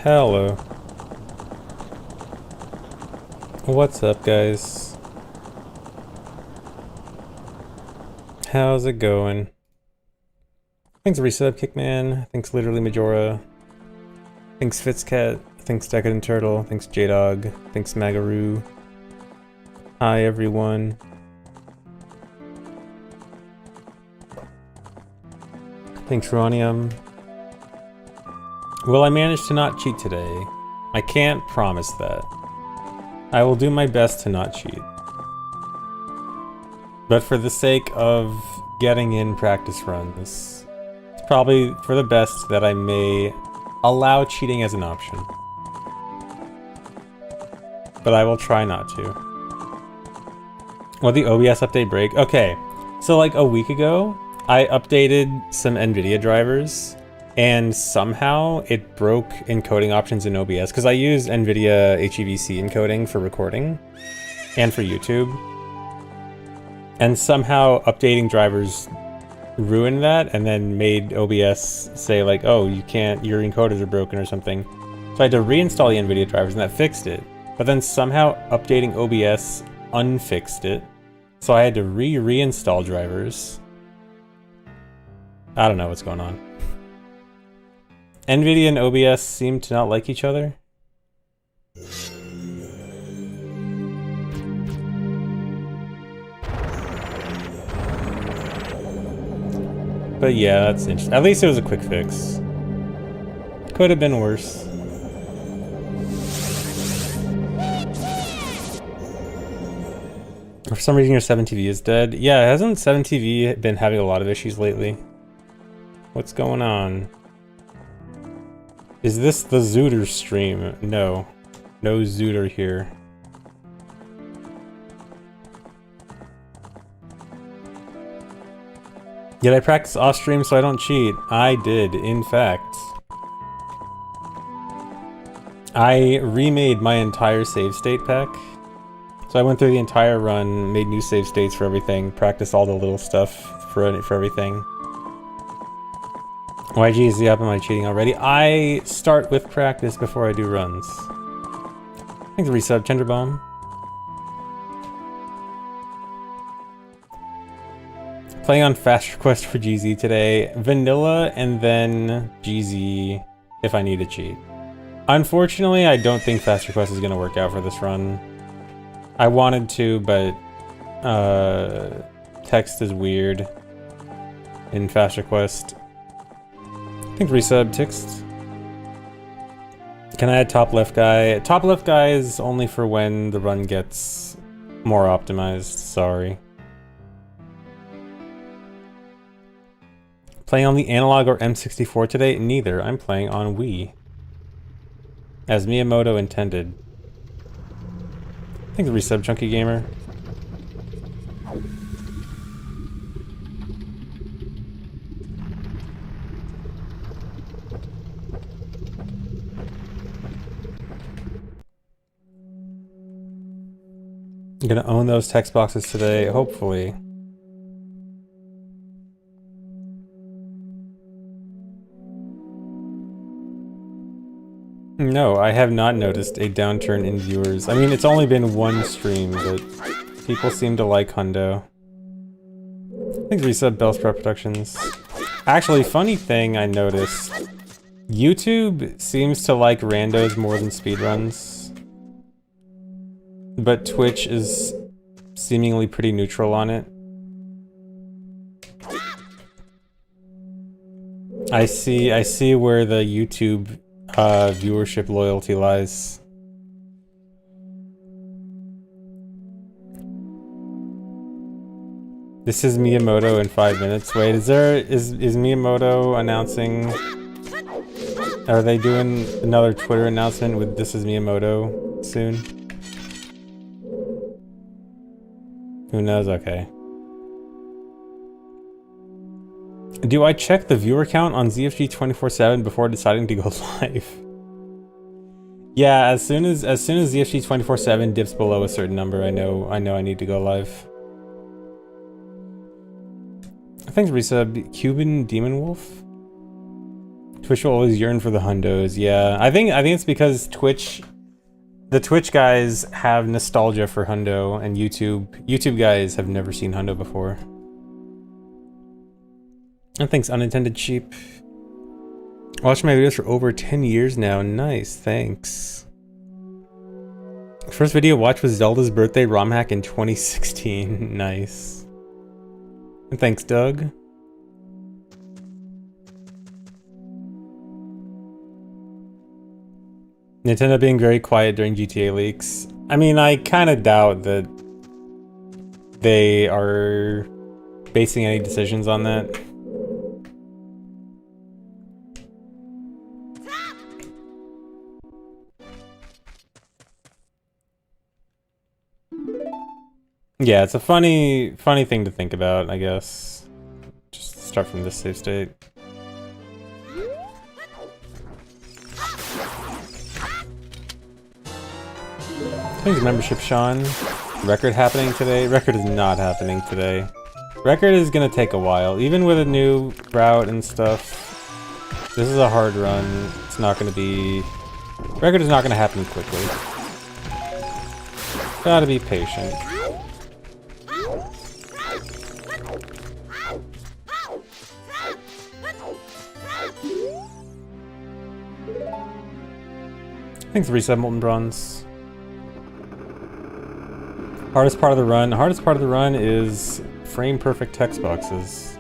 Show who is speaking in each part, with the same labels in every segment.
Speaker 1: Hello. What's up, guys? How's it going? Thanks Resub Kickman, thanks Literally Majora, thanks Fitzcat, thanks Decadent Turtle, thanks Jdog, thanks Magaroo. Hi everyone. Thanks Ronium. Will I manage to not cheat today? I can't promise that. I will do my best to not cheat. But for the sake of getting in practice runs, it's probably for the best that I may allow cheating as an option. But I will try not to. Will the OBS update break? Okay, so like a week ago, I updated some NVIDIA drivers and somehow it broke encoding options in OBS because I use NVIDIA HEVC encoding for recording and for YouTube. And somehow updating drivers ruined that and then made OBS say like, oh, you can't, your encoders are broken or something. So I had to reinstall the NVIDIA drivers and that fixed it. But then somehow updating OBS unfixed it. So I had to reinstall drivers. I don't know what's going on. NVIDIA and OBS seem to not like each other. But yeah, that's interesting. At least it was a quick fix. Could have been worse. For some reason your 7TV is dead. Yeah, hasn't 7TV been having a lot of issues lately? What's going on? Is this the Zooter stream? No. No Zooter here. Did I practice off stream so I don't cheat? I did, in fact. I remade my entire save state pack. So I went through the entire run, made new save states for everything, practiced all the little stuff for everything. YG is the up, am I cheating already? I start with practice before I do runs. Thanks for resub, Tenderbomb. Playing on Fast Request for GZ today. Vanilla and then GZ if I need to cheat. Unfortunately, I don't think Fast Request is going to work out for this run. I wanted to, but text is weird in Fast Request. I think resub text. Can I add top left guy? Top left guy is only for when the run gets more optimized, sorry. Playing on the analog or M64 today? Neither, I'm playing on Wii. As Miyamoto intended. I think the resub Chunky Gamer. I'm gonna own those text boxes today, hopefully. No, I have not noticed a downturn in viewers. I mean, it's only been one stream, but people seem to like Hundo. Thanks resub Bell's Prep Productions. Actually, funny thing I noticed. YouTube seems to like randos more than speedruns. But Twitch is seemingly pretty neutral on it. I see where the YouTube viewership loyalty lies. This is Miyamoto in 5 minutes. Wait, is Miyamoto announcing? Are they doing another Twitter announcement with "This is Miyamoto" soon? Who knows? Okay. Do I check the viewer count on ZFG 24/7 before deciding to go live? Yeah, as soon as ZFG 24/7 dips below a certain number, I know I need to go live. Thanks resub Cuban Demon Wolf. Twitch will always yearn for the hundos. Yeah, I think it's because the Twitch guys have nostalgia for hundo, and YouTube guys have never seen hundo before. And thanks, Unintended Cheap. Watched my videos for over 10 years now. Nice, thanks. First video watched was Zelda's birthday ROM hack in 2016. Nice. And thanks, Doug. Nintendo being very quiet during GTA leaks. I mean, I kind of doubt that they are basing any decisions on that. Yeah, it's a funny thing to think about, I guess. Just start from this save state. Thanks, membership, Sean. Record happening today? Record is not happening today. Record is gonna take a while. Even with a new route and stuff, this is a hard run. It's not gonna be... Record is not gonna happen quickly. Gotta be patient. Thanks, Reset Molten Bronze. Hardest part of the run. Hardest part of the run is frame perfect text boxes.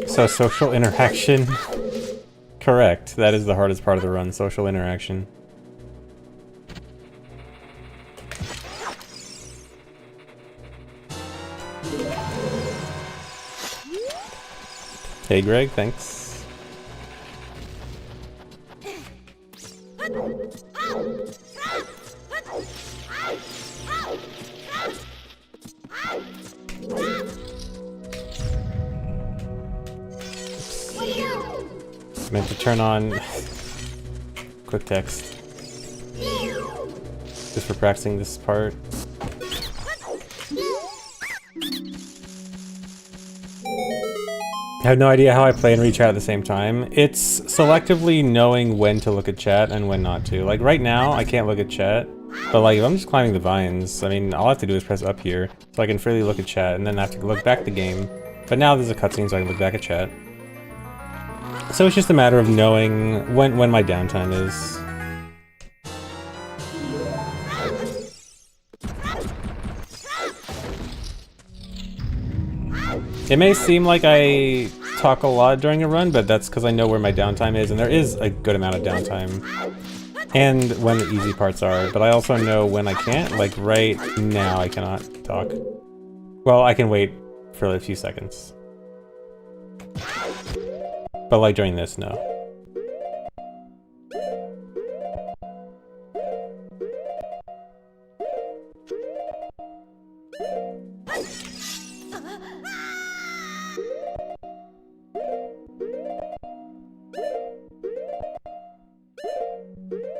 Speaker 1: So social interaction. Correct. That is the hardest part of the run, social interaction. Hey Greg, thanks. Oops. Meant to turn on quick text. Just for practicing this part. I have no idea how I play and read chat at the same time. It's selectively knowing when to look at chat and when not to. Like right now, I can't look at chat, but like if I'm just climbing the vines, I mean, all I have to do is press up here so I can freely look at chat and then I have to look back at the game. But now there's a cutscene so I can look back at chat. So it's just a matter of knowing when my downtime is. It may seem like I talk a lot during a run, but that's because I know where my downtime is, and there is a good amount of downtime. And when the easy parts are, but I also know when I can't. Like right now, I cannot talk. Well, I can wait for a few seconds. But like during this, no.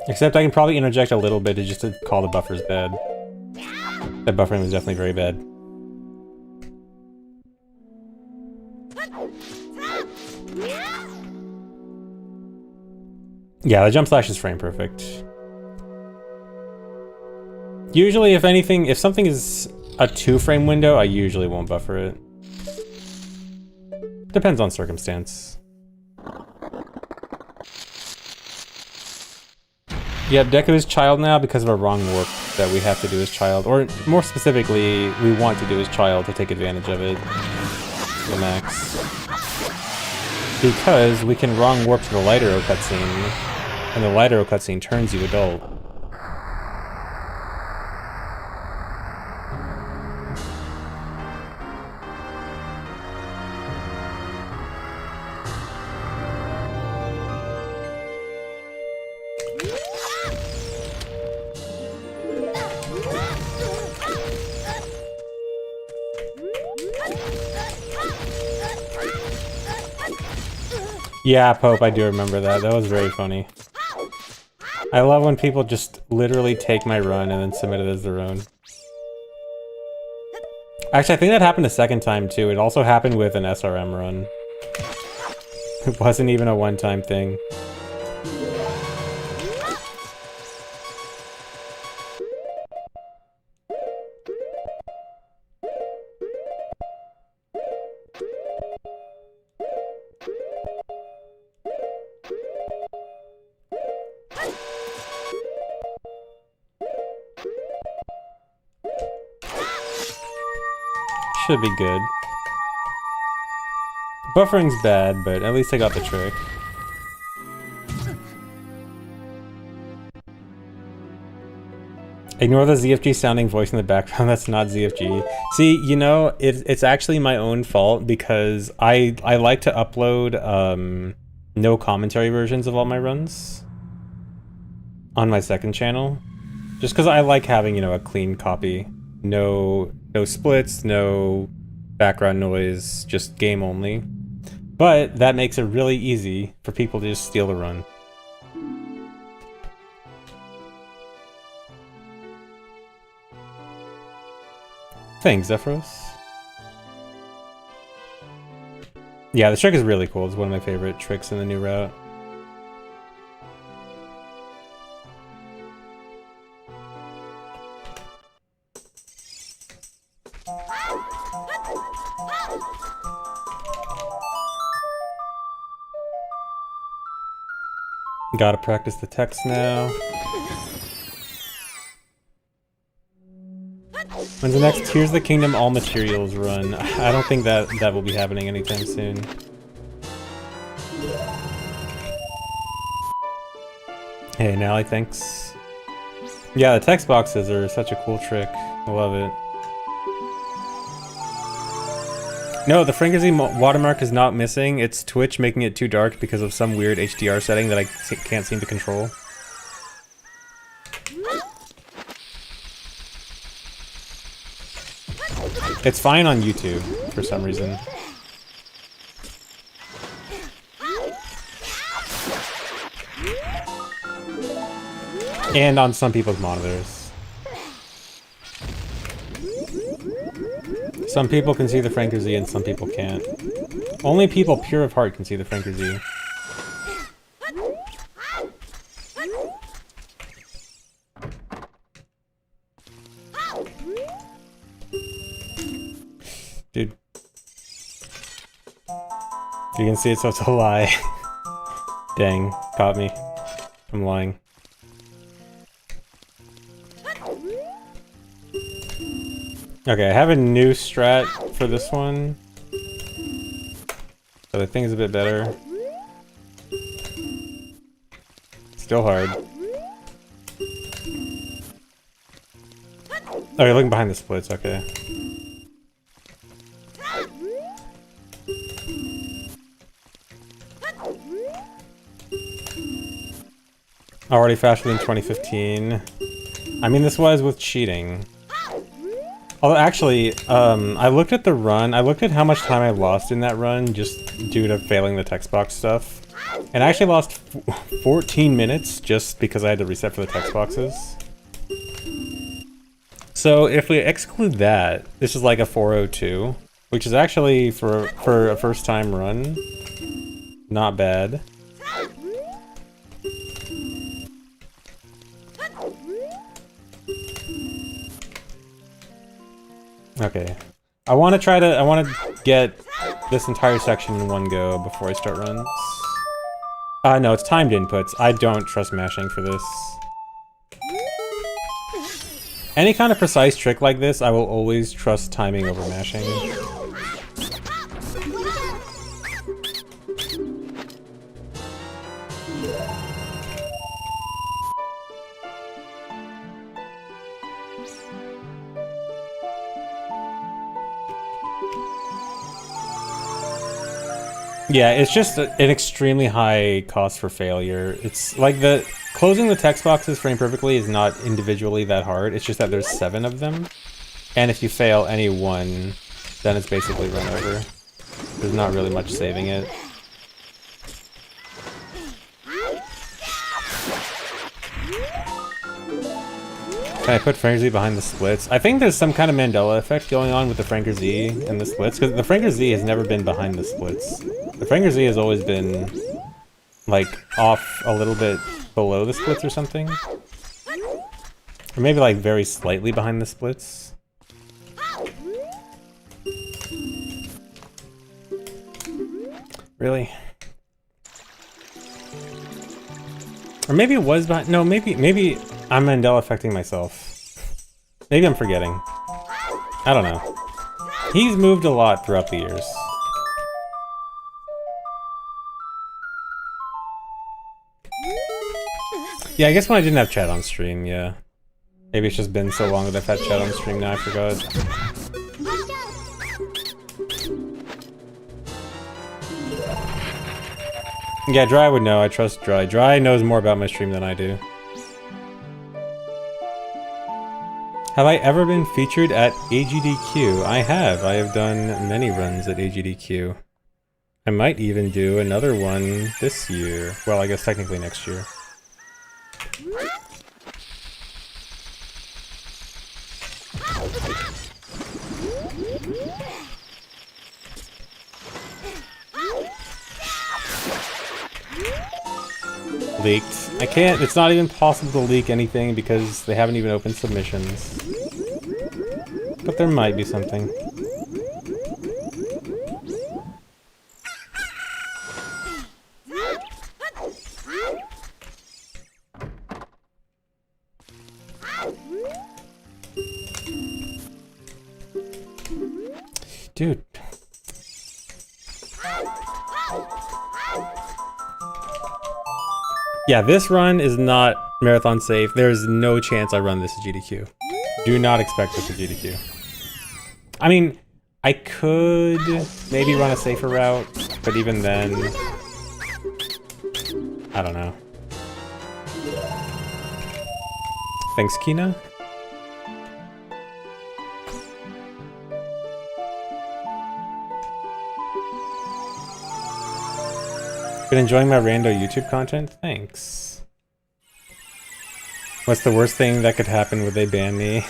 Speaker 1: Except I can probably interject a little bit just to call the buffers bad. That buffering was definitely very bad. Yeah, the jump slash is frame perfect. Usually, if something is a 2-frame window, I usually won't buffer it. Depends on circumstance. Yep, Deku is child now because of a wrong warp that we have to do as child. Or more specifically, we want to do as child to take advantage of it to the max. Because we can wrong warp to the Light Arrow cutscene, and the Light Arrow cutscene turns you adult. Yeah, Pope, I do remember that. That was very funny. I love when people just literally take my run and then submit it as their own. Actually, I think that happened a second time too. It also happened with an SRM run. It wasn't even a one-time thing. Should be good. Buffering's bad, but at least I got the trick. Ignore the ZFG sounding voice in the background, that's not ZFG. See, you know, it's actually my own fault because I like to upload no commentary versions of all my runs on my second channel. Just because I like having, you know, a clean copy. No splits, no background noise, just game only. But that makes it really easy for people to just steal the run. Thanks, Zephyros. Yeah, the trick is really cool. It's one of my favorite tricks in the new route. Gotta practice the text now. When's the next Tears of the Kingdom all materials run? I don't think that will be happening anytime soon. Hey, Nally, thanks. Yeah, the text boxes are such a cool trick. I love it. No, the Frankenstein watermark is not missing. It's Twitch making it too dark because of some weird HDR setting that I can't seem to control. It's fine on YouTube for some reason. And on some people's monitors. Some people can see the Franker Z and some people can't. Only people pure of heart can see the Franker Z. Dude. You can see it, so it's a lie. Dang, caught me. I'm lying. Okay, I have a new strat for this one. So I think it's a bit better. Still hard. Oh, you're looking behind the splits, okay. Already faster than 2015. I mean, this was with cheating. Although, actually, I looked at the run. I looked at how much time I lost in that run just due to failing the text box stuff. And I actually lost 14 minutes just because I had to reset for the text boxes. So if we exclude that, this is like a 402, which is actually, for a first time run, not bad. Okay, I want to get this entire section in one go before I start runs. No, it's timed inputs. I don't trust mashing for this. Any kind of precise trick like this, I will always trust timing over mashing. Yeah, it's just an extremely high cost for failure. It's like closing the text boxes frame perfectly is not individually that hard. It's just that there's 7 of them. And if you fail any one, then it's basically run over. There's not really much saving it. Can I put Franker Z behind the splits? I think there's some kind of Mandela effect going on with the Franker Z and the splits, because the Franker Z has never been behind the splits. The Franker Z has always been, like, off a little bit below the splits or something. Or maybe, like, very slightly behind the splits. Really? Or maybe it was behind... No, maybe I'm Mandela affecting myself. Maybe I'm forgetting. I don't know. He's moved a lot throughout the years. Yeah, I guess when I didn't have chat on stream, yeah. Maybe it's just been so long that I've had chat on stream now I forgot. Yeah, Dry would know. I trust Dry. Dry knows more about my stream than I do. Have I ever been featured at AGDQ? I have. I have done many runs at AGDQ. I might even do another one this year. Well, I guess technically next year. Leaked. I can't, it's not even possible to leak anything because they haven't even opened submissions. But there might be something. Dude. Yeah, this run is not marathon safe. There's no chance I run this at GDQ. Do not expect this at GDQ. I mean, I could maybe run a safer route, but even then, I don't know. Thanks, Kina. Been enjoying my rando YouTube content? Thanks. What's the worst thing that could happen? Would they ban me?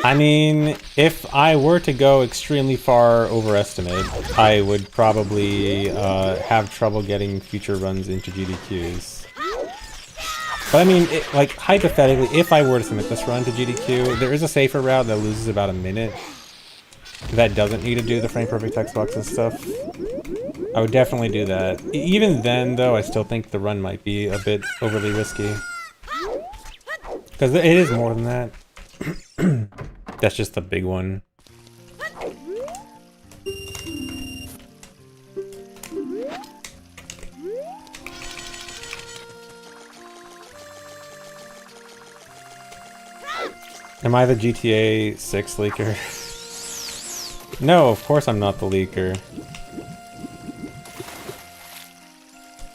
Speaker 1: I mean, if I were to go extremely far overestimate, I would probably have trouble getting future runs into GDQs. But I mean, like, hypothetically, if I were to submit this run to GDQ, there is a safer route that loses about a minute. That doesn't need to do the frame perfect text box and stuff. I would definitely do that. Even then, though, I still think the run might be a bit overly risky. Because it is more than that. That's just the big one. Am I the GTA 6 leaker? No, of course I'm not the leaker.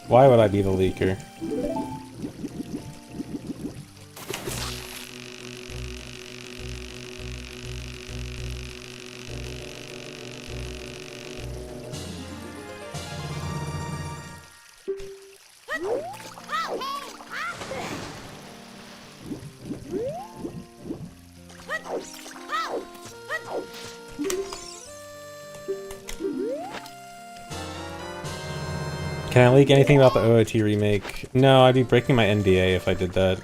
Speaker 1: Why would I be the leaker? Can I leak anything about the OOT remake? No, I'd be breaking my NDA if I did that.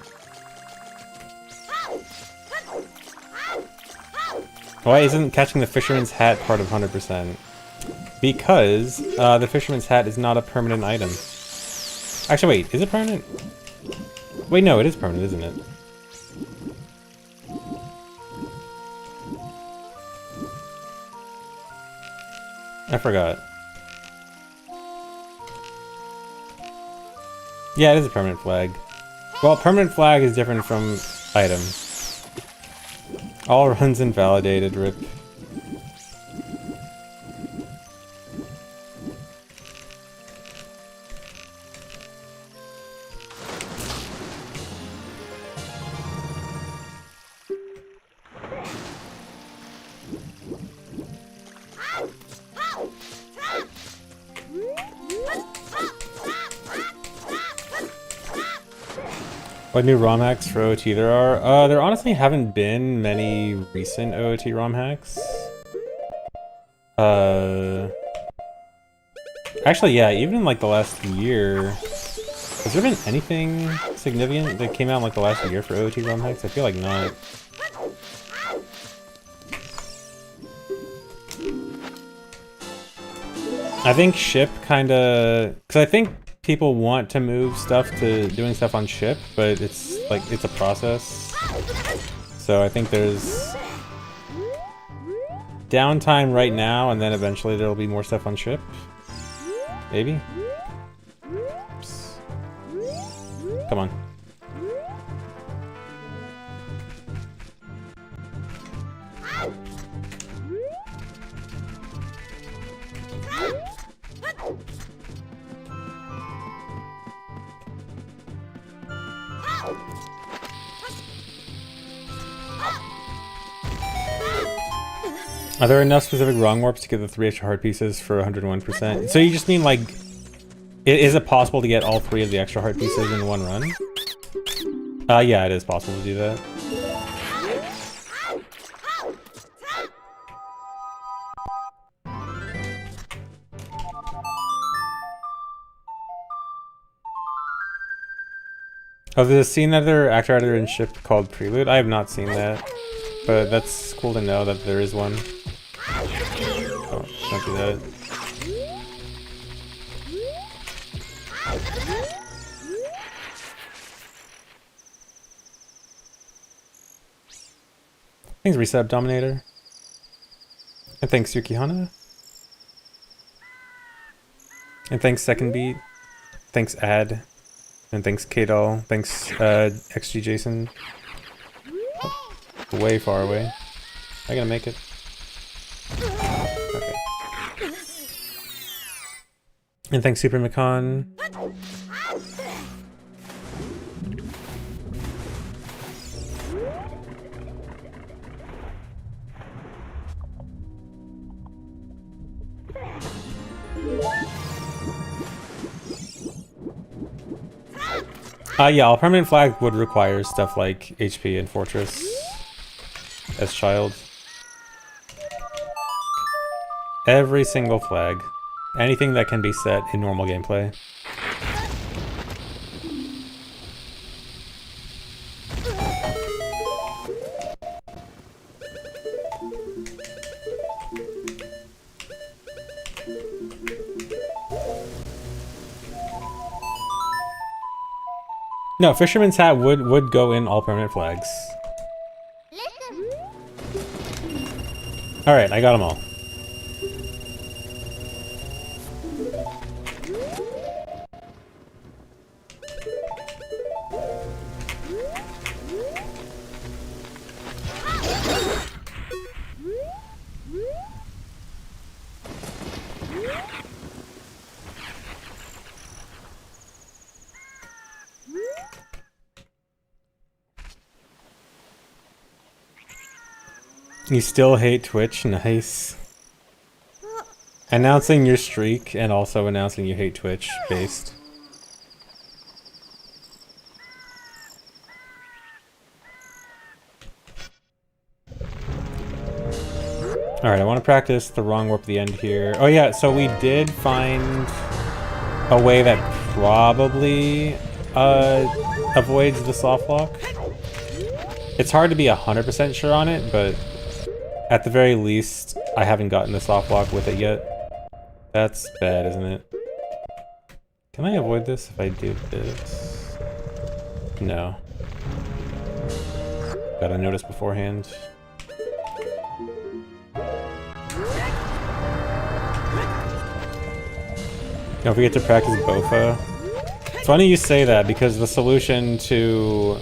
Speaker 1: Why isn't catching the fisherman's hat part of 100%? Because the fisherman's hat is not a permanent item. Actually, wait, is it permanent? Wait, no, it is permanent, isn't it? I forgot. Yeah, it is a permanent flag. Well, permanent flag is different from item. All runs invalidated, rip. What new ROM hacks for OOT there are? There honestly haven't been many recent OOT ROM hacks. Actually, yeah, even in like the last year, has there been anything significant that came out in like the last year for OOT ROM hacks? I feel like not. I think ship kinda, cause I think people want to move stuff to doing stuff on ship, but it's like, it's a process. So I think there's downtime right now, and then eventually there'll be more stuff on ship. Maybe? Oops. Come on. Are there enough specific wrong warps to get the 3 extra heart pieces for 101%? So you just mean like, is it possible to get all 3 of the extra heart pieces in one run? Yeah, it is possible to do that. Oh, there's a scene editor, actor editor in Ship called Prelude. I have not seen that, but that's cool to know that there is one. Oh, don't do that. Thanks, Resub Dominator. And thanks, Yukihana. And thanks, Second Beat. Thanks, Ad. And thanks, K-Doll. Thanks, XG Jason. Oh, way far away. I gotta make it. Okay. And thanks, Super Macon. Yeah, all permanent flag would require stuff like HP and Fortress as child. Every single flag. Anything that can be set in normal gameplay. No, Fisherman's Hat would go in all permanent flags. Alright, I got them all. You still hate Twitch? Nice. Announcing your streak and also announcing you hate Twitch based. Alright, I want to practice the wrong warp at the end here. Oh yeah, so we did find a way that probably avoids the soft lock. It's hard to be 100% sure on it, but at the very least, I haven't gotten the soft lock with it yet. That's bad, isn't it? Can I avoid this if I do this? No. Gotta notice beforehand. Don't forget to practice Bofa. It's funny you say that because the solution to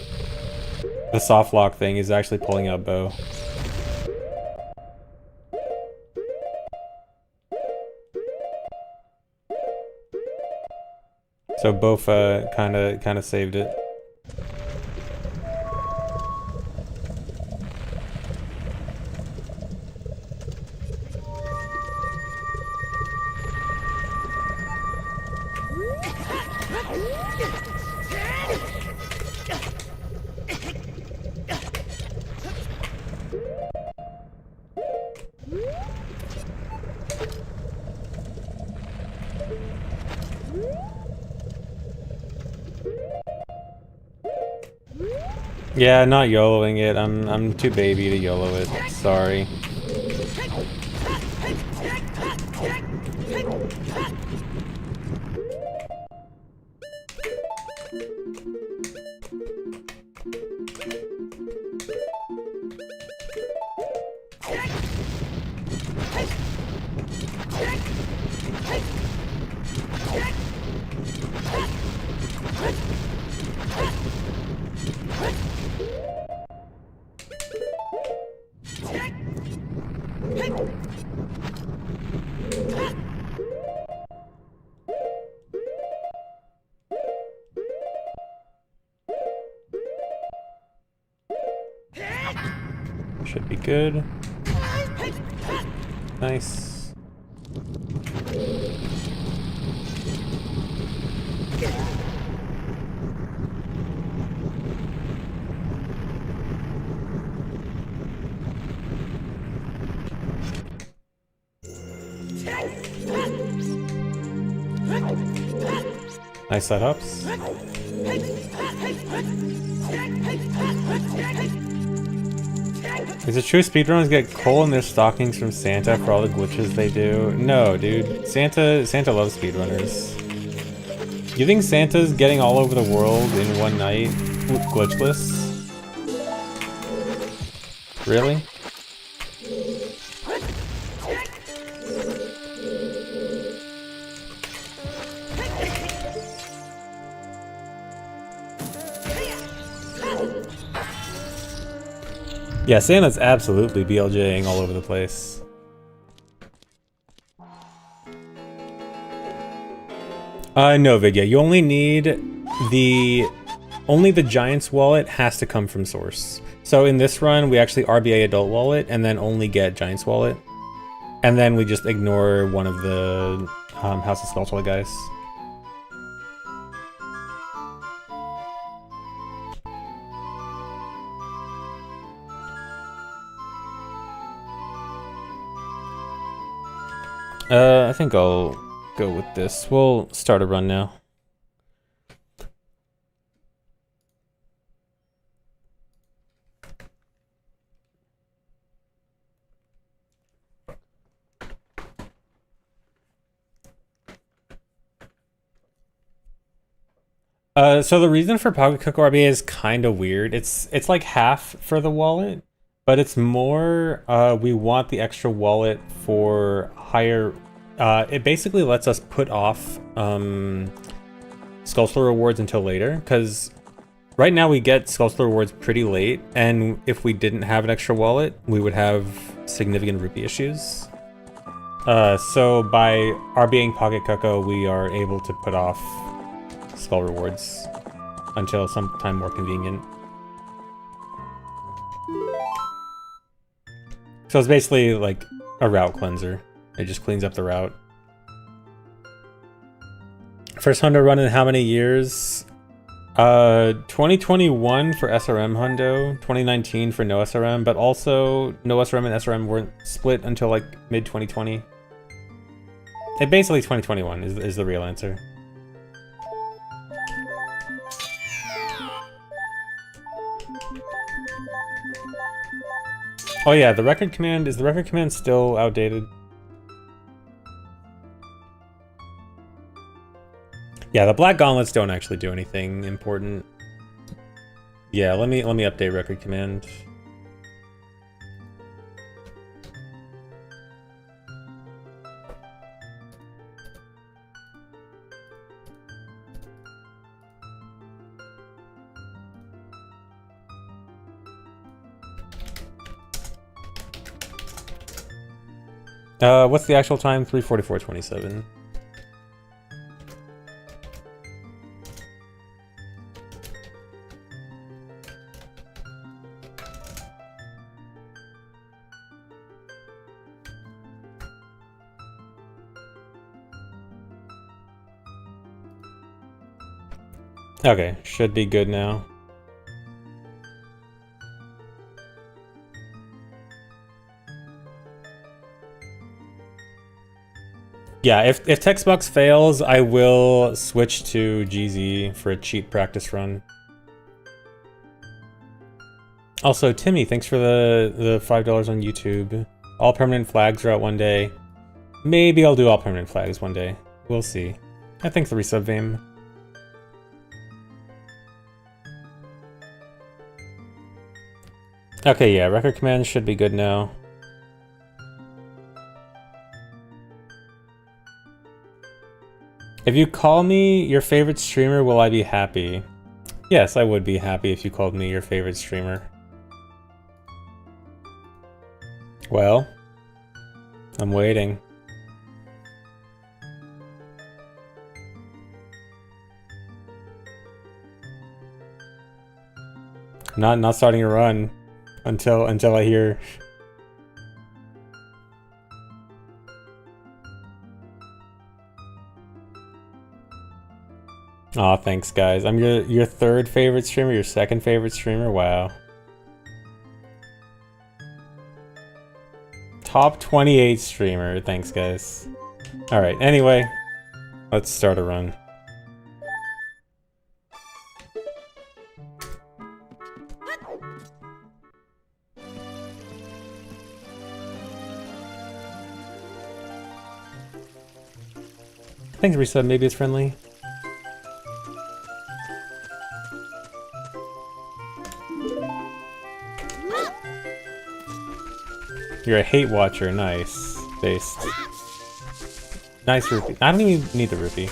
Speaker 1: the soft lock thing is actually pulling out bow. So Bofa kinda saved it. Yeah, not YOLOing it. I'm too baby to YOLO it. Sorry. Should be good. Nice. Nice setups. Is it true speedrunners get coal in their stockings from Santa for all the glitches they do? No, dude. Santa loves speedrunners. You think Santa's getting all over the world in one night glitchless? Really? Yeah, Santa's absolutely BLJing all over the place. No, Vidya. You only need only the Giant's wallet has to come from source. So in this run, we actually RBA adult wallet and then only get Giant's wallet. And then we just ignore one of the House of Skulltula guys. I think I'll go with this. We'll start a run now. So the reason for Pocket Cook RBA is kind of weird. It's like half for the wallet, but it's more we want the extra wallet for higher. It basically lets us put off Skulltula rewards until later, because right now we get Skulltula rewards pretty late, and if we didn't have an extra wallet, we would have significant rupee issues. So by RBing Pocket Coco, we are able to put off Skull rewards until sometime more convenient. So it's basically like a route cleanser. It just cleans up the route. First hundo run in how many years? 2021 for SRM hundo, 2019 for no SRM, but also no SRM and SRM weren't split until like mid 2020. It basically 2021 is the real answer. Oh yeah, the record command, is the record command still outdated? Yeah, the black gauntlets don't actually do anything important. Yeah, let me update record command. What's the actual time? 3:44:27. Okay, should be good now. Yeah, if text box fails, I will switch to GZ for a cheat practice run. Also, Timmy, thanks for the $5 on YouTube. All permanent flags are out one day. Maybe I'll do all permanent flags one day. We'll see. Thanks for the resub, Vame. Okay, yeah, record commands should be good now. If you call me your favorite streamer, will I be happy? Yes, I would be happy if you called me your favorite streamer. Well, I'm waiting. Not starting a run until I hear. Aw, thanks guys. I'm your third favorite streamer, your second favorite streamer? Wow. Top 28 streamer, thanks guys. Alright, anyway, let's start a run. Thanks resub, maybe it's friendly. You're a hate watcher, nice. Based. Nice rupee. I don't even need the rupee.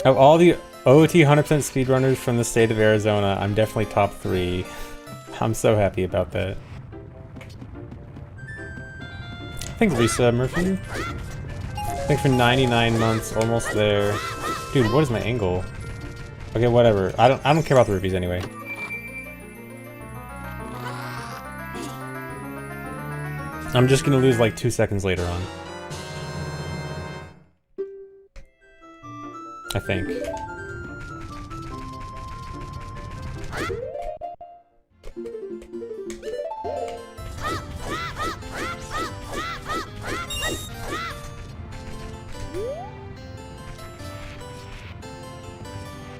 Speaker 1: Of all the OT 100% speedrunners from the state of Arizona, I'm definitely top 3. I'm so happy about that. Thanks resub, Murphy. Thanks for 99 months, almost there. Dude, what is my angle? Okay, whatever. I don't care about the rupees anyway. I'm just gonna lose like 2 seconds later on. I think.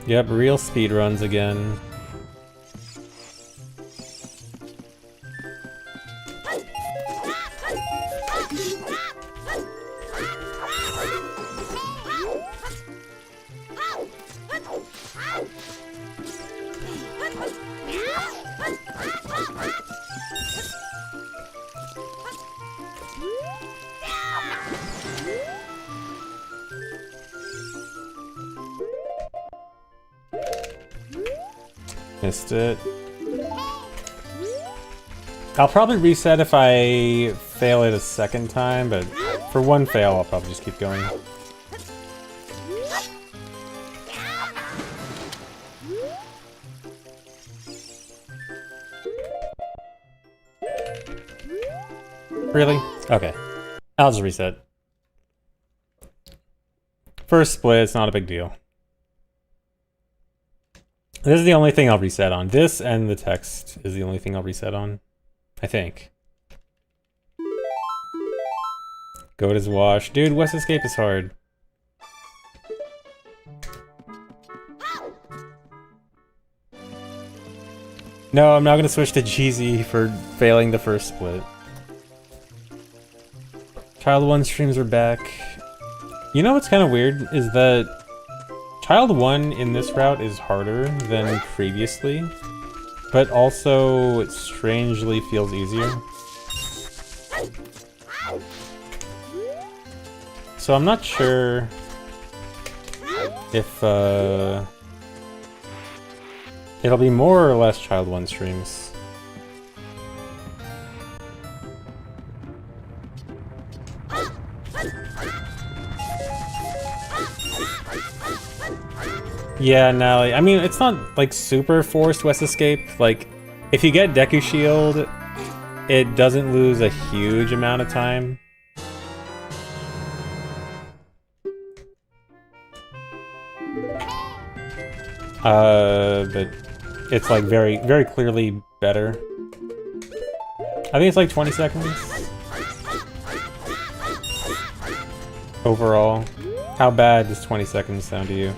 Speaker 1: Yep, real speedruns again. Missed it. I'll probably reset if I fail it a second time, but for one fail, I'll probably just keep going. Really? Okay. I'll just reset. First split, it's not a big deal. This is the only thing I'll reset on. This and the text is the only thing I'll reset on. I think. Goat is wash. Dude, West Escape is hard. No, I'm not gonna switch to GZ for failing the first split. Child 1 streams are back. You know what's kind of weird is that Child 1 in this route is harder than previously, but also it strangely feels easier. So I'm not sure if it'll be more or less Child 1 streams. Yeah, no, I mean, it's not, like, super forced West Escape. Like, if you get Deku Shield, it doesn't lose a huge amount of time. But it's, like, very, very clearly better. I think it's, like, 20 seconds. Overall. How bad does 20 seconds sound to you?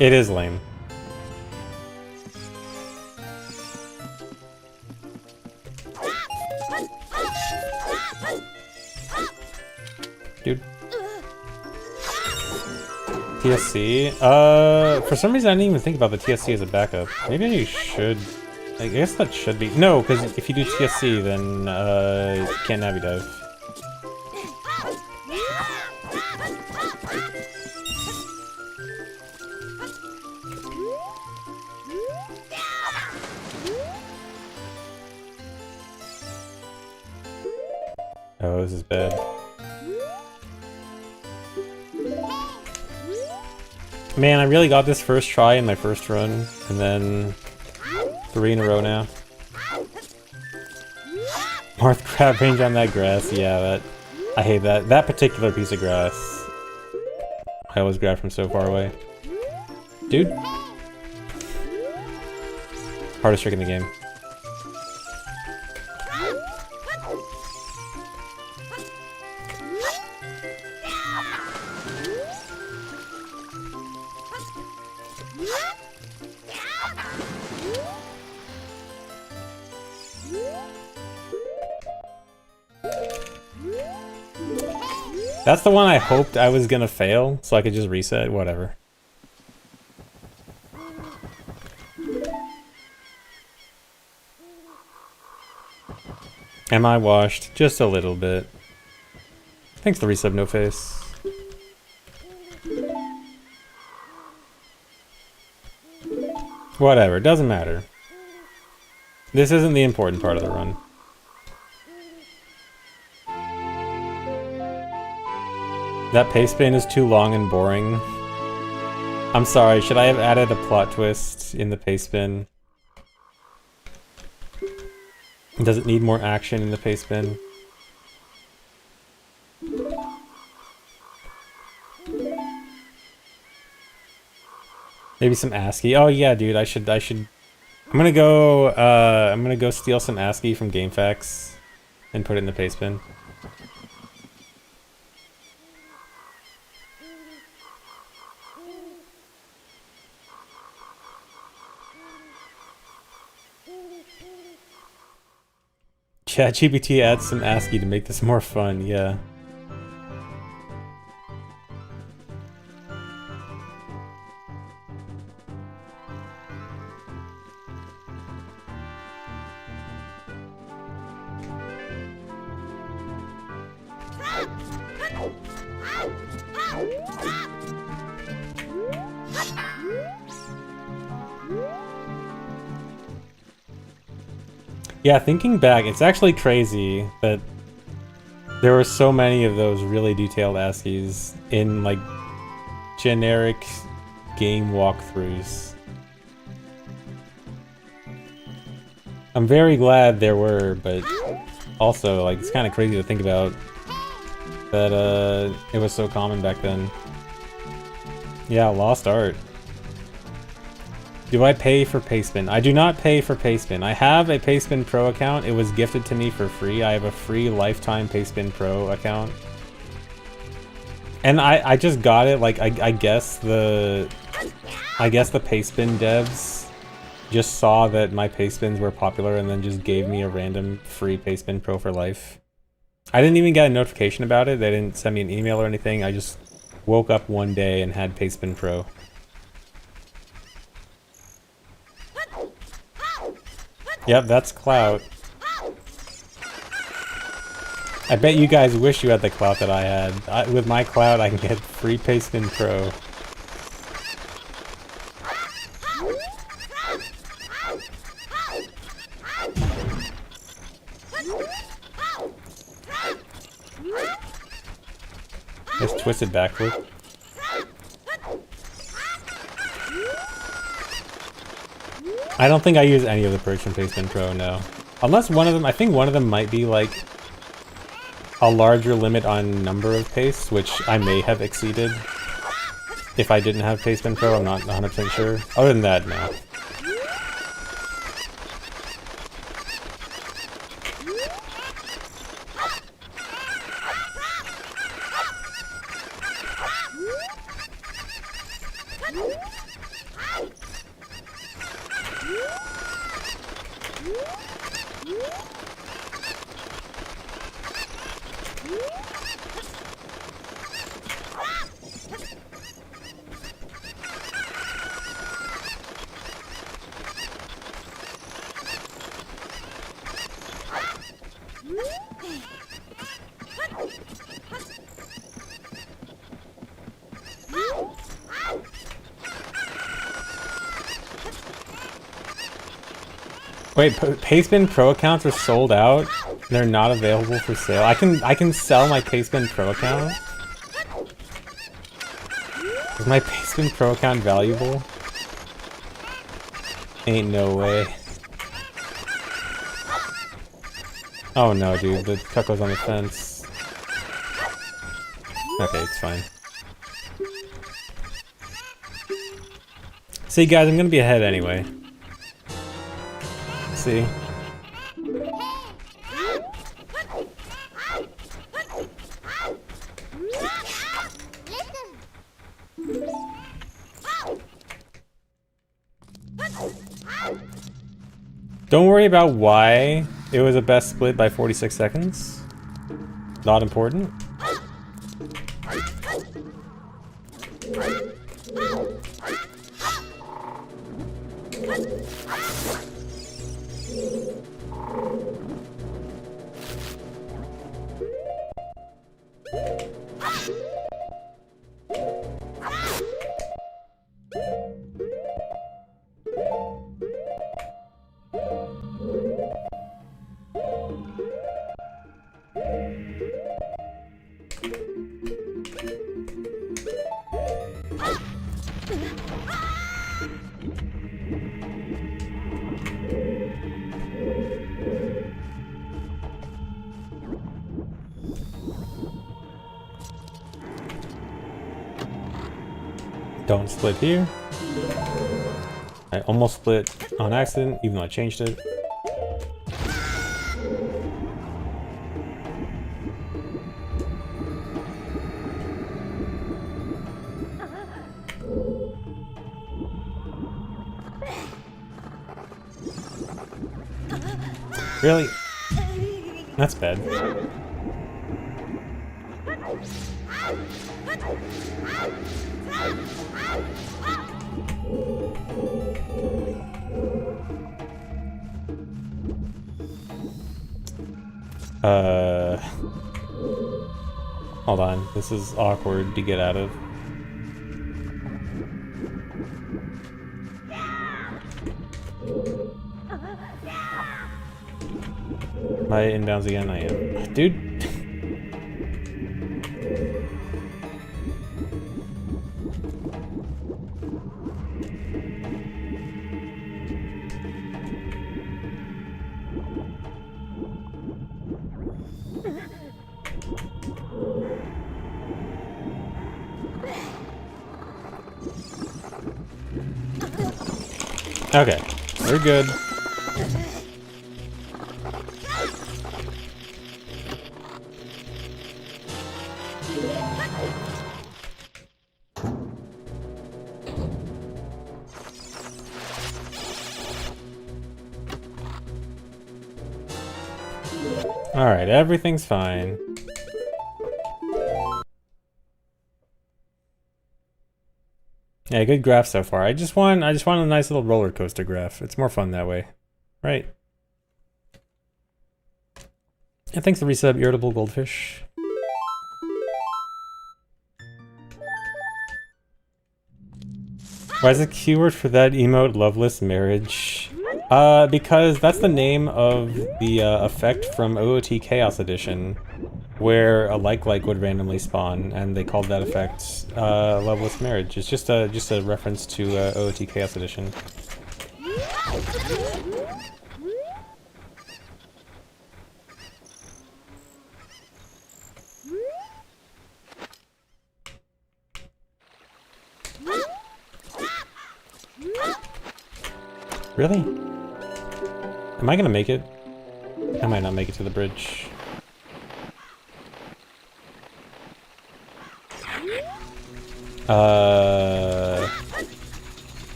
Speaker 1: It is lame. Dude. TSC? For some reason I didn't even think about the TSC as a backup. Maybe you should. I guess that should be. No, because if you do TSC, then you can't Navi dive. Oh, this is bad. Man, I really got this first try in my first run, and then 3 in a row now. Marth grab range on that grass, yeah, that I hate that. That particular piece of grass. I always grab from so far away. Dude. Hardest trick in the game. That's the one I hoped I was gonna fail, so I could just reset, whatever. Am I washed? Just a little bit. Thanks to resub, no face. Whatever, doesn't matter. This isn't the important part of the run. That pace spin is too long and boring. I'm sorry, should I have added a plot twist in the pace spin? Does it need more action in the pace spin? Maybe some ASCII. Oh yeah, dude, I should I'm gonna go steal some ASCII from GameFAQs and put it in the pace spin. ChatGPT adds some ASCII to make this more fun, yeah. Yeah, thinking back, it's actually crazy that there were so many of those really detailed ASCIIs in, like, generic game walkthroughs. I'm very glad there were, but also, like, it's kind of crazy to think about that it was so common back then. Yeah, lost art. Do I pay for Pacespin? I do not pay for Pacespin. I have a Pacespin Pro account. It was gifted to me for free. I have a free lifetime Pacespin Pro account. And I just got it, like, I guess the Pacespin devs just saw that my Pacespins were popular and then just gave me a random free Pacespin Pro for life. I didn't even get a notification about it. They didn't send me an email or anything. I just woke up one day and had Pacespin Pro. Yep, that's clout. I bet you guys wish you had the clout that I had. With my clout, I can get free Pacespin Pro. It's twisted backward. I don't think I use any of the perks from Pacespin Pro, no. Unless one of them, I think one of them might be like a larger limit on number of pace, which I may have exceeded if I didn't have Pacespin Pro. I'm not 100% sure. Other than that, no. Wait, Pastebin Pro accounts are sold out? They're not available for sale? I can sell my Pastebin Pro account? Is my Pastebin Pro account valuable? Ain't no way. Oh no, dude, the cucko's on the fence. Okay, it's fine. See, guys, I'm gonna be ahead anyway. See? Don't worry about why it was a best split by 46 seconds. Not important. Don't split here. I almost split on accident, even though I changed it. Really? That's bad. Hold on. This is awkward to get out of. Am I inbounds again? I am. Dude. Okay, we're good. Alright, everything's fine. Yeah, good graph so far. I just want a nice little roller coaster graph. It's more fun that way. Right. And thanks for resub, Irritable Goldfish. Why is the keyword for that emote loveless marriage? Because that's the name of the effect from OOT Chaos Edition, where a like would randomly spawn, and they called that effect loveless marriage. It's just a reference to OOT Chaos Edition. Really? Am I gonna make it? I might not make it to the bridge.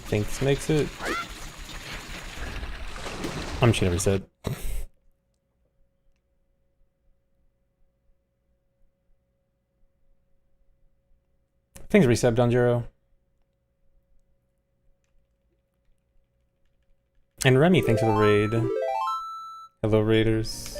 Speaker 1: Thinks makes it. I'm just gonna reset. Thanks reset, Donjuro. And Remy, thanks for the raid. Hello, raiders.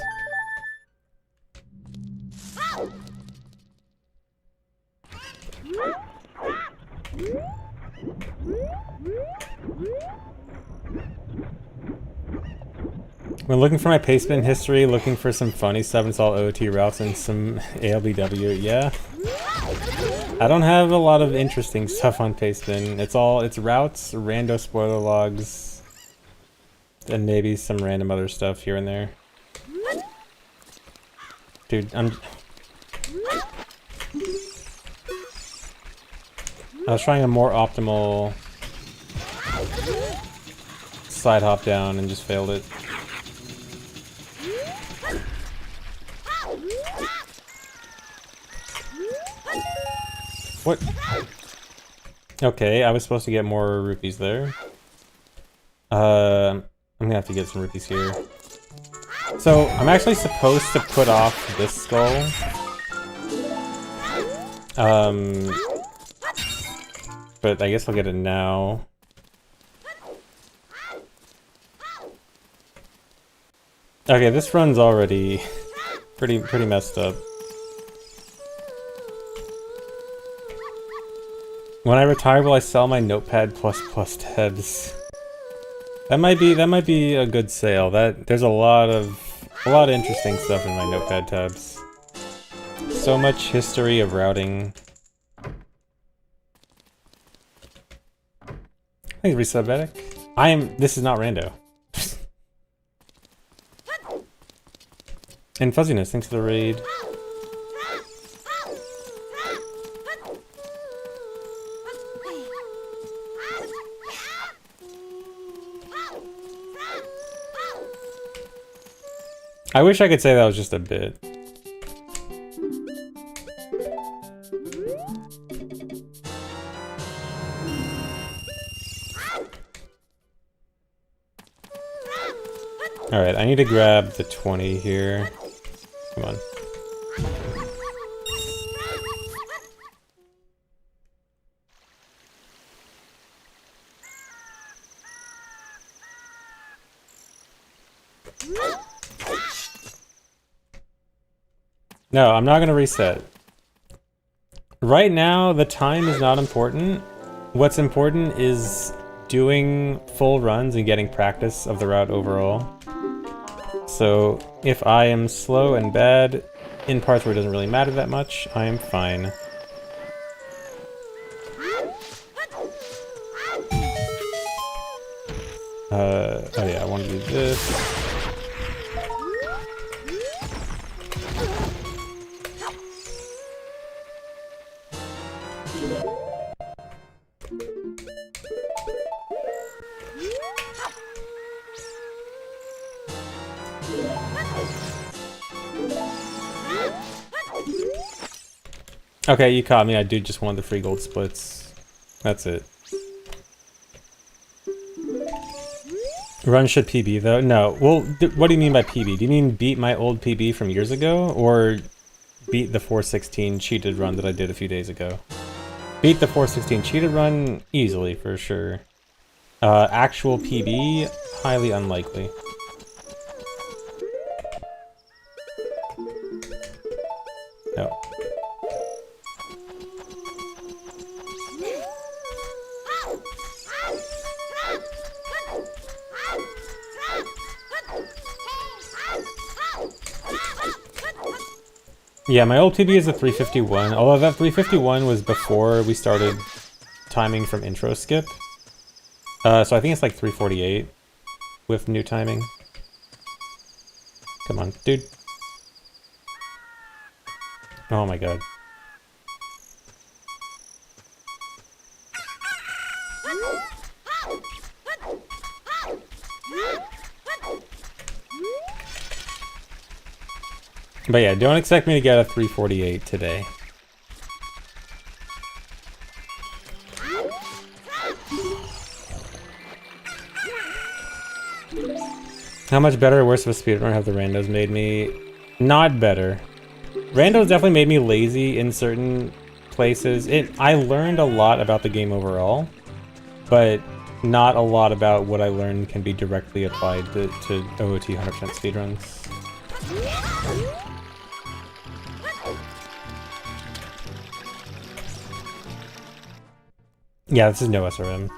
Speaker 1: When looking for my pastebin history, looking for some funny stuff, it's all OT routes and some ALBW. Yeah. I don't have a lot of interesting stuff on pastebin. It's routes, rando spoiler logs, and maybe some random other stuff here and there. Dude, I was trying a more optimal side hop down and just failed it. What? Okay, I was supposed to get more rupees there. I'm gonna have to get some rupees here. So, I'm actually supposed to put off this skull. But I guess I'll get it now. Okay, this run's already pretty messed up. When I retire, will I sell my Notepad++ tabs? That might be a good sale. There's a lot of interesting stuff in my Notepad tabs. So much history of routing. Thanks, Resubedic. This is not rando. And Fuzziness, thanks for the raid. I wish I could say that was just a bit. Alright, I need to grab the 20 here. Come on. No, I'm not gonna reset. Right now, the time is not important. What's important is doing full runs and getting practice of the route overall. So, if I am slow and bad in parts where it doesn't really matter that much, I am fine. Oh yeah, I want to do this. Okay, you caught me. I do just want the free gold splits. That's it. Run should PB though? No. Well, what do you mean by PB? Do you mean beat my old PB from years ago? Or beat the 416 cheated run that I did a few days ago? Beat the 416 cheated run easily, for sure. Actual PB, highly unlikely. No. Yeah, my old PB is a 351, although that 351 was before we started timing from intro skip. So I think it's like 348 with new timing. Come on, dude. Oh my god. But yeah, don't expect me to get a 348 today. How much better or worse of a speedrunner have the randos made me? Not better. Randos definitely made me lazy in certain places. I learned a lot about the game overall, but not a lot about what I learned can be directly applied to OOT 100% speedruns. Yeah, this is no SRM.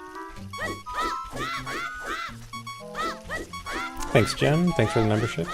Speaker 1: Thanks, Jem. Thanks for the membership.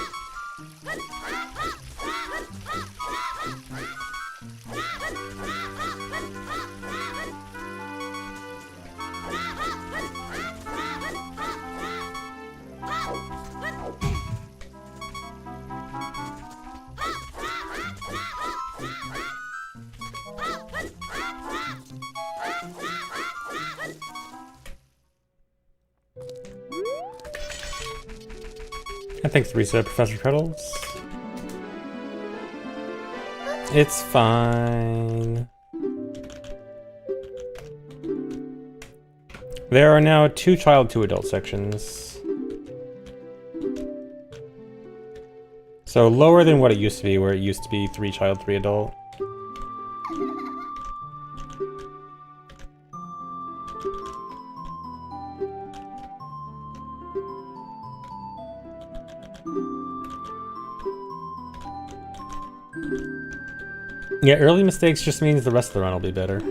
Speaker 1: And thanks, Risa, Professor Cuddles. It's fine. There are now 2 child, 2 adult sections. So lower than what it used to be, where it used to be 3 child, 3 adult. Yeah, early mistakes just means the rest of the run will be better.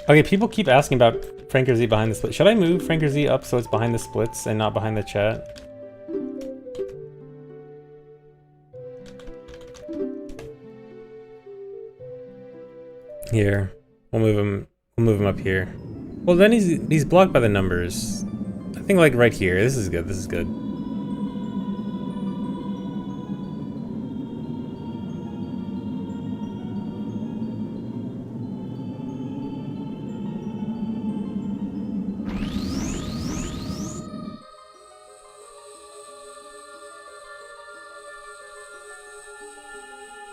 Speaker 1: Okay, people keep asking about Franker Z behind the split. Should I move Franker Z up so it's behind the splits and not behind the chat? Here, we'll move him. We'll move him up here. Well, then he's blocked by the numbers. I think like right here. This is good. This is good.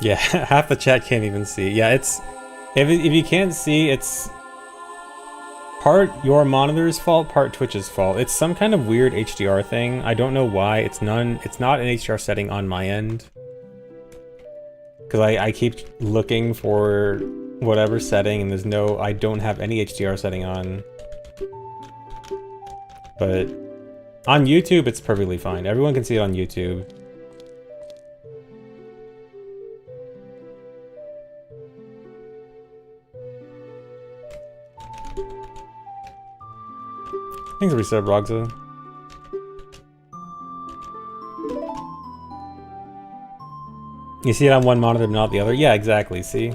Speaker 1: Yeah, half the chat can't even see. Yeah, it's if you can't see, it's part your monitor's fault, part Twitch's fault. It's some kind of weird HDR thing. I don't know why. It's not an HDR setting on my end. Because I keep looking for whatever setting and I don't have any HDR setting on. But on YouTube, it's perfectly fine. Everyone can see it on YouTube. Thanks for resub, Rogza. You see it on one monitor, but not the other? Yeah, exactly, see?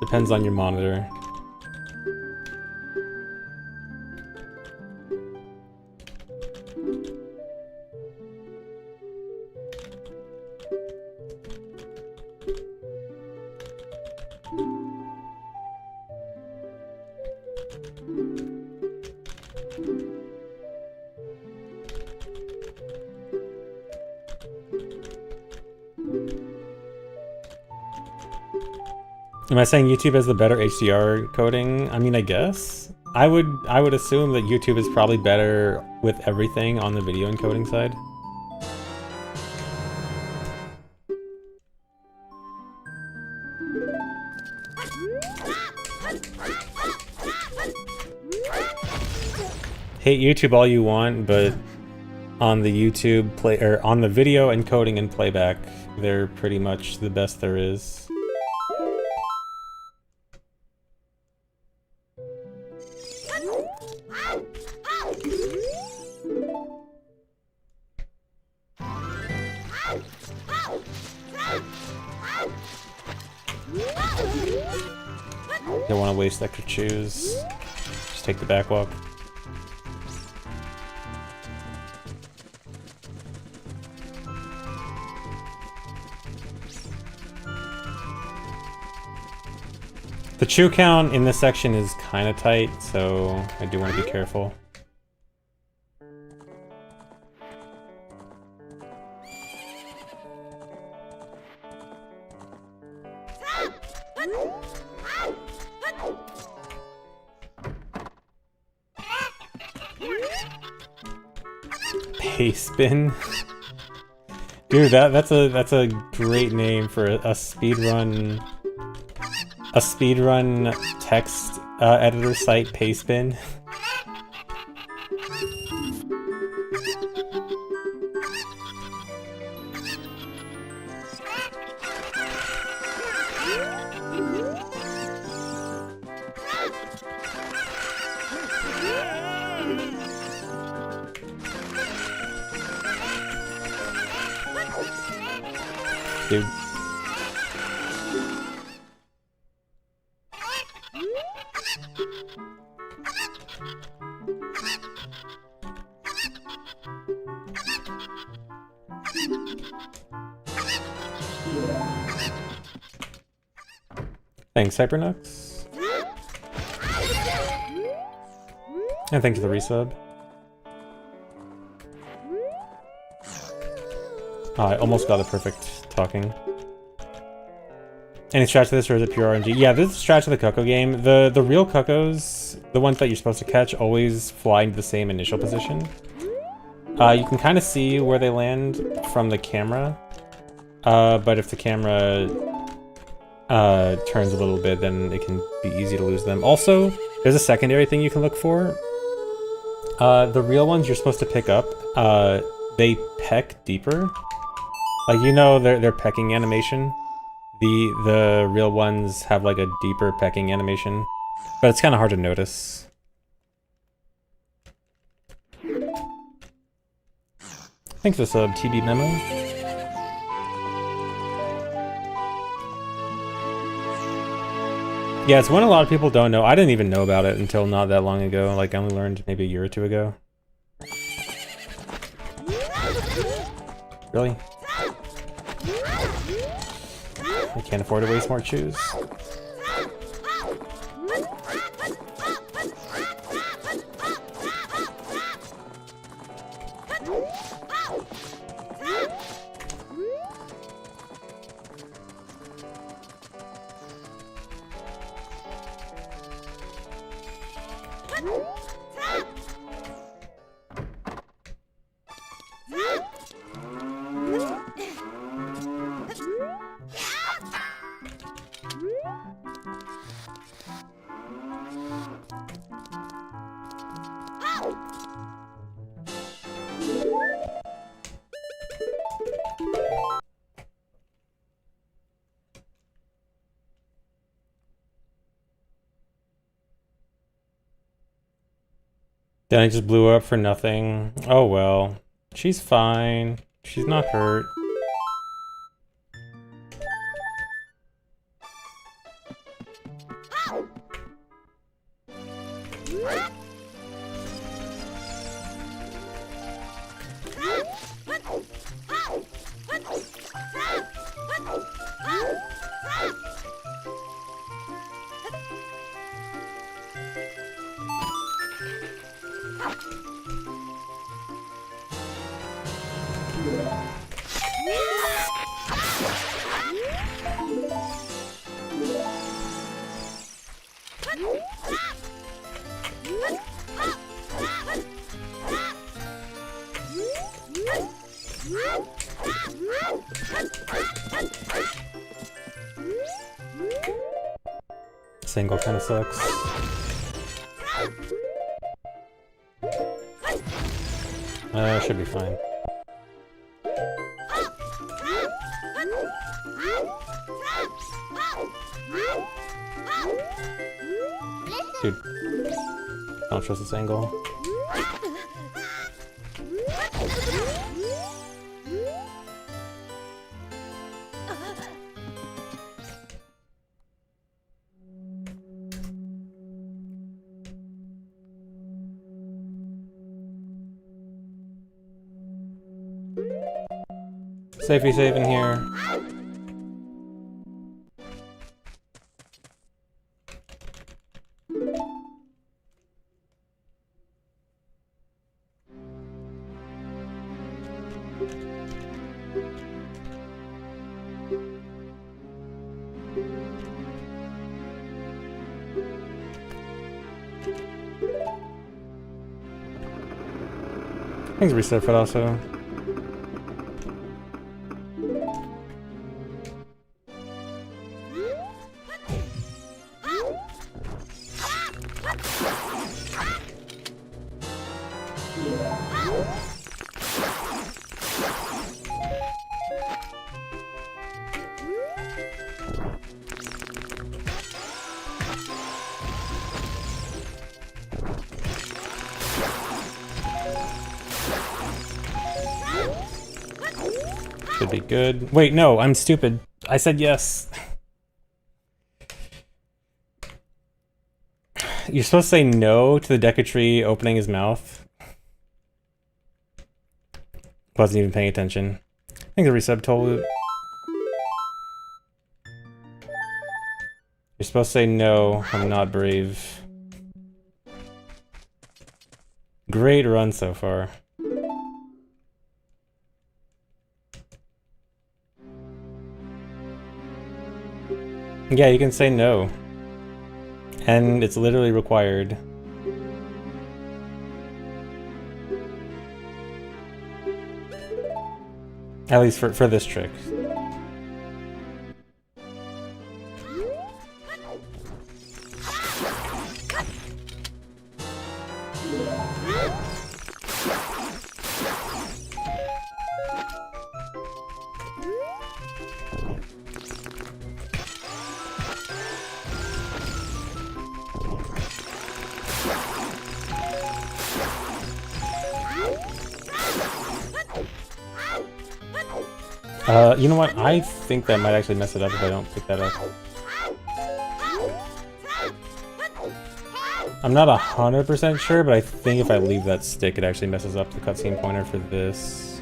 Speaker 1: Depends on your monitor. Am I saying YouTube has the better HDR coding? I mean, I guess. I would assume that YouTube is probably better with everything on the video encoding side. Hate YouTube all you want, but on the on the video encoding and playback, they're pretty much the best there is. Don't want to waste extra chews. Just take the back walk. The chew count in this section is kind of tight, so I do want to be careful. Payspin. Dude, that's a great name for a speedrun text editor site, Payspin. Dude. Thanks, Hypernux. And thanks for the resub. Oh, I almost got it perfect talking. Any strat to this, or is it pure RNG? Yeah, this is strat to the Cuckoo game. The real Cuckoos, the ones that you're supposed to catch, always fly into the same initial position. You can kind of see where they land from the camera, but if the camera turns a little bit, then it can be easy to lose them. Also, there's a secondary thing you can look for. The real ones you're supposed to pick up, they peck deeper. Like, you know, their pecking animation. The real ones have like a deeper pecking animation, but it's kind of hard to notice. Thanks for the sub, TB Memo. Yeah, it's one a lot of people don't know. I didn't even know about it until not that long ago. Like, I only learned maybe a year or two ago. Really? I can't afford to waste more chews. Then I just blew her up for nothing. Oh well. She's fine. She's not hurt. Single kind of sucks. Should be fine. Dude, I don't trust this angle. Safety save in here. Thanks, reset for also. Should be good. Wait, no, I'm stupid. I said yes. You're supposed to say no to the Deku Tree opening his mouth. Wasn't even paying attention. I think the resub told it. You're supposed to say no, I'm not brave. Great run so far. Yeah, you can say no. And it's literally required. At least for this trick. You know what? I think that might actually mess it up if I don't pick that up. I'm not 100% sure, but I think if I leave that stick, it actually messes up the cutscene pointer for this.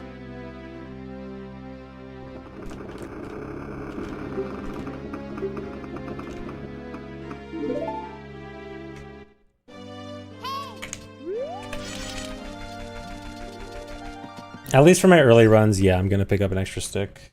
Speaker 1: At least for my early runs, yeah, I'm gonna pick up an extra stick.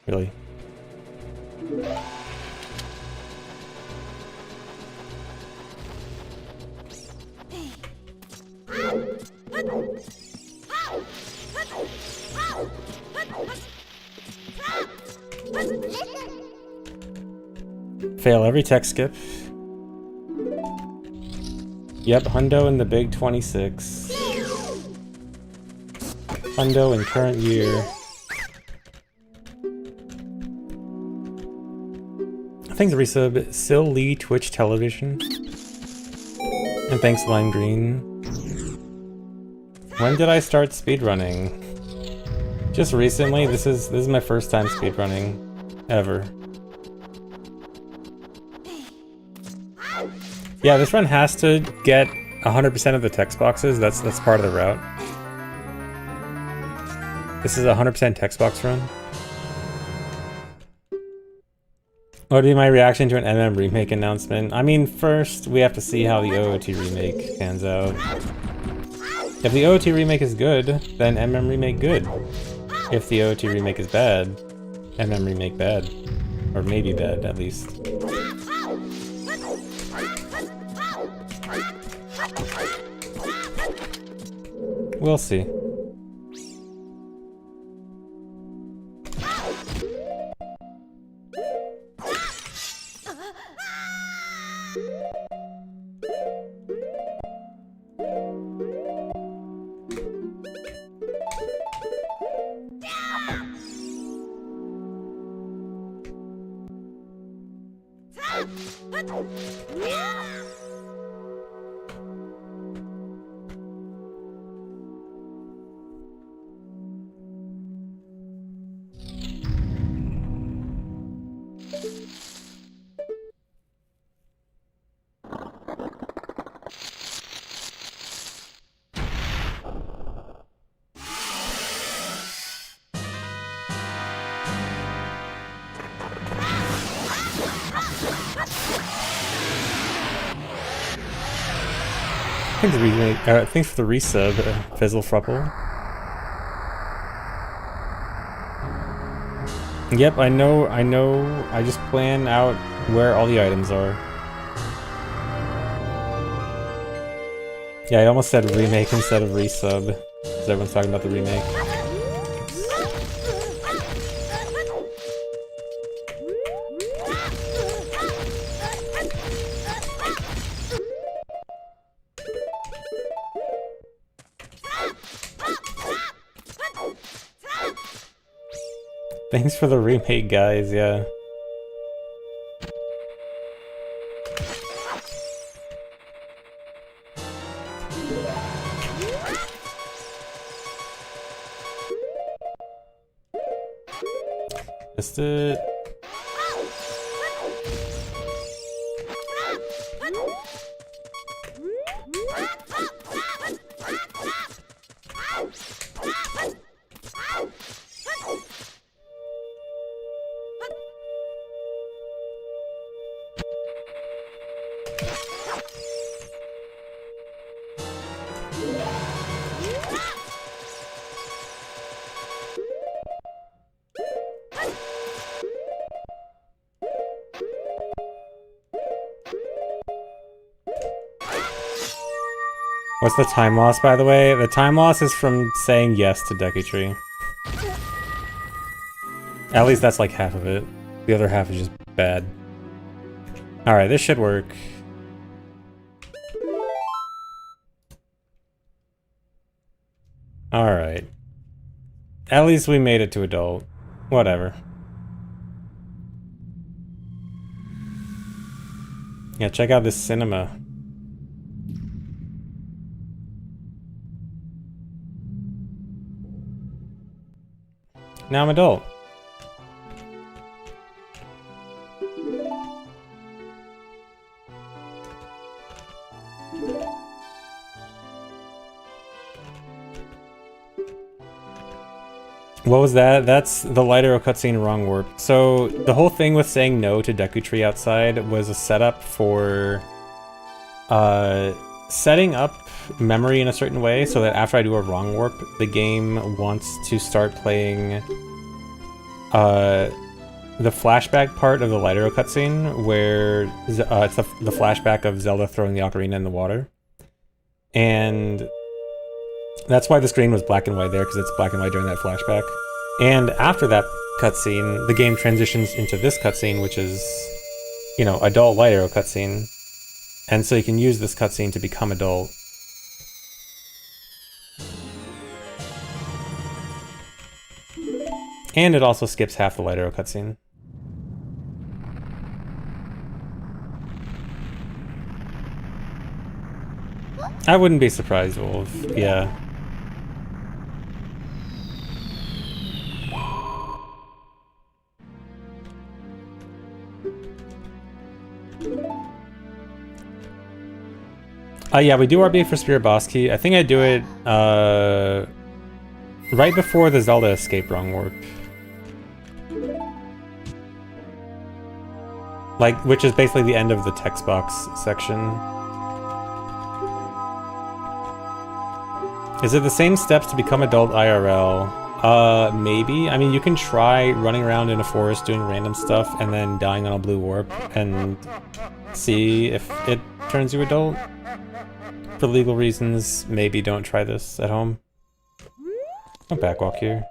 Speaker 1: Really? Fail every tech skip. Yep, hundo in the big 26. Hundo in current year. Thanks, resub. Sil Lee Twitch Television. And thanks, Lime Green. When did I start speedrunning? Just recently. This is my first time speedrunning ever. Yeah, this run has to get 100% of the text boxes. That's part of the route. This is a 100% text box run. What would be my reaction to an MM remake announcement? I mean, first we have to see how the OOT remake pans out. If the OOT remake is good, then MM remake good. If the OOT remake is bad, MM remake bad. Or maybe bad, at least. We'll see. Thanks for thanks for the resub, Fizzle Frupple. Yep, I know. I just plan out where all the items are. Yeah, I almost said remake instead of resub, because everyone's talking about the remake. Thanks for the remake, guys, yeah. Missed it. What's the time loss, by the way? The time loss is from saying yes to Deku Tree. At least that's like half of it. The other half is just bad. Alright, this should work. Alright. At least we made it to adult. Whatever. Yeah, check out this cinema. Now I'm adult. What was that? That's the Light Arrow cutscene wrong warp. So the whole thing with saying no to Deku Tree outside was a setup for setting up memory in a certain way so that after I do a wrong warp, the game wants to start playing the flashback part of the Light Arrow cutscene where it's the flashback of Zelda throwing the Ocarina in the water. And that's why the screen was black and white there, because it's black and white during that flashback. And after that cutscene, the game transitions into this cutscene, which is, you know, adult Light Arrow cutscene. And so you can use this cutscene to become adult. And it also skips half the Light Arrow cutscene. I wouldn't be surprised, Wolf. Yeah. Yeah, we do RB for Spirit Boss Key. I think I do it right before the Zelda escape wrong warp. Like, which is basically the end of the text box section. Is it the same steps to become adult IRL? Maybe. I mean, you can try running around in a forest doing random stuff and then dying on a blue warp and see if it turns you adult. For legal reasons, maybe don't try this at home. I'll backwalk here.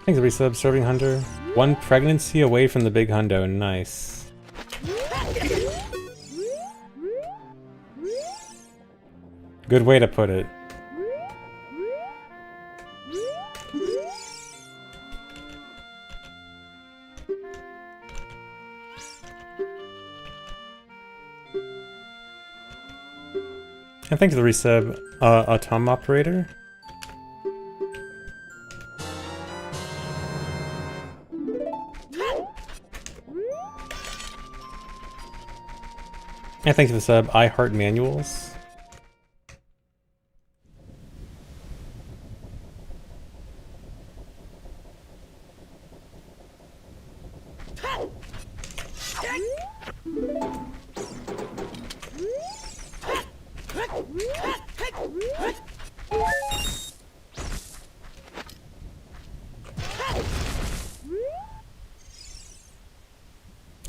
Speaker 1: Thanks, resub, Serving Hunter. One pregnancy away from the big hundo. Nice. Good way to put it. And thanks for the resub, Autom Operator. And thanks for the sub, I Heart Manuals.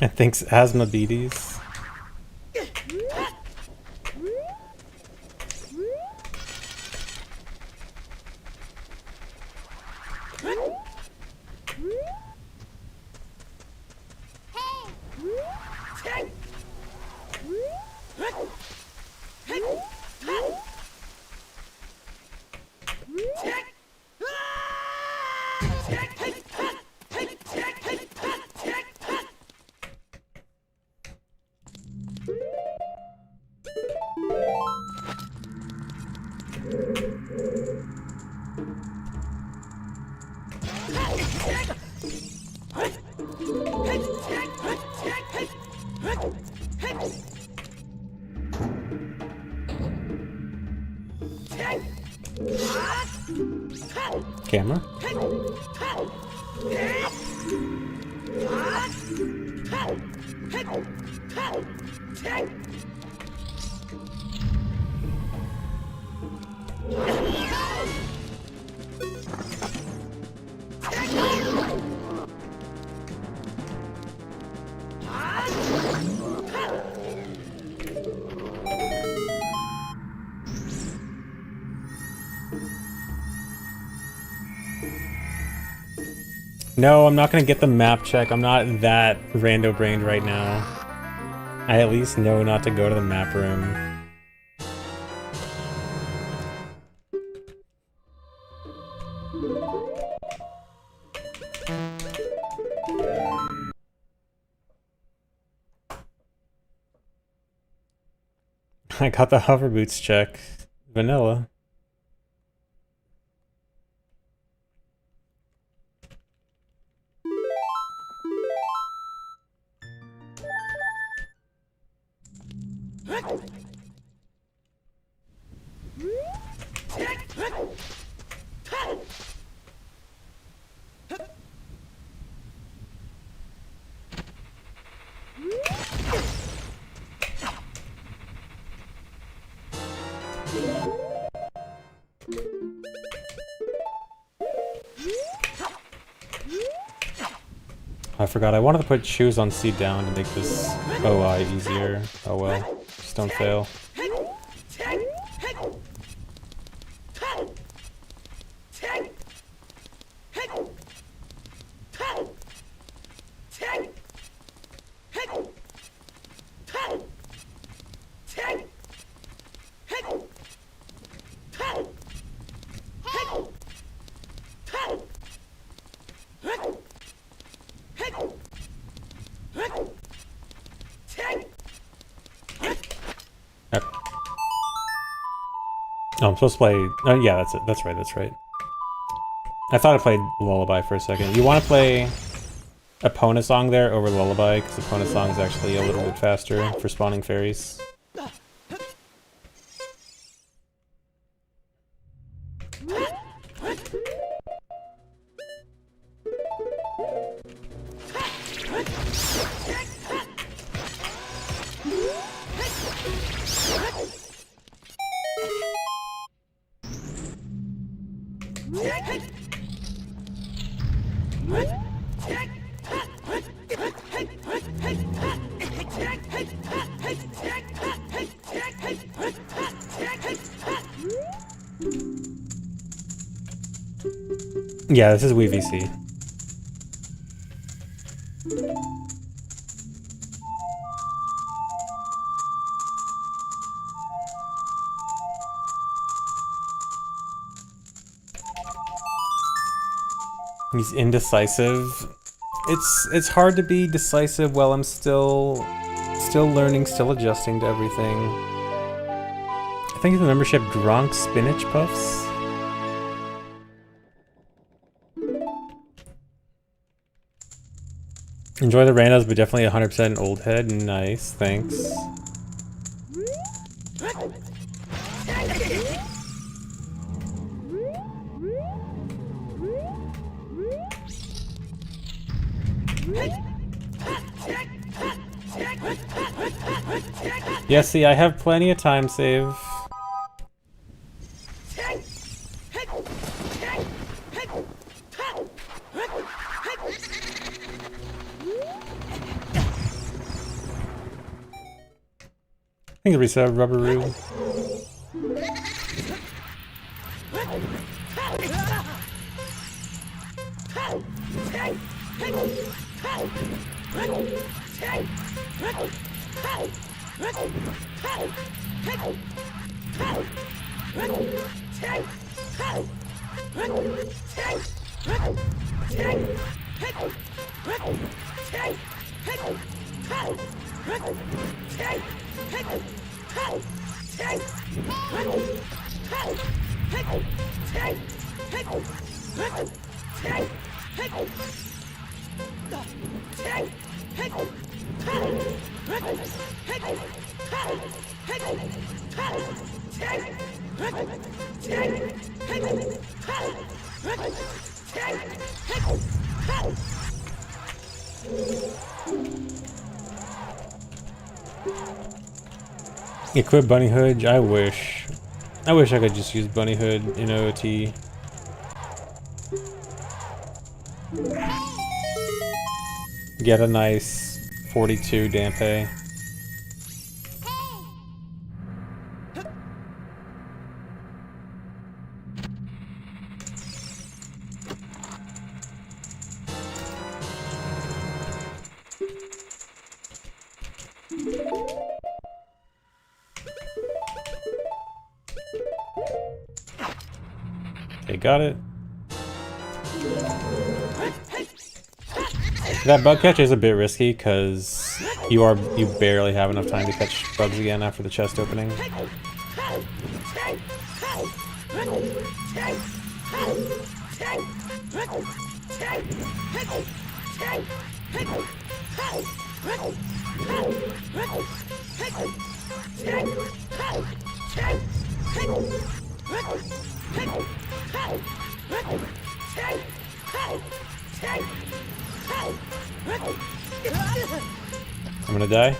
Speaker 1: And thanks Asmodees. Camera. No, I'm not gonna get the map check. I'm not that rando-brained right now. I at least know not to go to the map room. I got the hover boots check. Vanilla. I forgot, I wanted to put shoes on seat down to make this OI easier. Oh well, just don't fail. Oh, I'm supposed to play... Oh, yeah, that's it. That's right, that's right. I thought I played Lullaby for a second. You want to play Epona song there over Lullaby, because Epona song is actually a little bit faster for spawning fairies. Yeah, this is WeVC. He's indecisive. It's hard to be decisive while I'm still learning, still adjusting to everything. I think the membership Drunk Spinach Puffs. Enjoy the randos, but definitely 100% old head. Nice, thanks. Yeah, see, I have plenty of time save. I think the reset Rubberoo. Equip Bunny Hood, I wish. I wish I could just use Bunny Hood in OOT. Get a nice 42 Dampe. Okay, got it. That bug catch is a bit risky because you barely have enough time to catch bugs again after the chest opening. I'm gonna die.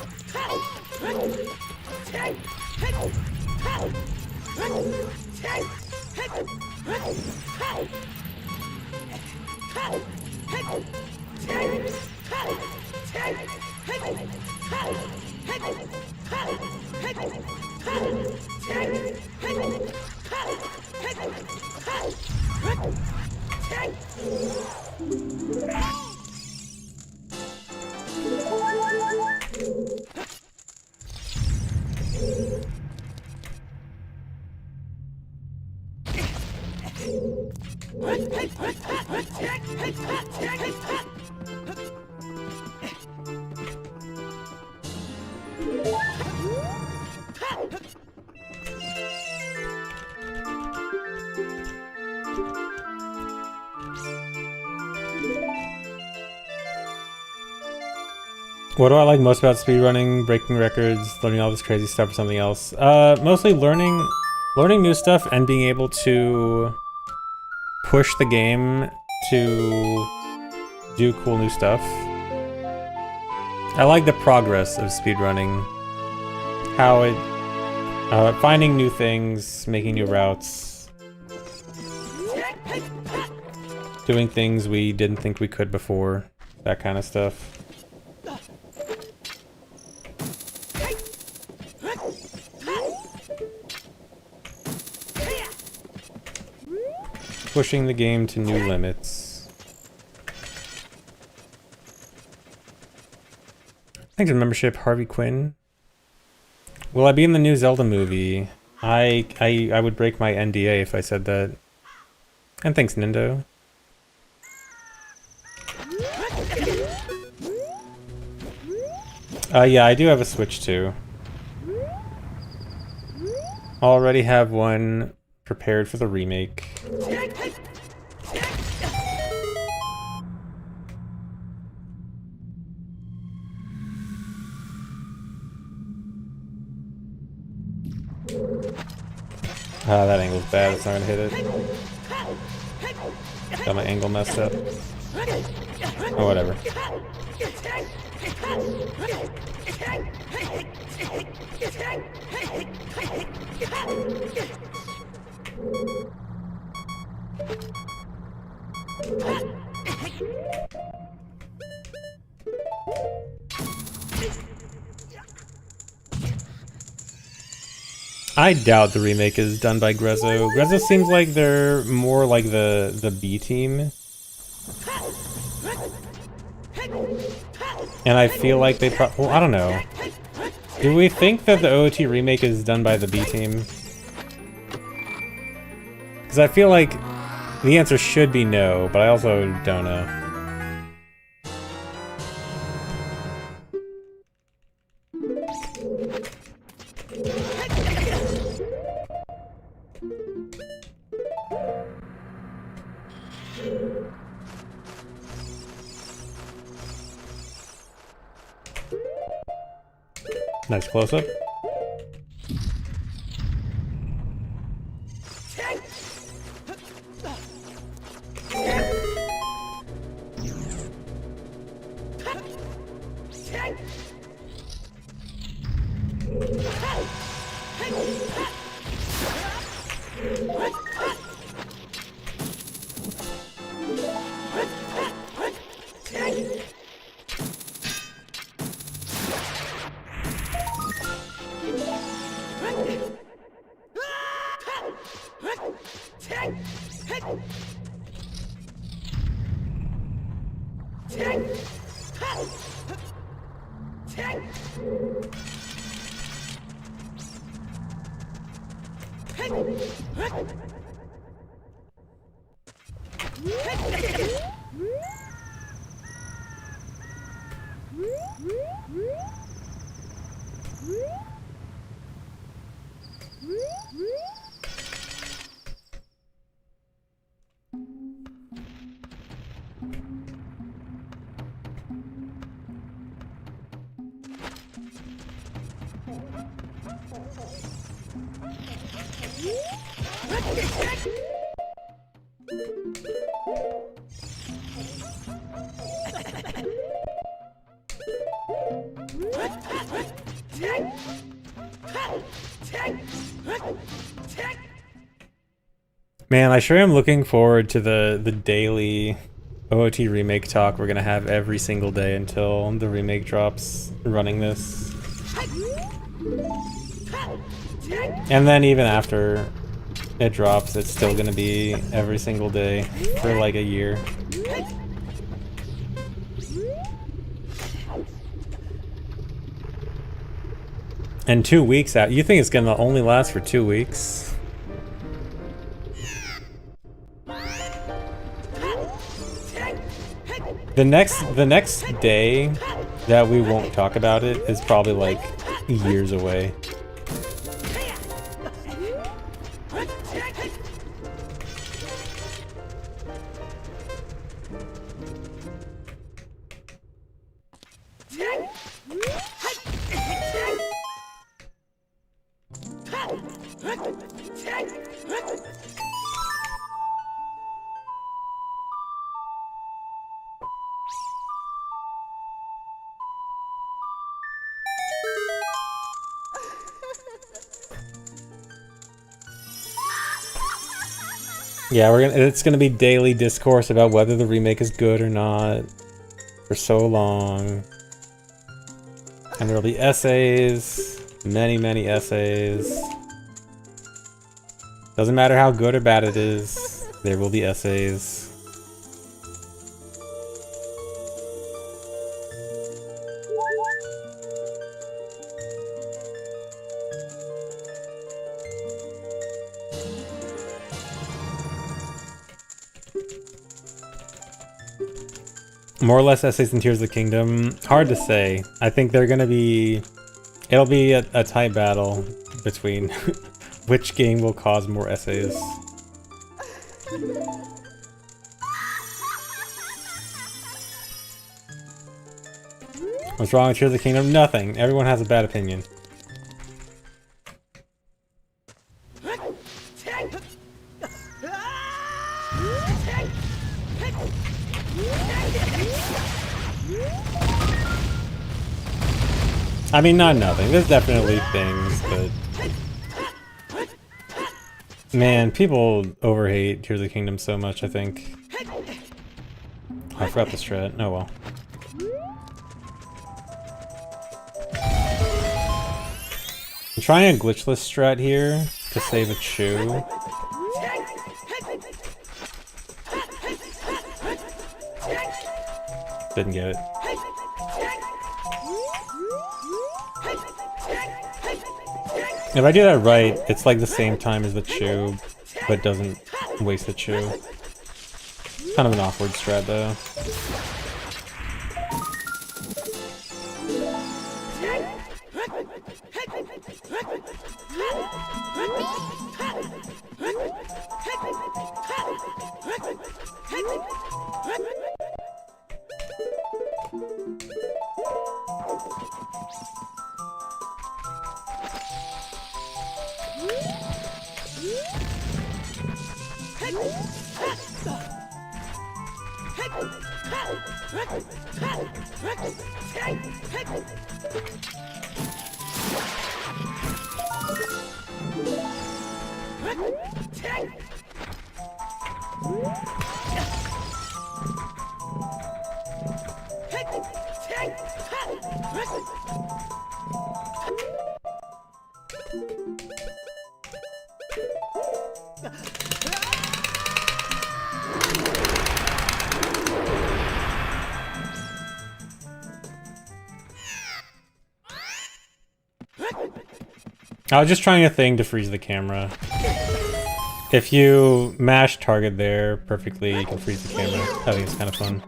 Speaker 1: What do I like most about speedrunning, breaking records, learning all this crazy stuff, or something else? Mostly learning new stuff and being able to push the game to do cool new stuff. I like the progress of speedrunning. How it, finding new things, making new routes, doing things we didn't think we could before, that kind of stuff. Pushing the game to new limits. Thanks for the membership, Harvey Quinn. Will I be in the new Zelda movie? I would break my NDA if I said that. And thanks, Nindo. Yeah, I do have a Switch too. already have one prepared for the remake. Ah, that angle's bad. It's not gonna hit it. Got my angle messed up. Oh, whatever. I doubt the remake is done by Grezzo. Grezzo seems like they're more like the B team. And I feel like they well, I don't know. Do we think that the OOT remake is done by the B team? Because I feel like the answer should be no, but I also don't know. Nice close-up. Man, I sure am looking forward to the daily OOT remake talk we're gonna have every single day until the remake drops running this. And then even after it drops, it's still gonna be every single day for like a year. And 2 weeks out, you think it's gonna only last for 2 weeks? The next day that we won't talk about it is probably like years away. Yeah, it's gonna be daily discourse about whether the remake is good or not for so long. And there'll be essays, many essays. Doesn't matter how good or bad it is, there will be essays. More or less essays than Tears of the Kingdom. Hard to say. I think they're gonna be... It'll be a tight battle between Which game will cause more essays? What's wrong with Tears of the Kingdom? Nothing. Everyone has a bad opinion. I mean, not nothing. There's definitely things, but... Man, people overhate Tears of the Kingdom so much, I think. Oh, I forgot the strat. Oh well. I'm trying a glitchless strat here to save a chew. Didn't get it. If I do that right, it's like the same time as the chew, but doesn't waste the chew. Kind of an awkward strat though. I was just trying a thing to freeze the camera. If you mash target there perfectly, you can freeze the camera. I think it's kind of fun.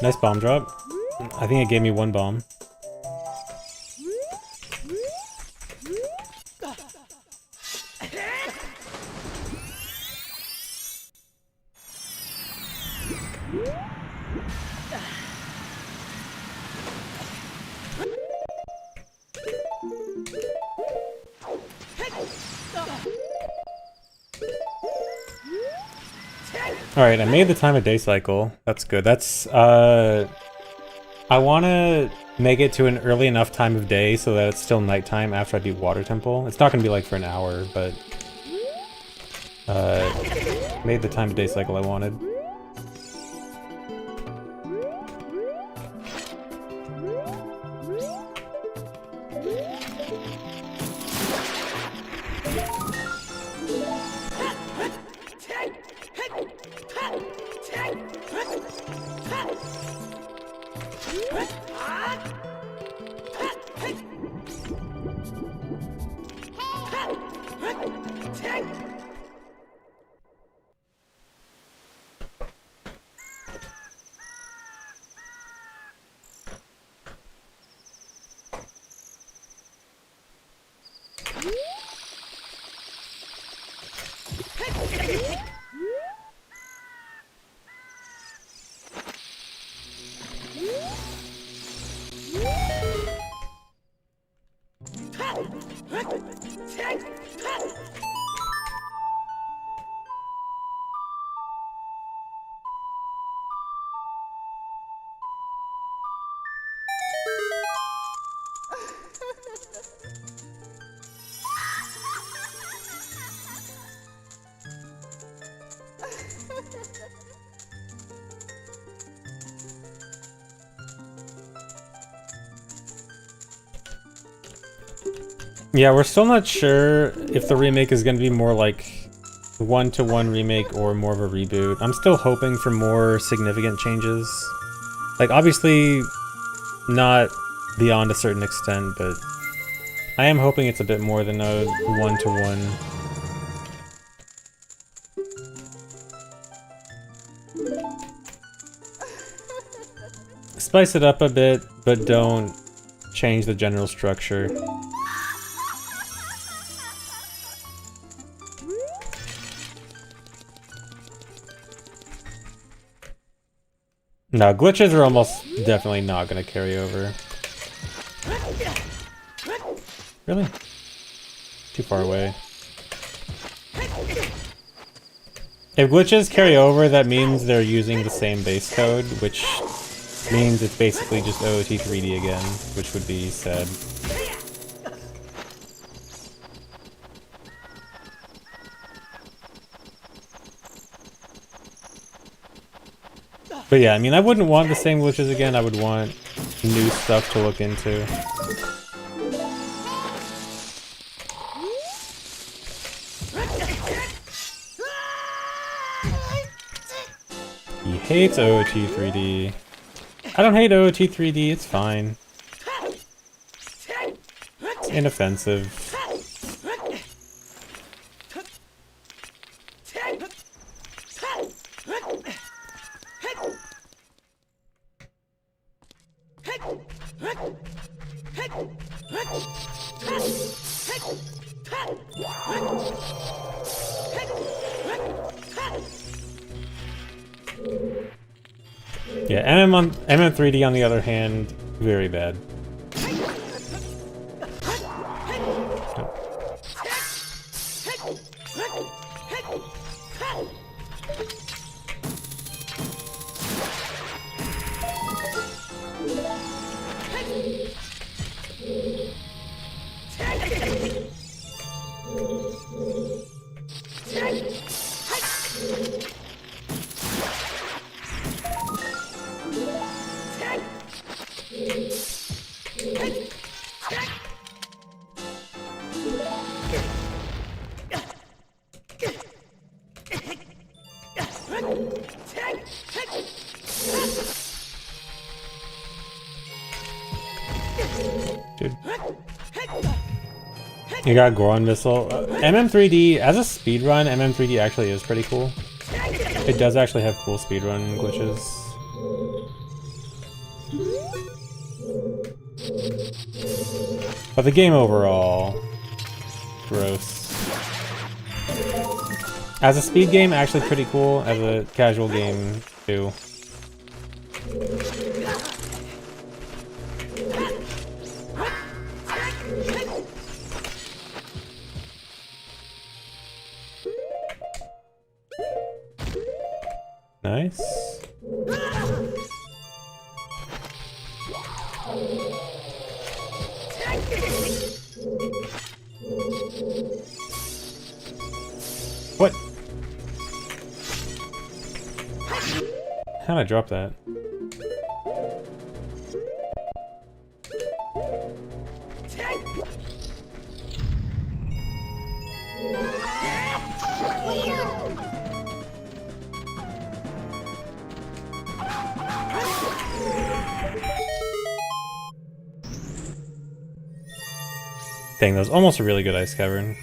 Speaker 1: Nice bomb drop. I think it gave me one bomb. Alright, I made the time of day cycle. That's good. That's, I want to make it to an early enough time of day so that it's still nighttime after I beat Water Temple. It's not going to be like for an hour, but... made the time of day cycle I wanted. Yeah, we're still not sure if the remake is going to be more like one-to-one remake or more of a reboot. I'm still hoping for more significant changes. Like, obviously not beyond a certain extent, but I am hoping it's a bit more than a one-to-one. Spice it up a bit, but don't change the general structure. No, glitches are almost definitely not going to carry over. Really? Too far away. If glitches carry over, that means they're using the same base code, which means it's basically just OOT 3D again, which would be sad. But yeah, I mean, I wouldn't want the same glitches again. I would want new stuff to look into. He hates OOT 3D. I don't hate OOT 3D, it's fine. It's inoffensive. Yeah, MM3D on the other hand, very bad. Dude. You got Goron Missile. MM3D, as a speedrun, MM3D actually is pretty cool. It does actually have cool speedrun glitches. But the game overall, gross. As a speed game, actually pretty cool. As a casual game, too. Nice. What? How'd I drop that? Dang, that was almost a really good ice cavern.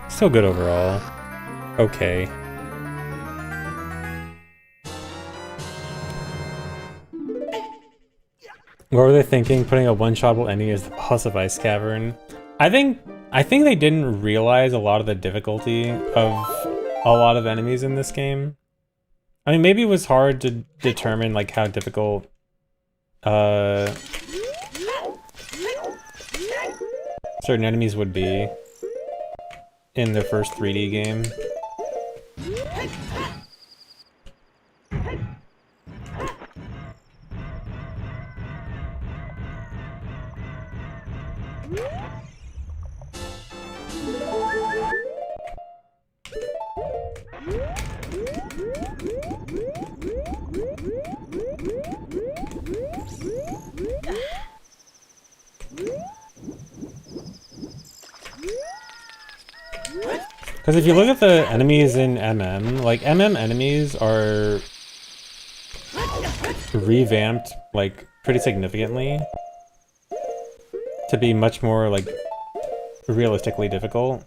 Speaker 1: Still good overall. Okay. What were they thinking? Putting a one-shotable enemy as the boss of Ice Cavern? I think they didn't realize a lot of the difficulty of a lot of enemies in this game. I mean, maybe it was hard to determine like how difficult certain enemies would be in their first 3D game. Because if you look at the enemies in MM, like MM enemies are revamped like pretty significantly to be much more like realistically difficult.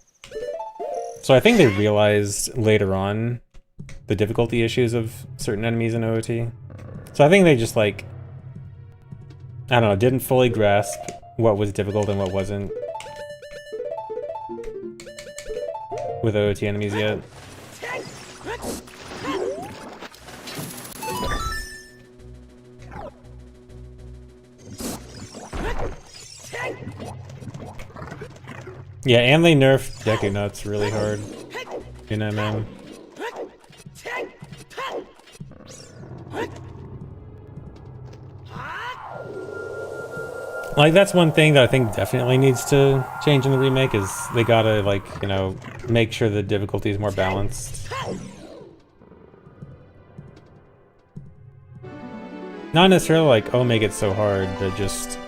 Speaker 1: So I think they realized later on the difficulty issues of certain enemies in OOT. So I think they just like, I don't know, didn't fully grasp what was difficult and what wasn't with OOT enemies yet. Yeah, and they nerfed Deku Nuts really hard in MM. Like, that's one thing that I think definitely needs to change in the remake, is they gotta, like, you know, make sure the difficulty is more balanced. Not necessarily like, oh, make it so hard, but just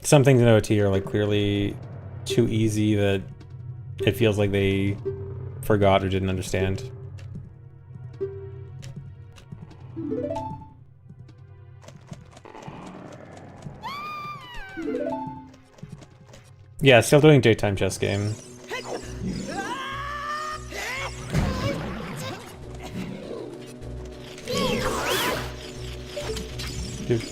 Speaker 1: some things in OT are like clearly too easy that it feels like they forgot or didn't understand. Yeah, still doing daytime chess game. Dude.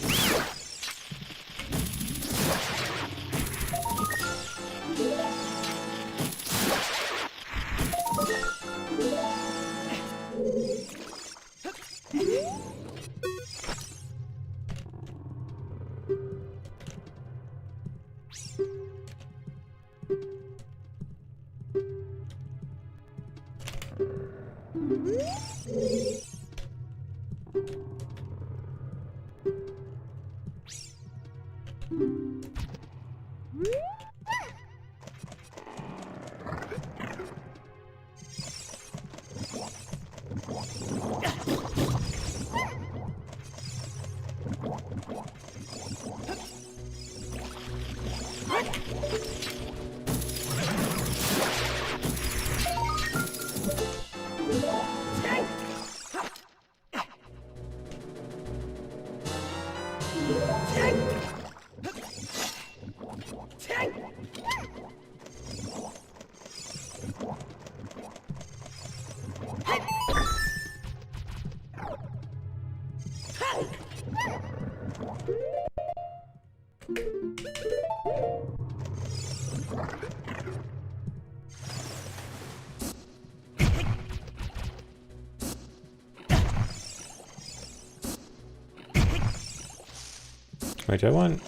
Speaker 1: Wait, do I want...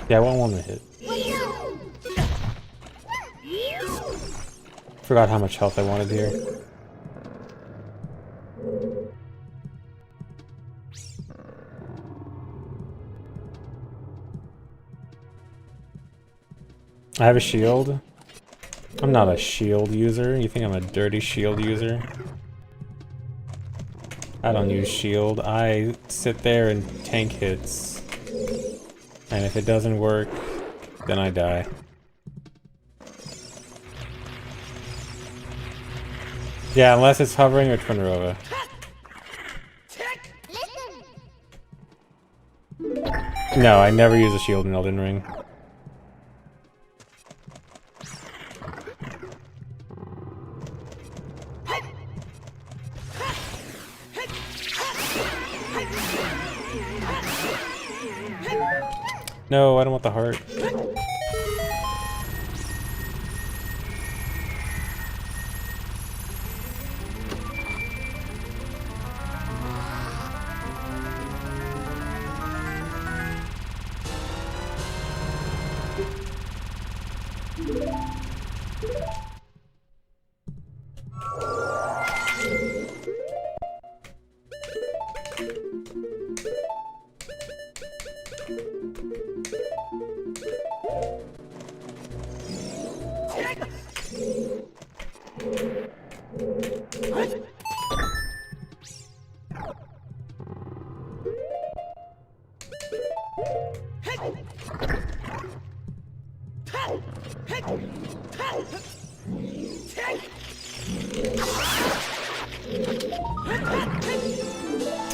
Speaker 1: Yeah, I want one to hit. Forgot how much health I wanted here. I have a shield. I'm not a shield user. You think I'm a dirty shield user? I don't use shield. I sit there and tank hits. And if it doesn't work, then I die. Yeah, unless it's hovering or Twinrova. No, I never use a shield in Elden Ring. No, I don't want the heart.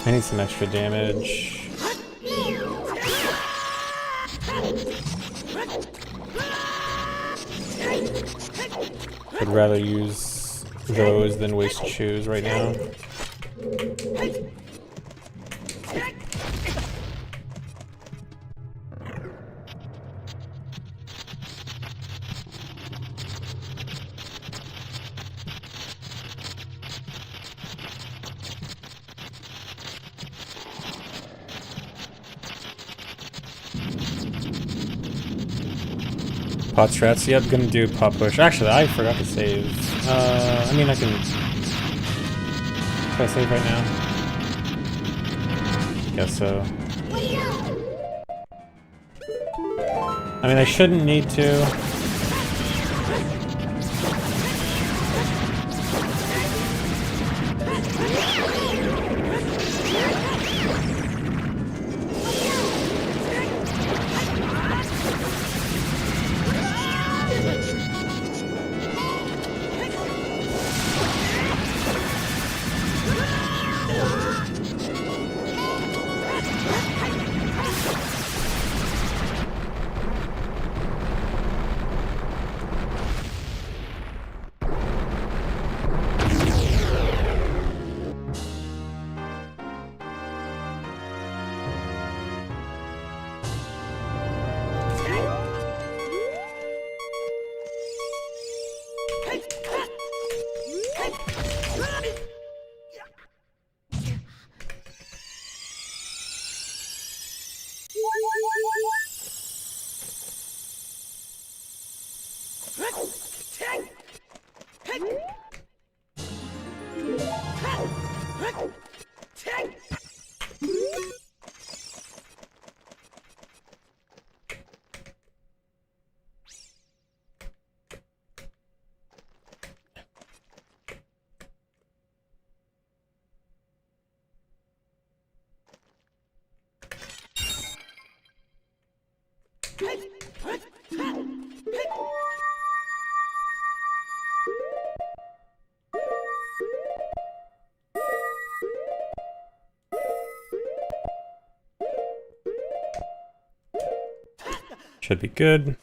Speaker 1: I need some extra damage. Would rather use those than waste shoes right now. Pot strats, yep, gonna do pot push. Actually, I forgot to save. I mean, I can... Can I save right now? Guess so. I mean, I shouldn't need to. Should be good.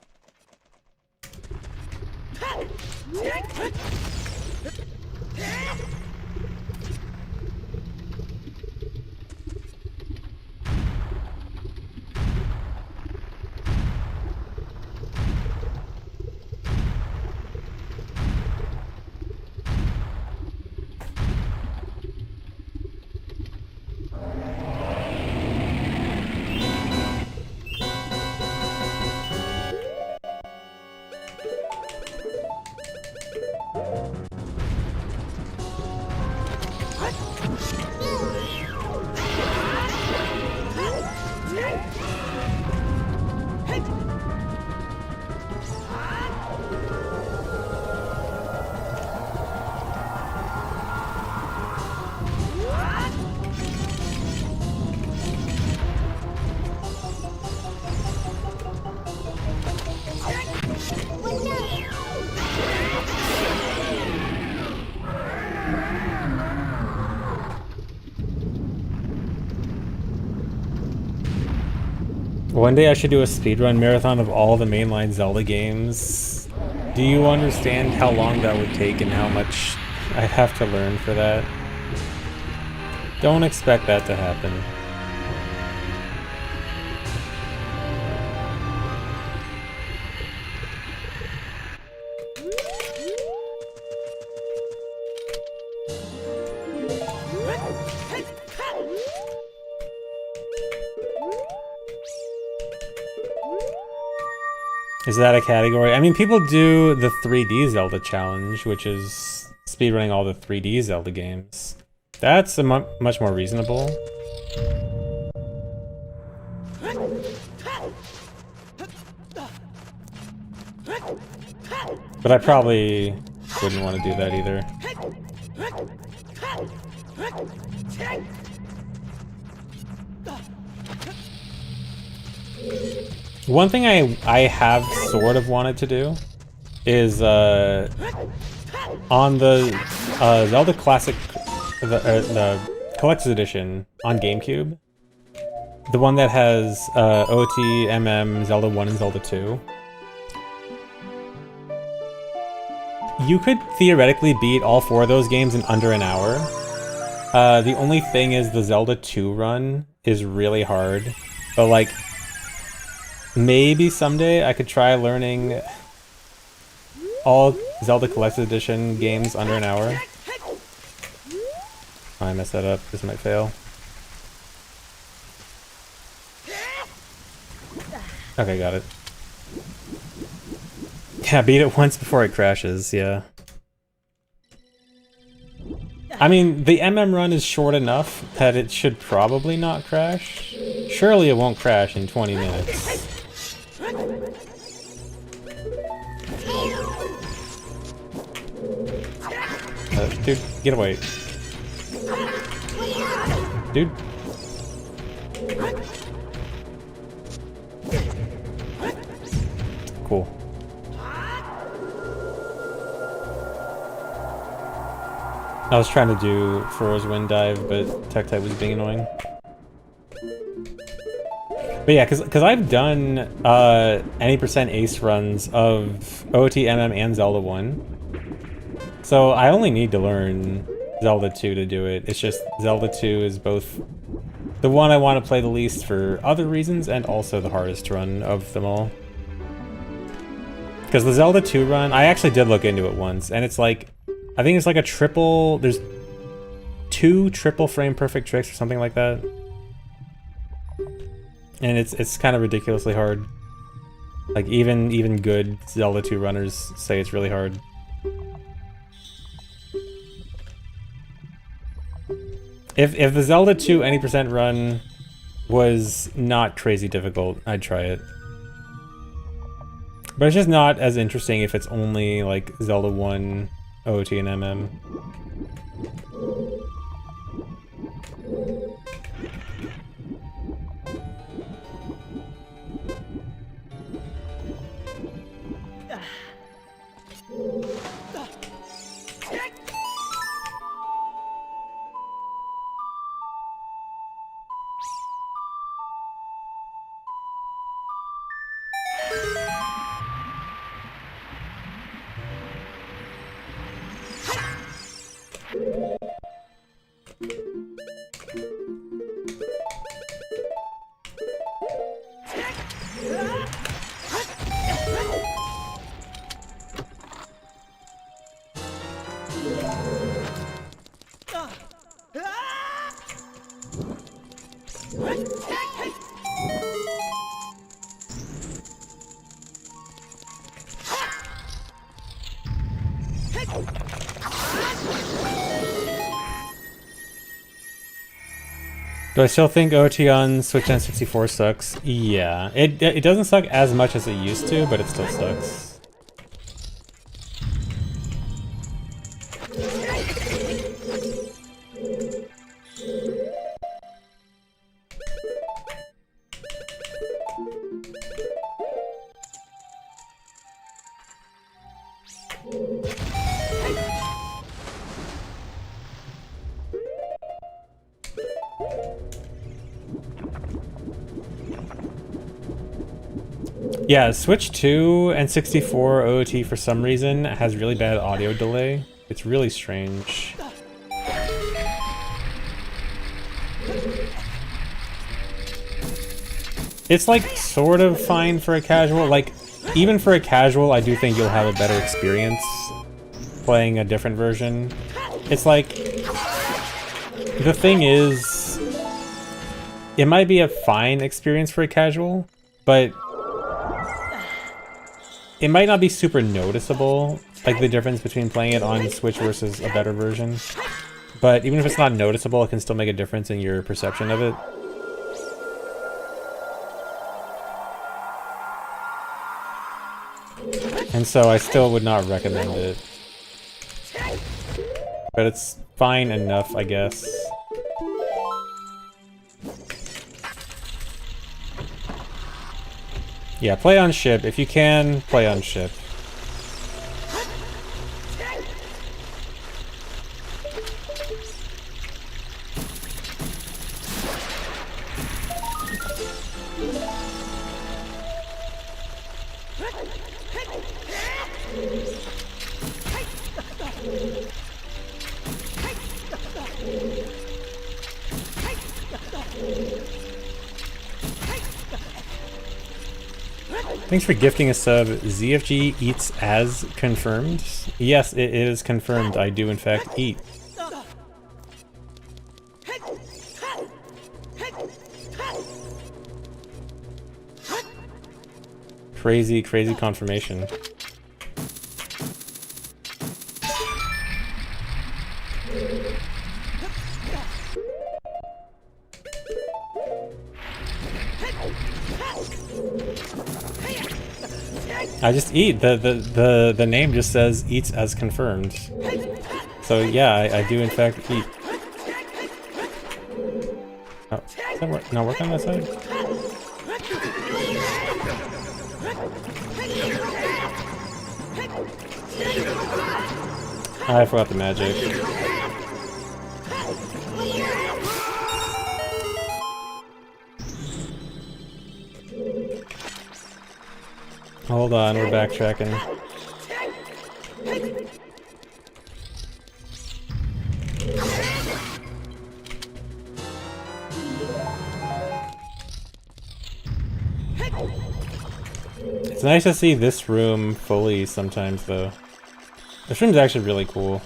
Speaker 1: One day I should do a speedrun marathon of all the mainline Zelda games. Do you understand how long that would take and how much I'd have to learn for that? Don't expect that to happen. Is that a category? I mean, people do the 3D Zelda challenge, which is speedrunning all the 3D Zelda games. That's a much more reasonable. But I probably wouldn't want to do that either. One thing I have sort of wanted to do is on the Zelda Classic, the Collector's Edition on GameCube. The one that has OT, MM, Zelda 1, and Zelda 2. You could theoretically beat all 4 of those games in under an hour. The only thing is the Zelda 2 run is really hard. But like, maybe someday I could try learning all Zelda Collector's Edition games under an hour. Oh, I messed that up. This might fail. Okay, got it. Yeah, beat it once before it crashes, yeah. I mean, the MM run is short enough that it should probably not crash. Surely it won't crash in 20 minutes. Dude, get away. Dude. Cool. I was trying to do Furrow's Wind Dive, but Tech Type was being annoying. But yeah, cause I've done any % ace runs of OT, MM, and Zelda 1. So I only need to learn Zelda 2 to do it. It's just Zelda 2 is both the one I want to play the least for other reasons and also the hardest run of them all. Because the Zelda 2 run, I actually did look into it once, and it's like, I think it's like a triple, there's 2 triple frame perfect tricks or something like that. And it's kind of ridiculously hard. Like even good Zelda 2 runners say it's really hard. If the Zelda 2 any % run was not crazy difficult, I'd try it. But it's just not as interesting if it's only like Zelda 1, OT, and MM. Do I still think OT on Switch N64 sucks? Yeah. It doesn't suck as much as it used to, but it still sucks. Yeah, Switch 2 and 64 OOT for some reason has really bad audio delay. It's really strange. It's like sort of fine for a casual. Like, even for a casual, I do think you'll have a better experience playing a different version. It's like, the thing is, it might be a fine experience for a casual, but it might not be super noticeable, like the difference between playing it on Switch versus a better version. But even if it's not noticeable, it can still make a difference in your perception of it. And so I still would not recommend it. But it's fine enough, I guess. Yeah, play on ship. If you can, play on ship. Thanks for gifting a sub. ZFG eats as confirmed. Yes, it is confirmed. I do in fact eat. Crazy, crazy confirmation. I just eat. The name just says eats as confirmed. So yeah, I do in fact eat. Oh, does that work? No, work on that side? I forgot the magic. Hold on, we're backtracking. It's nice to see this room fully sometimes, though. This room's actually really cool.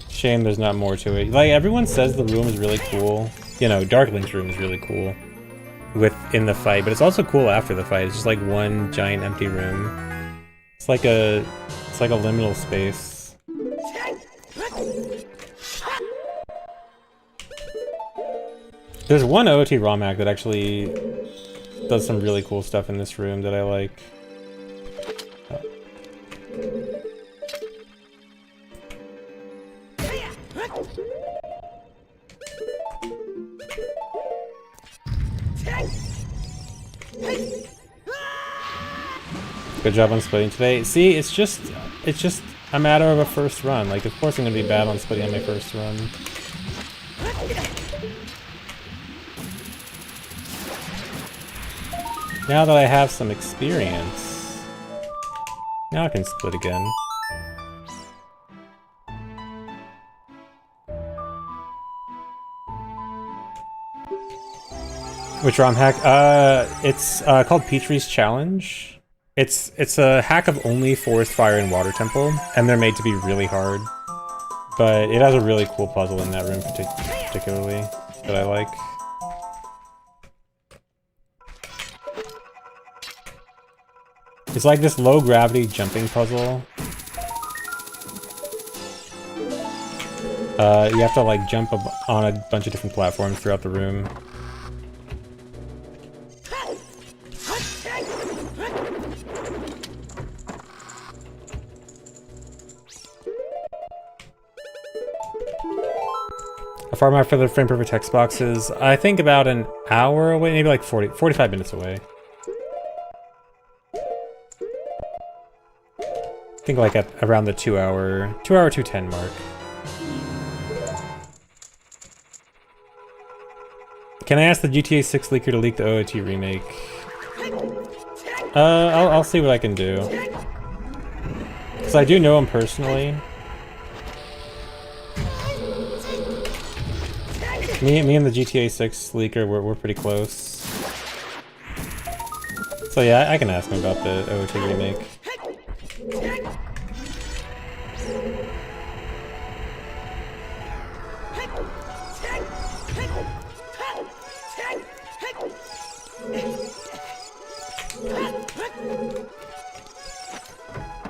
Speaker 1: Shame there's not more to it. Like, everyone says the room is really cool. You know, Darkling's room is really cool within the fight, but it's also cool after the fight. It's just like one giant empty room. It's like a liminal space. There's one OOT ROM hack that actually does some really cool stuff in this room that I like. Good job on splitting today. See, it's just a matter of a first run. Like, of course I'm gonna be bad on splitting on my first run. Now that I have some experience, now I can split again. Which ROM hack? It's called Petrie's Challenge. It's a hack of only Forest, Fire, and Water Temple, and they're made to be really hard. But it has a really cool puzzle in that room particularly that I like. It's like this low gravity jumping puzzle. You have to like jump on a bunch of different platforms throughout the room. How far am I for the frame perfect text boxes? I think about an hour away, maybe like 45 minutes away. I think like at around the 2 hour 210 mark. Can I ask the GTA 6 leaker to leak the OOT remake? I'll see what I can do. Because I do know him personally. Me and the GTA 6 leaker, we're pretty close. So yeah, I can ask him about the OOT remake.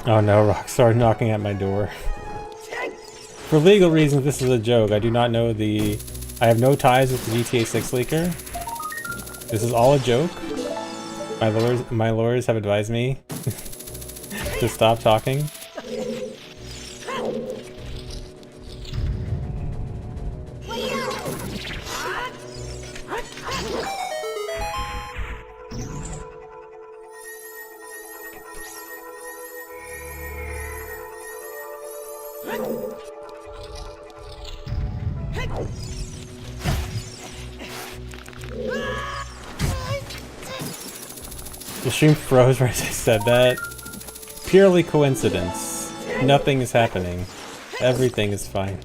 Speaker 1: Oh no, Rockstar knocking at my door. For legal reasons, this is a joke. I do not know I have no ties with the GTA 6 leaker. This is all a joke. My lawyers have advised me to stop talking. The stream froze right as I said that. Purely coincidence. Nothing is happening. Everything is fine.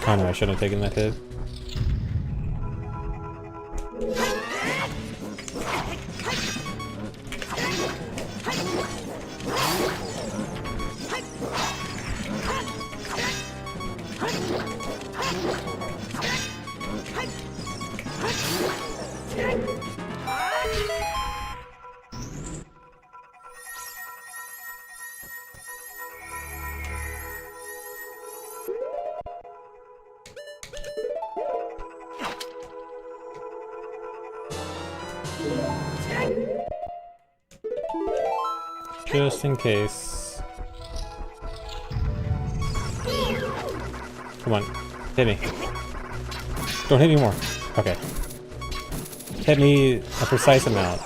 Speaker 1: Oh no, I shouldn't have taken that hit. Just in case. Come on, hit me. Don't hit me more. Okay. Hit me a precise amount,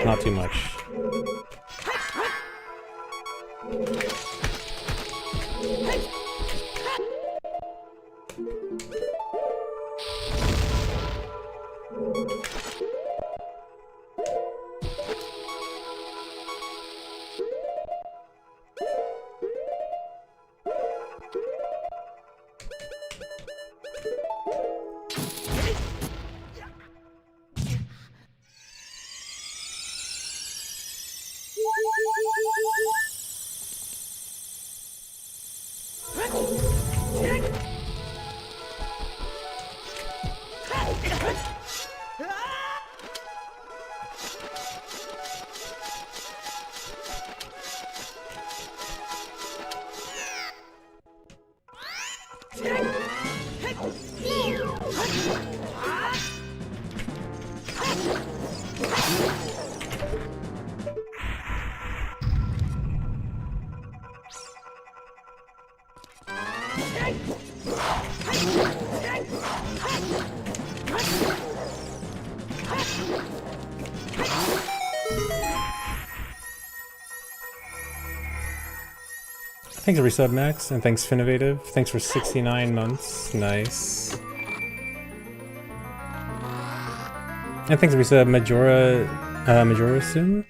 Speaker 1: not too much. Thanks resub Max, and thanks Finnovative. Thanks for 69 months. Nice. And thanks resub Majora Sim.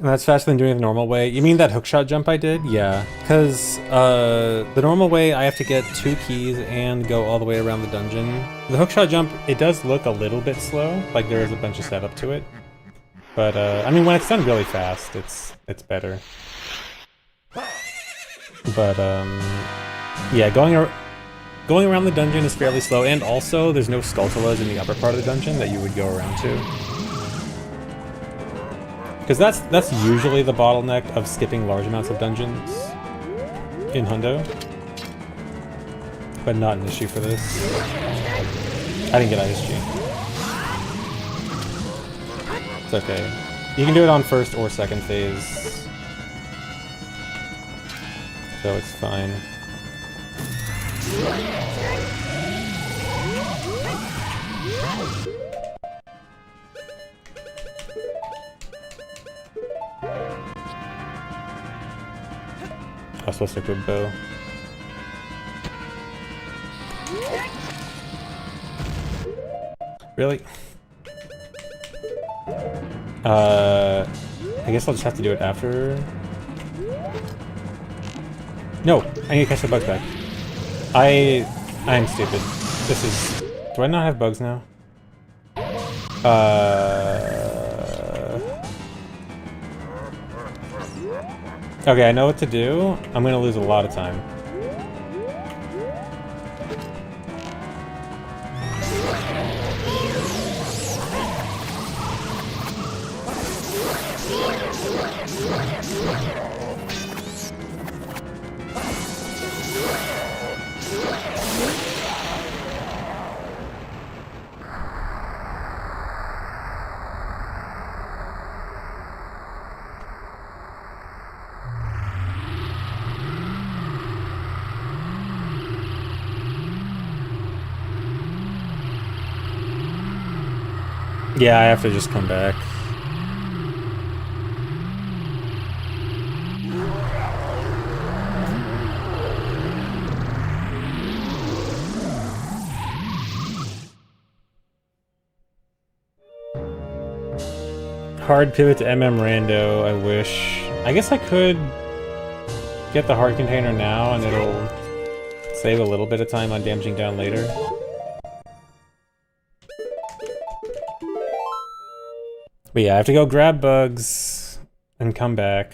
Speaker 1: That's faster than doing it the normal way. You mean that hookshot jump I did? Yeah, because the normal way I have to get 2 keys and go all the way around the dungeon. The hookshot jump, it does look a little bit slow, like there is a bunch of setup to it. But I mean, when it's done really fast, it's better. But yeah, going around the dungeon is fairly slow, and also there's no Skulltulas in the upper part of the dungeon that you would go around to. Because that's usually the bottleneck of skipping large amounts of dungeons in Hundo. But not an issue for this. I didn't get ISG. It's okay. You can do it on first or second phase. So it's fine. I was supposed to equip bow. Really? I guess I'll just have to do it after. No, I need to catch the bugs back. I'm stupid. This is. Do I not have bugs now? Okay, I know what to do. I'm gonna lose a lot of time. Yeah, I have to just come back. Hard pivot to MM Rando, I wish. I guess I could get the heart container now and it'll save a little bit of time on damaging down later. But yeah, I have to go grab bugs and come back.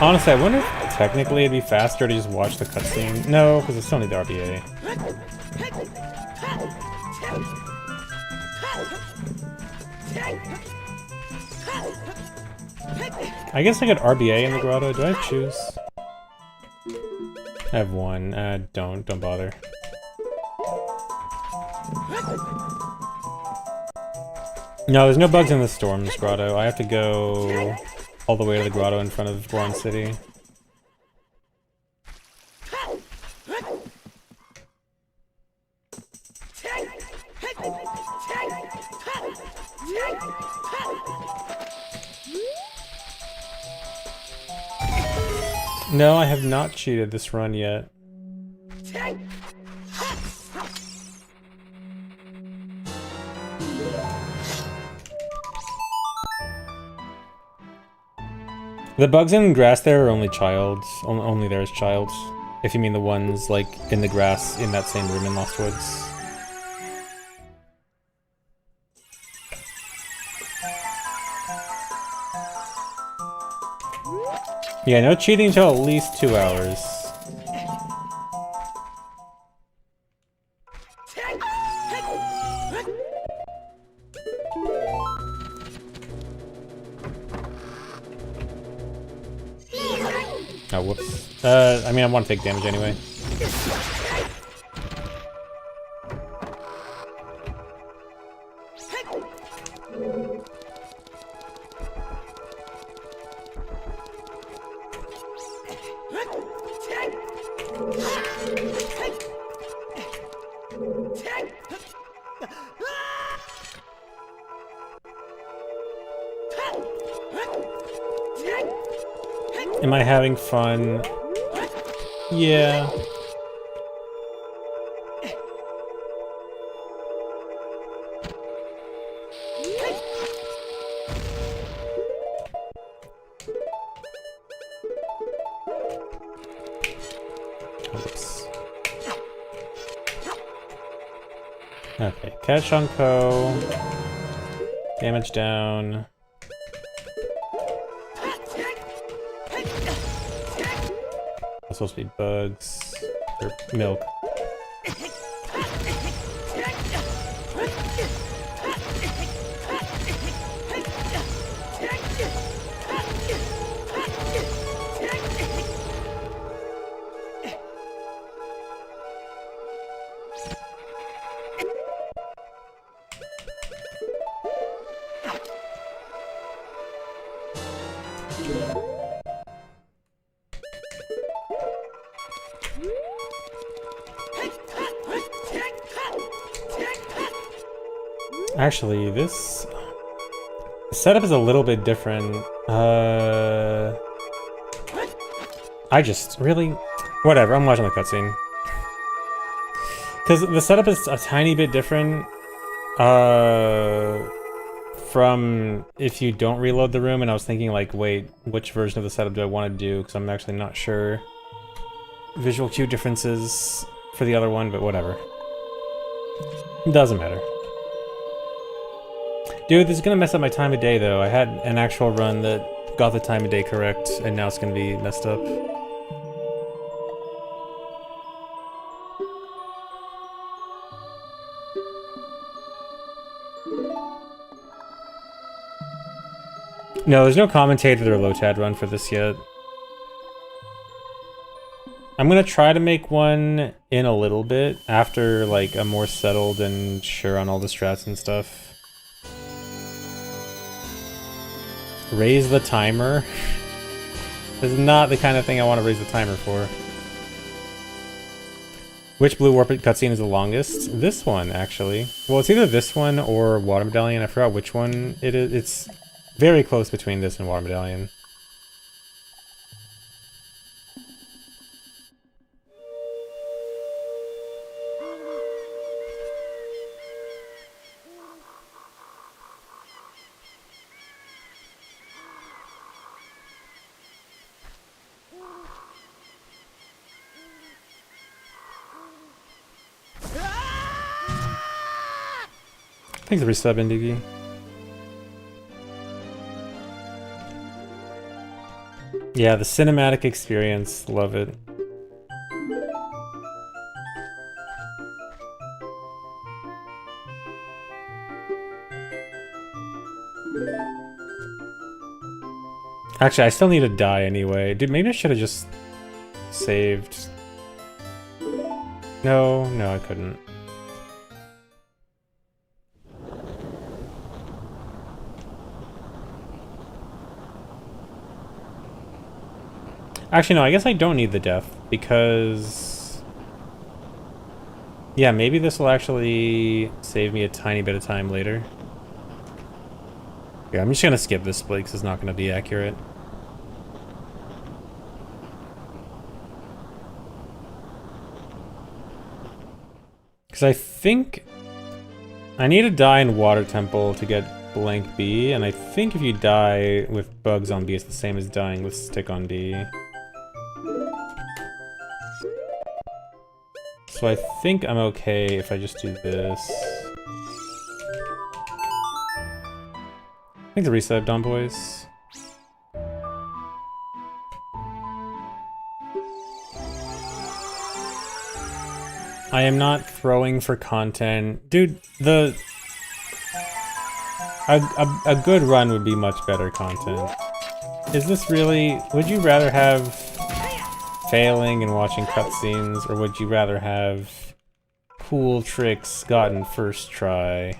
Speaker 1: Honestly, I wonder if technically it'd be faster to just watch the cutscene. No, because it's still need the RBA. I guess I could RBA in the grotto. Do I have choose? I have one. Don't bother. No, there's no bugs in the Storms grotto. I have to go all the way to the grotto in front of Goron City. No, I have not cheated this run yet. The bugs in grass there are only childs. Only there's childs. If you mean the ones, like, in the grass in that same room in Lost Woods. Yeah, no cheating until at least 2 hours. Oh, whoops. I mean, I want to take damage anyway. Am I having fun? Yeah. Oops. Okay, catch on Poe. Damage down. It's supposed to be bugs. Or milk. Actually, this setup is a little bit different. I just really... Whatever, I'm watching the cutscene. Because the setup is a tiny bit different from if you don't reload the room, and I was thinking like, wait, which version of the setup do I want to do? Because I'm actually not sure visual cue differences for the other one, but whatever. It doesn't matter. Dude, this is gonna mess up my time of day though. I had an actual run that got the time of day correct, and now it's gonna be messed up. No, there's no commentated or Lotad run for this yet. I'm gonna try to make one in a little bit after like I'm more settled and sure on all the strats and stuff. Raise the timer. This is not the kind of thing I want to raise the timer for. Which Blue Warp cutscene is the longest? This one, actually. Well, it's either this one or Water Medallion. I forgot which one it is. It's very close between this and Water Medallion. Thanks for resubbing, Diggy. Yeah, the cinematic experience, love it. Actually, I still need to die anyway. Dude, maybe I should have just saved. No, I couldn't. Actually, no, I guess I don't need the death, because... Yeah, maybe this will actually save me a tiny bit of time later. Yeah, I'm just gonna skip this split, because it's not gonna be accurate. Because I think... I need to die in Water Temple to get blank B, and I think if you die with bugs on B, it's the same as dying with stick on D. So I think I'm okay if I just do this. Thanks for reset, Don Boys. I am not throwing for content. Dude, a good run would be much better content. Is this really... Would you rather have failing and watching cutscenes, or would you rather have cool tricks gotten first try?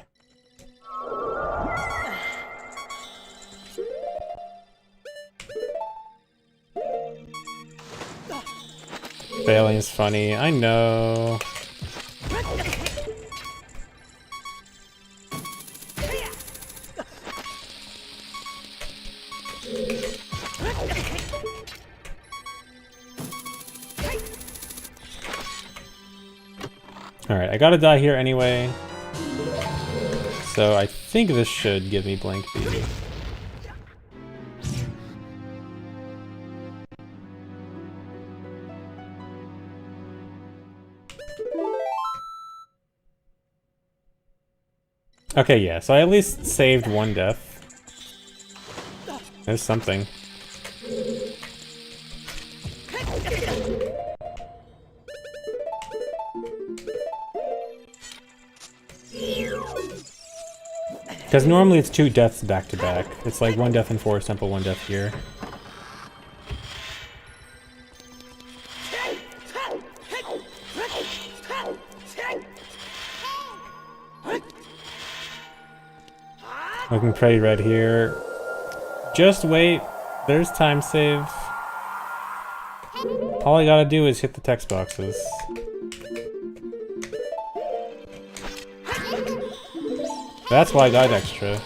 Speaker 1: Failing is funny, I know. Alright, I gotta die here anyway. So I think this should give me blank B. Okay, yeah, so I at least saved one death. There's something. Because normally it's 2 deaths back to back. It's like 1 death in Forest Temple, 1 death here. Looking pretty red here. Just wait. There's time save. All I gotta do is hit the text boxes. That's why I got extra.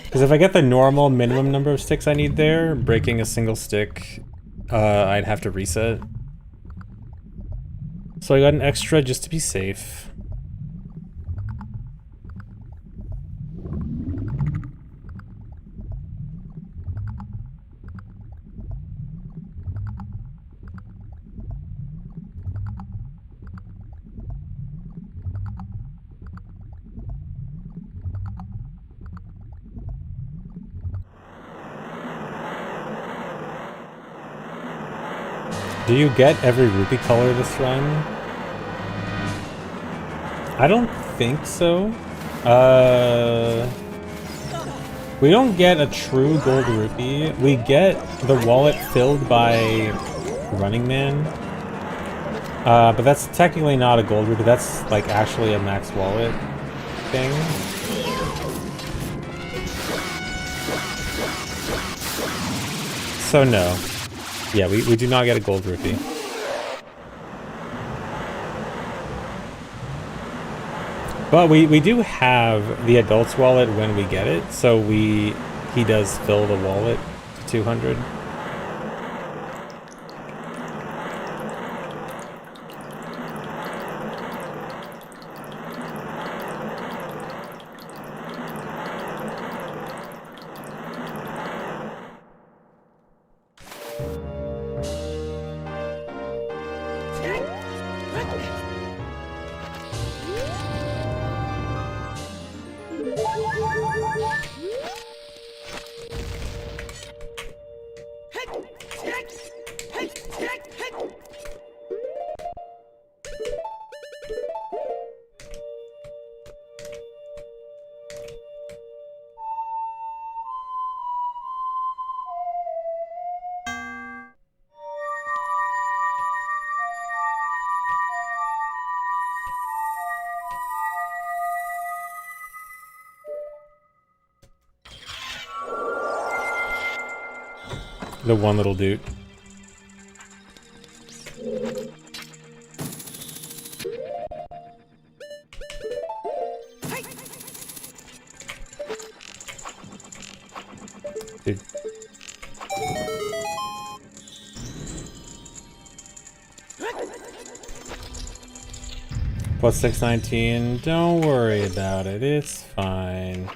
Speaker 1: Because if I get the normal minimum number of sticks I need there, breaking a single stick, I'd have to reset. So I got an extra just to be safe. Do you get every rupee color this run? I don't think so. We don't get a true gold rupee. We get the wallet filled by Running Man. But that's technically not a gold rupee. That's like actually a max wallet thing. So no. Yeah, we do not get a gold rupee. But we do have the adult's wallet when we get it, so he does fill the wallet to 200. The one little dude. Dude. Plus 619. Don't worry about it. It's fine.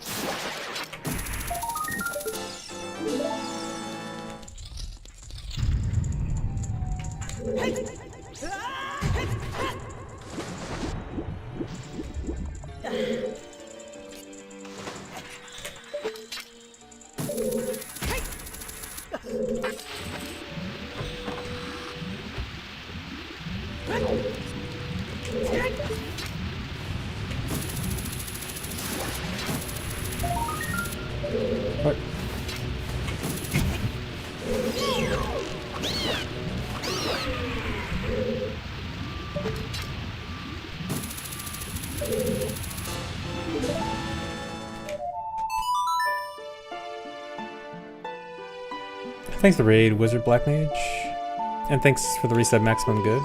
Speaker 1: What? Thanks for the raid, Wizard Black Mage. And thanks for the reset, Maximum Good.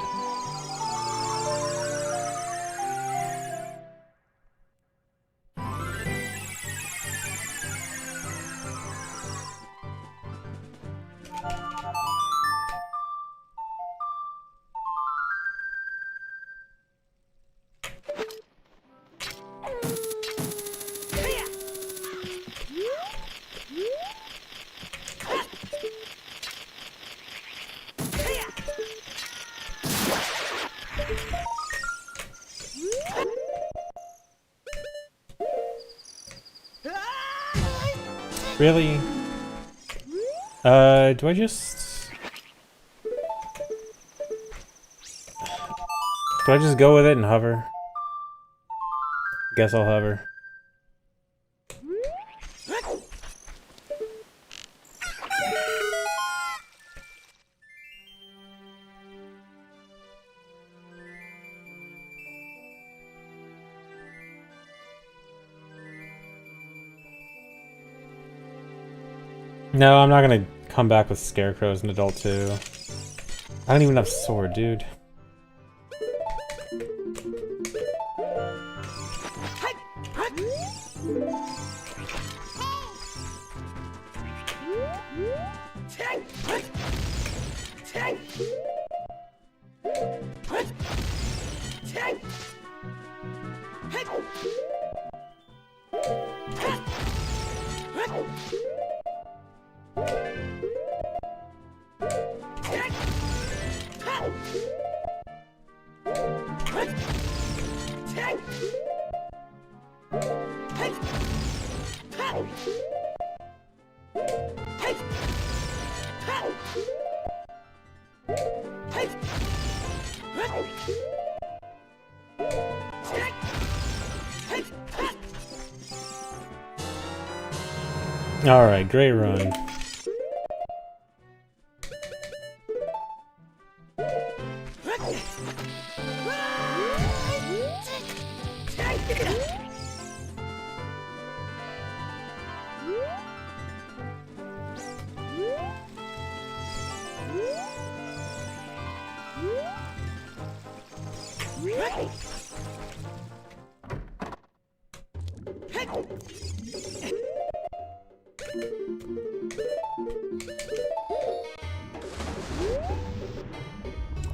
Speaker 1: Really? Do I just... Do I just go with it and hover? Guess I'll hover. No, I'm not gonna come back with Scarecrows and Adult 2. I don't even have sword, dude. Alright, great run.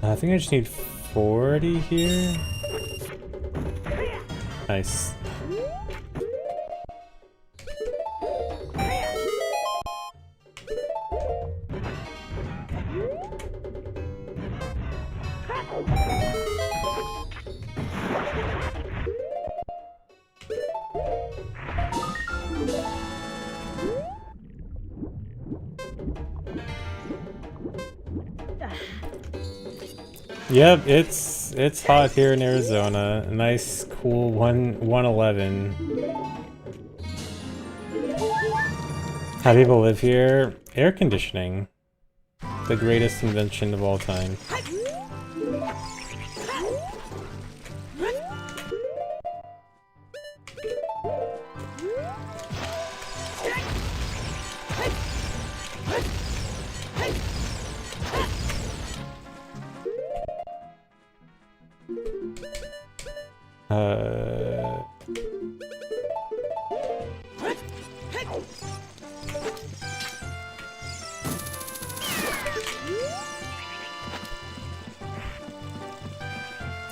Speaker 1: I think I just need 40 here. Nice. Yep, it's hot here in Arizona. A nice, cool 111. How do people live here? Air conditioning. The greatest invention of all time.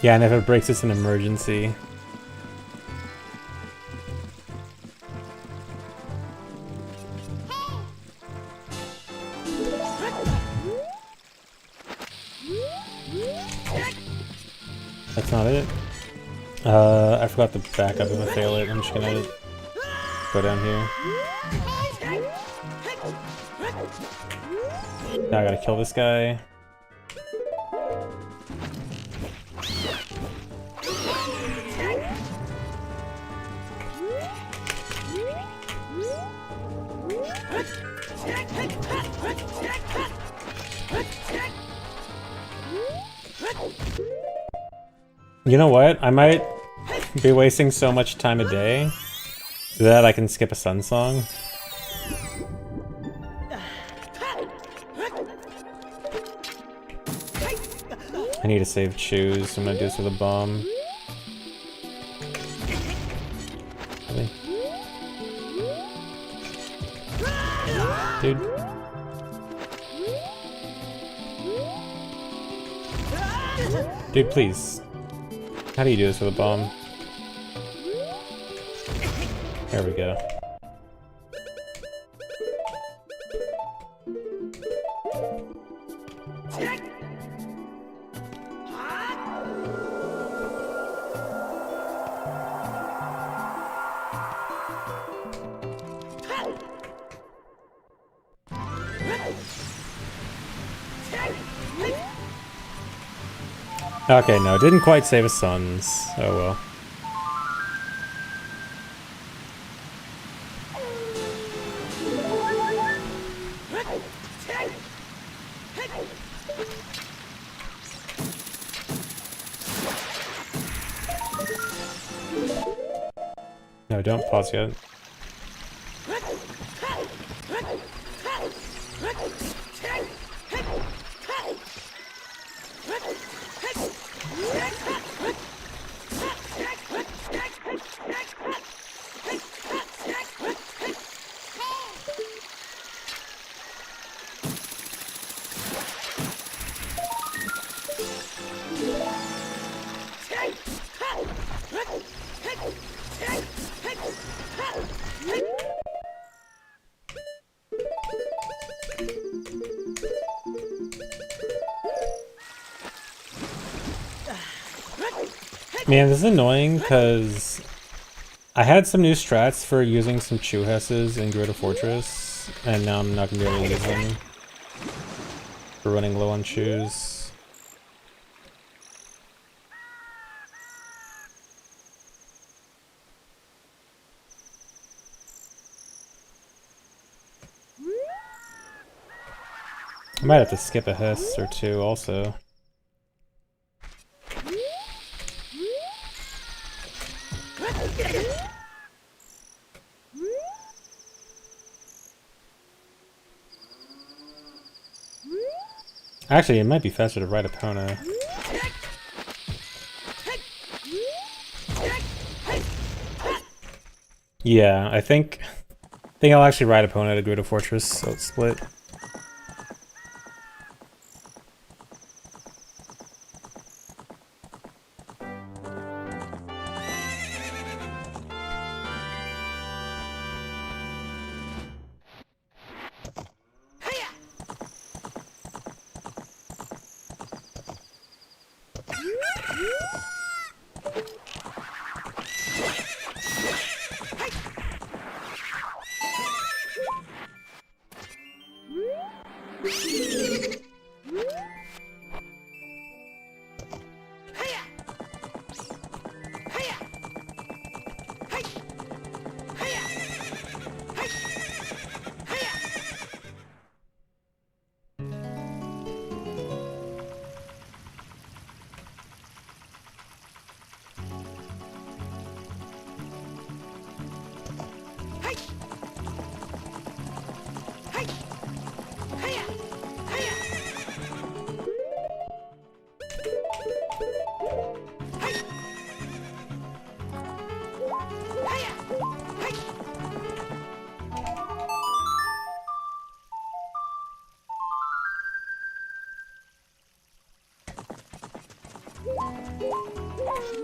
Speaker 1: Yeah, and if it breaks, it's an emergency. That's not it. I forgot to back up if I fail it. I'm just gonna go down here. Now I gotta kill this guy. You know what? I might be wasting so much time a day that I can skip a Sun song. I need to save Choose. I'm gonna do this with a bomb. Really? Dude. Dude, please. How do you do this with a bomb? There we go. Okay, no, didn't quite save his sons. Oh well. No, don't pause yet. Man, this is annoying because I had some new strats for using some Chuhesses in Greater Fortress, and now I'm not going to be able to use them for running low on Chus. I might have to skip a hiss or two also. Actually, it might be faster to ride Epona. Yeah, I think I'll actually ride Epona to Grotto Fortress, so it's split.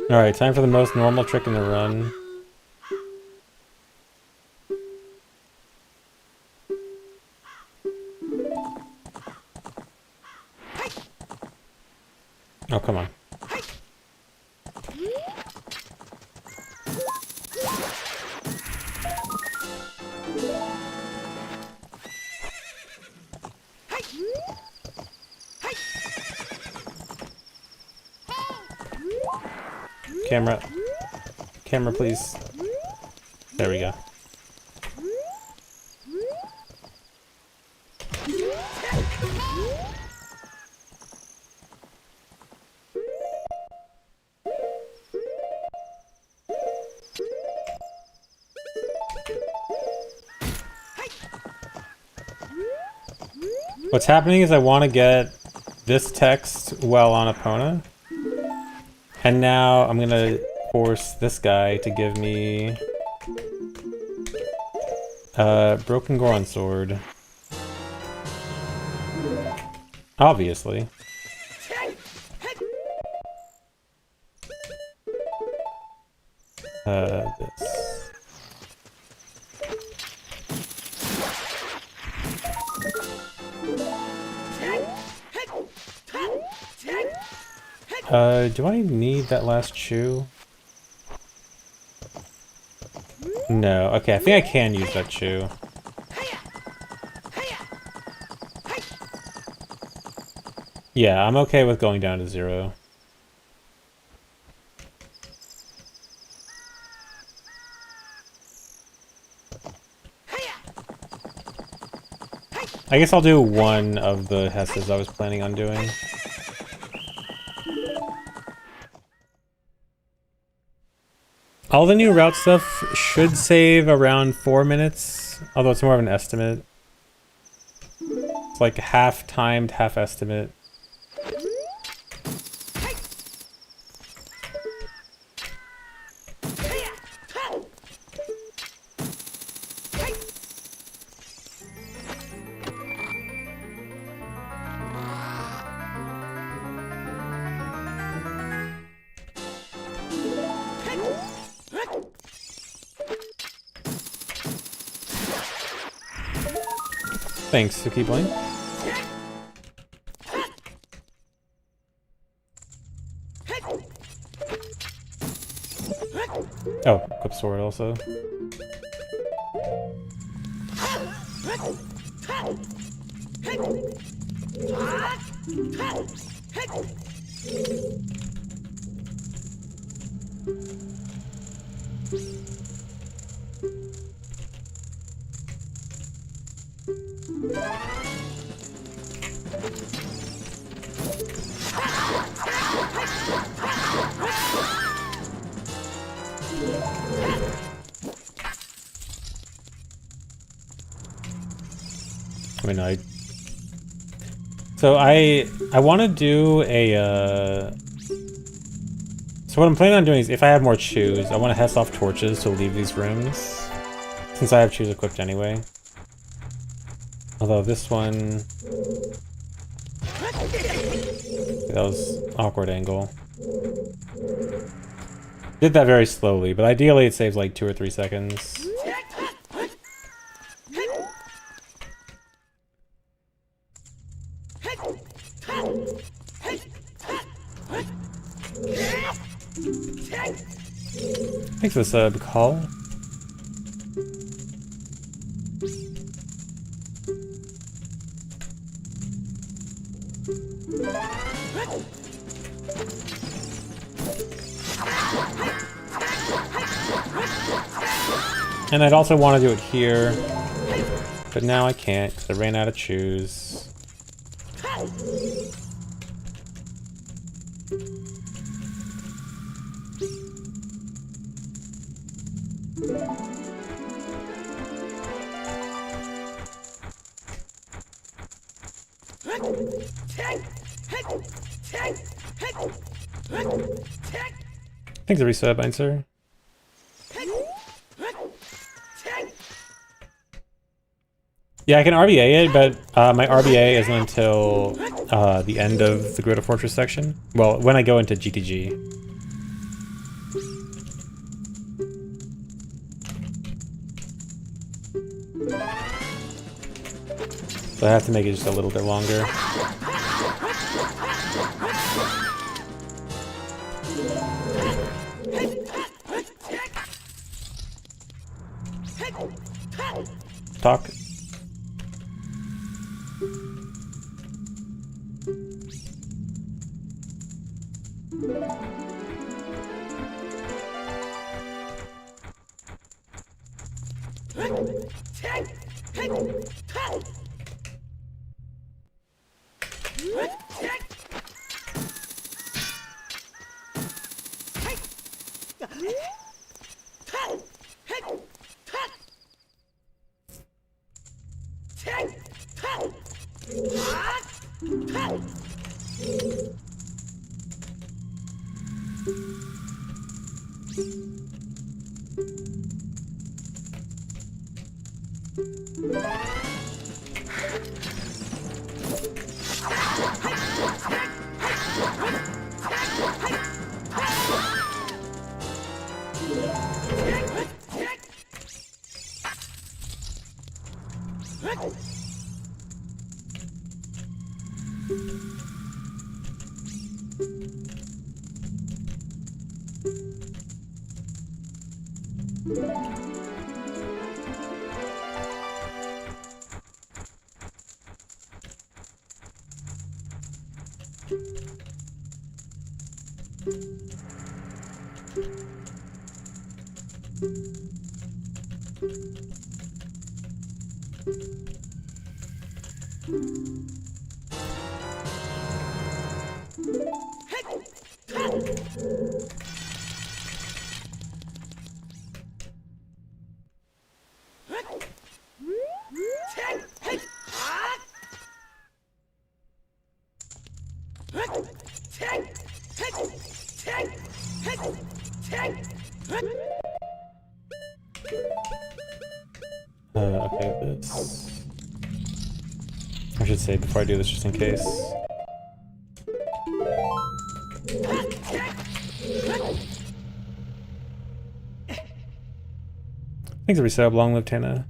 Speaker 1: Alright, time for the most normal trick in the run. Oh, come on. Camera. Camera, please. There we go. What's happening is I want to get this text well on Epona. And now I'm gonna force this guy to give me Broken Goron Sword. Obviously. This. Do I need that last chew? No. Okay, I think I can use that chew. Yeah, I'm okay with going down to 0. I guess I'll do one of the Hesses I was planning on doing. All the new route stuff should save around 4 minutes, although it's more of an estimate. It's like half timed, half estimate. Thanks, Suki Bling. Oh, equip sword also. I mean, so I want to do a, so what I'm planning on doing is if I have more chews, I want to Hess off torches to leave these rooms, since I have chews equipped anyway. Although this one, that was awkward angle. Did that very slowly, but ideally it saves like 2 or 3 seconds. Thanks for the sub, call. And I'd also want to do it here, but now I can't because I ran out of chews. Thanks for resub, Einser. Yeah, I can RBA it, but my RBA isn't until the end of the Grota Fortress section. Well, when I go into GTG. So I have to make it just a little bit longer. Talk. Okay, this... I should say before I do this, just in case. Thanks for resub, long live Tana.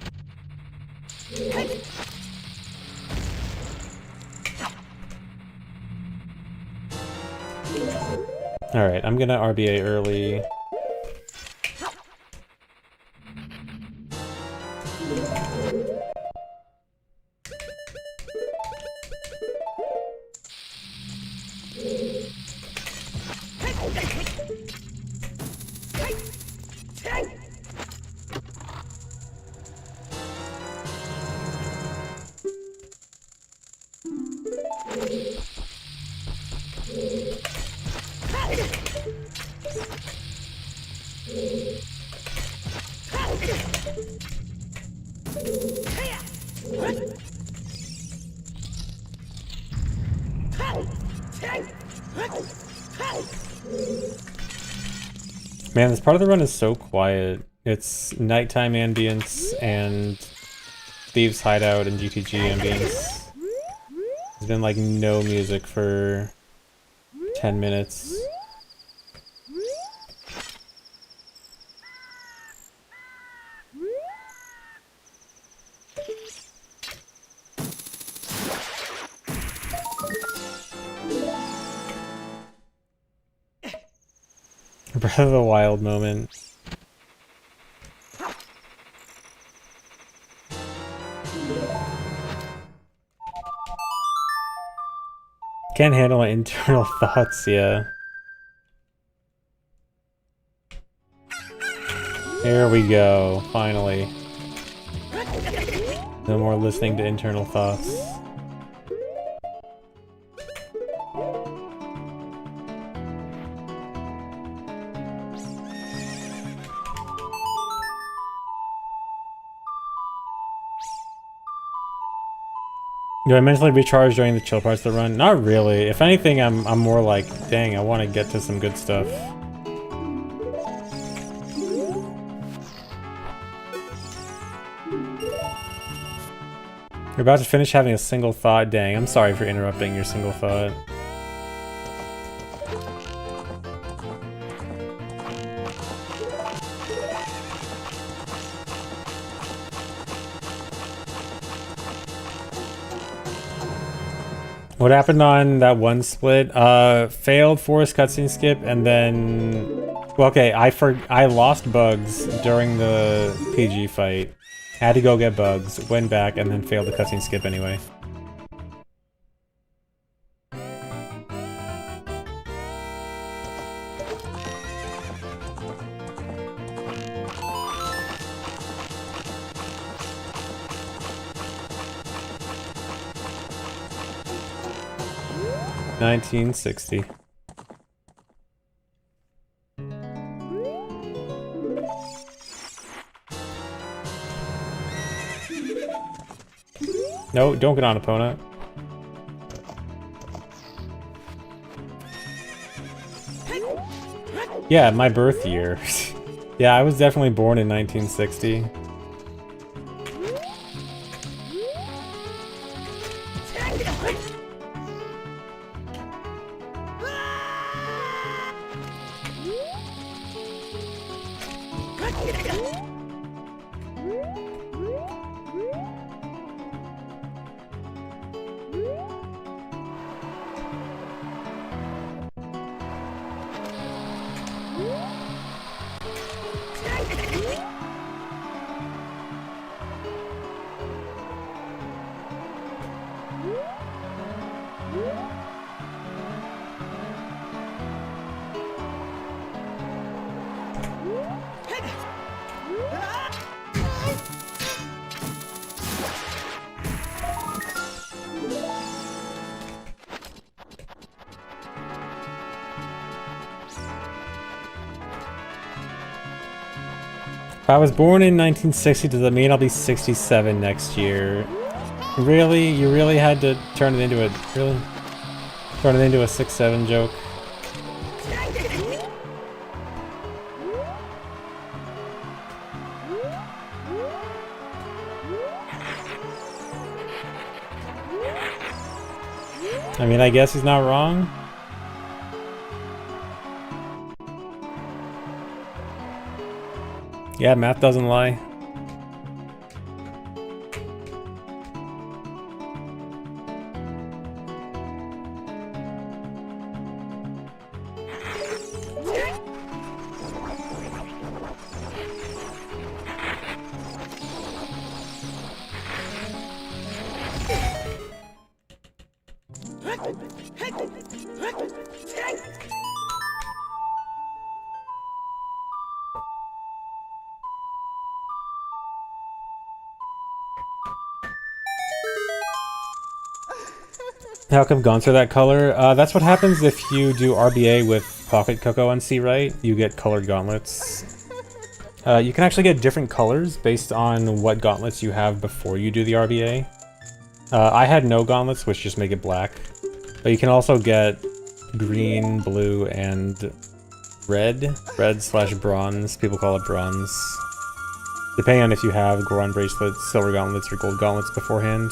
Speaker 1: Alright, I'm gonna RBA early. Man, this part of the run is so quiet. It's nighttime ambience and Thieves' Hideout and GTG ambience. There's been like no music for 10 minutes. Breath of the Wild moment. Can't handle my internal thoughts, yeah. Here we go, finally. No more listening to internal thoughts. Do I mentally recharge during the chill parts of the run? Not really. If anything, I'm more like, dang, I want to get to some good stuff. You're about to finish having a single thought. Dang, I'm sorry for interrupting your single thought. What happened on that one split? Failed forest cutscene skip, and then... Well, okay, I lost bugs during the PG fight. Had to go get bugs, went back, and then failed the cutscene skip anyway. $19.60. No, don't get on, opponent. Yeah, my birth year. Yeah, I was definitely born in 1960. If I was born in 1960, does that mean I'll be 67 next year? Really? You really had to turn it into a... Really? Turn it into a 6-7 joke? I mean, I guess he's not wrong. Yeah, math doesn't lie. How come gaunts are that color? That's what happens if you do RBA with Pocket Cocoa on C right. You get colored gauntlets. You can actually get different colors based on what gauntlets you have before you do the RBA. I had no gauntlets, which just make it black. But you can also get green, blue, and red slash bronze. People call it bronze. Depending on if you have Goron bracelets, silver gauntlets, or gold gauntlets beforehand.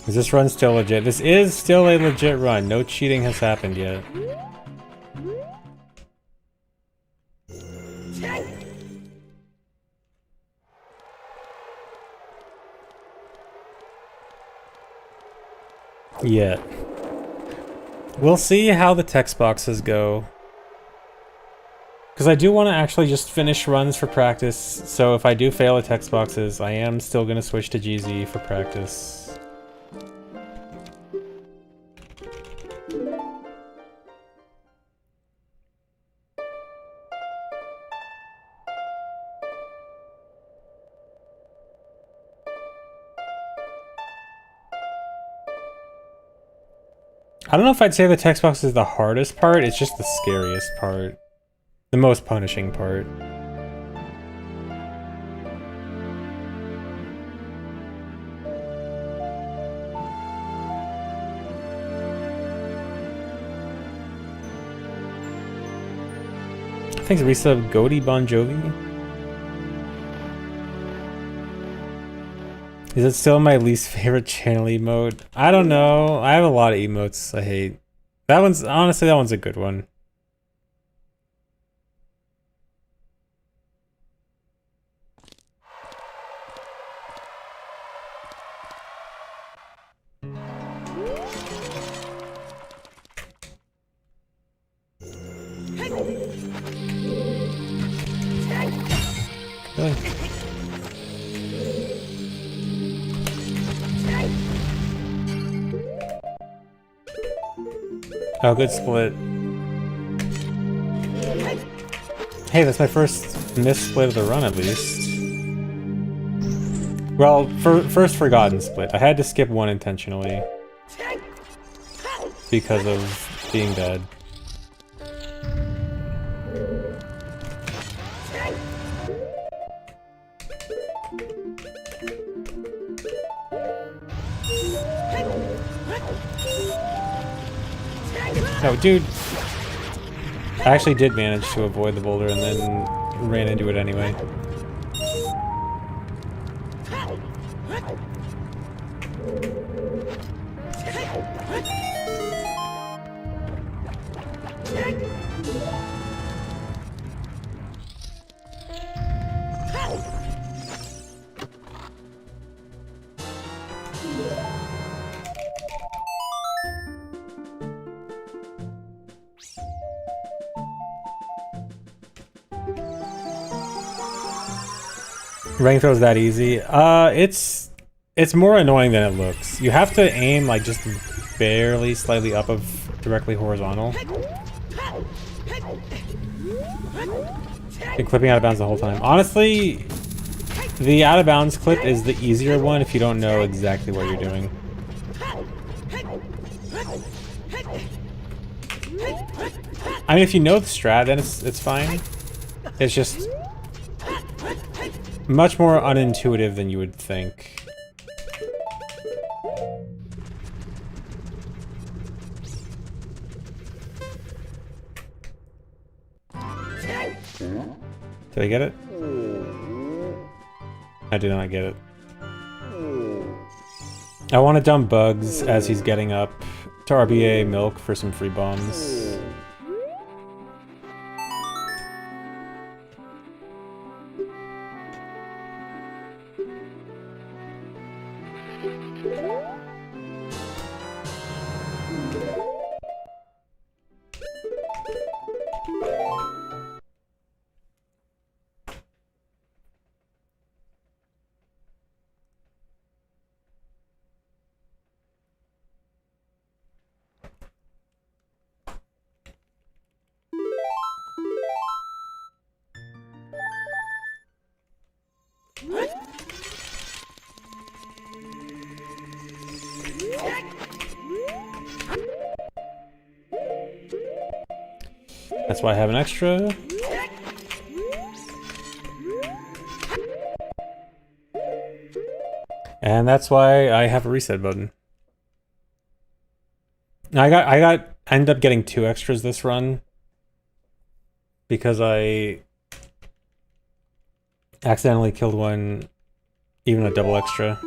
Speaker 1: Is this run still legit? This is still a legit run. No cheating has happened yet. Yet. We'll see how the text boxes go. Because I do want to actually just finish runs for practice, so if I do fail the text boxes, I am still going to switch to GZ for practice. I don't know if I'd say the text box is the hardest part, it's just the scariest part. The most punishing part. Thanks, resub Goaty Bon Jovi. Is it still my least favorite channel emote? I don't know. I have a lot of emotes I hate. That one's, honestly, that one's a good one. Really? Oh, good split. Hey, that's my first missed split of the run, at least. Well, first forgotten split. I had to skip one intentionally. Because of being bad. Oh, dude. I actually did manage to avoid the boulder and then ran into it anyway. Rank throw is that easy? It's more annoying than it looks. You have to aim like just barely slightly up of directly horizontal. Been clipping out of bounds the whole time. Honestly, the out of bounds clip is the easier one if you don't know exactly what you're doing. I mean, if you know the strat, then it's fine. It's just much more unintuitive than you would think. Did I get it? I did not get it. I want to dump Bugs as he's getting up to RBA Milk for some free bombs. That's why I have an extra. And that's why I have a reset button. I ended up getting 2 extras this run because I accidentally killed one, even a double extra.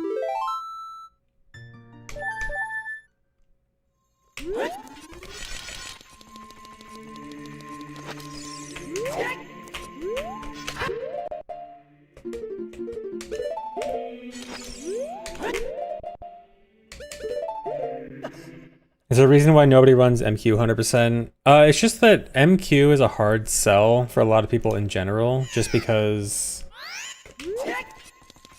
Speaker 1: Is there a reason why nobody runs MQ 100%? It's just that MQ is a hard sell for a lot of people in general, just because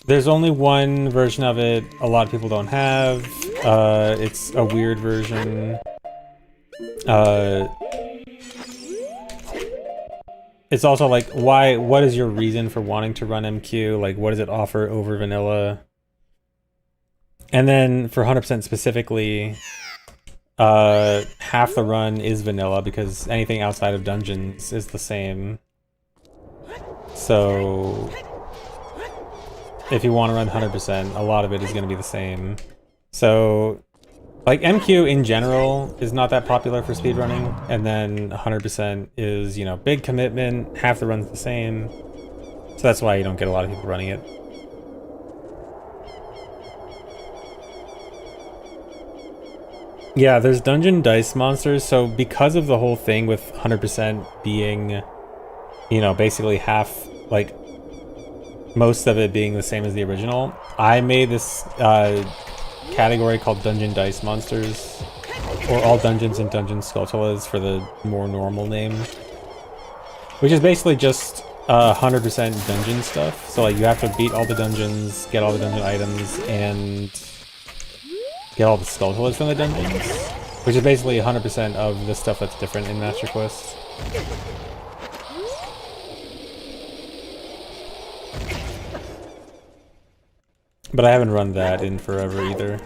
Speaker 1: there's only one version of it a lot of people don't have. It's a weird version. It's also like, what is your reason for wanting to run MQ? Like, what does it offer over vanilla? And then for 100% specifically, half the run is vanilla because anything outside of dungeons is the same. So if you want to run 100%, a lot of it is going to be the same. So like MQ in general is not that popular for speedrunning, and then 100% is, you know, big commitment, half the run's the same. So that's why you don't get a lot of people running it. Yeah, there's dungeon dice monsters, so because of the whole thing with 100% being, you know, basically half, like, most of it being the same as the original, I made this category called dungeon dice monsters, or all dungeons and dungeon skulltulas for the more normal name, which is basically just 100% dungeon stuff. So like you have to beat all the dungeons, get all the dungeon items, and get all the skulltulas from the dungeons, which is basically 100% of the stuff that's different in Master Quest. But I haven't run that in forever either.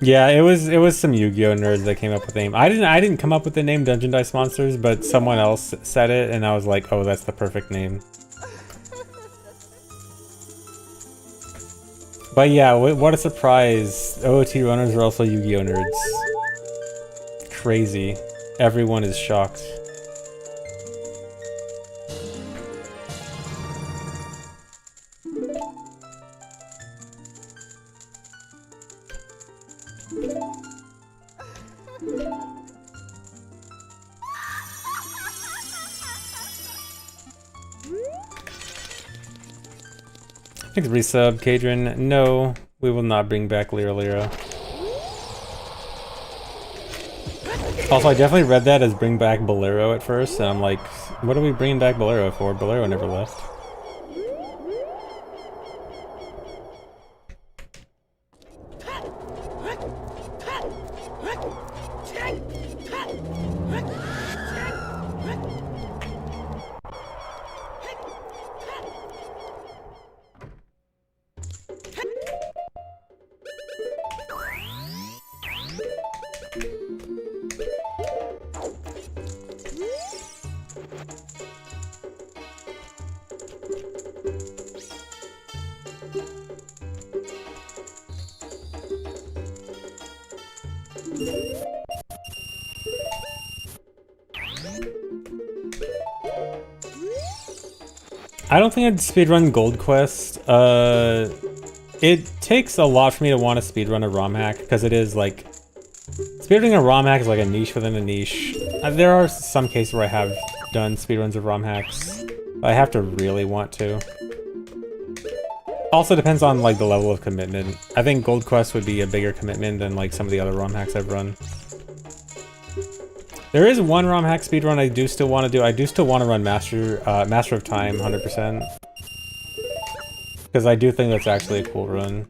Speaker 1: Yeah, it was some Yu-Gi-Oh nerds that came up with the name. I didn't come up with the name Dungeon Dice Monsters, but someone else said it, and I was like, oh, that's the perfect name. But yeah, what a surprise! OOT runners are also Yu-Gi-Oh nerds. Crazy. Everyone is shocked. Thanks, resub, Kadrin. No, we will not bring back Lira Lira. Also, I definitely read that as bring back Bolero at first, and I'm like, what are we bringing back Bolero for? Bolero never left. I don't think I'd speedrun Gold Quest. It takes a lot for me to want to speedrun a ROM hack, because it is like... Speedrunning a ROM hack is like a niche within a niche. There are some cases where I have done speedruns of ROM hacks, but I have to really want to. Also depends on like the level of commitment. I think Gold Quest would be a bigger commitment than like some of the other ROM hacks I've run. There is one ROM hack speedrun I do still want to do. I do still want to run Master of Time 100%. Because I do think that's actually a cool run.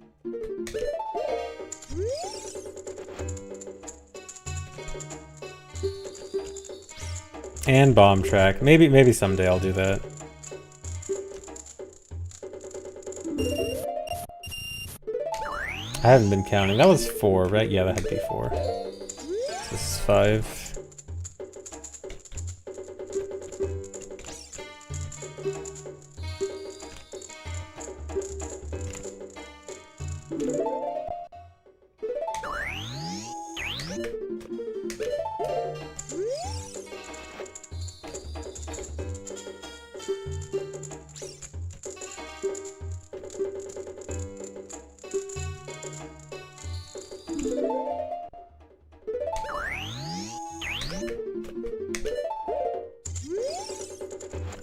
Speaker 1: And Bomb Track. Maybe someday I'll do that. I haven't been counting. That was 4, right? Yeah, that had to be 4. This is 5.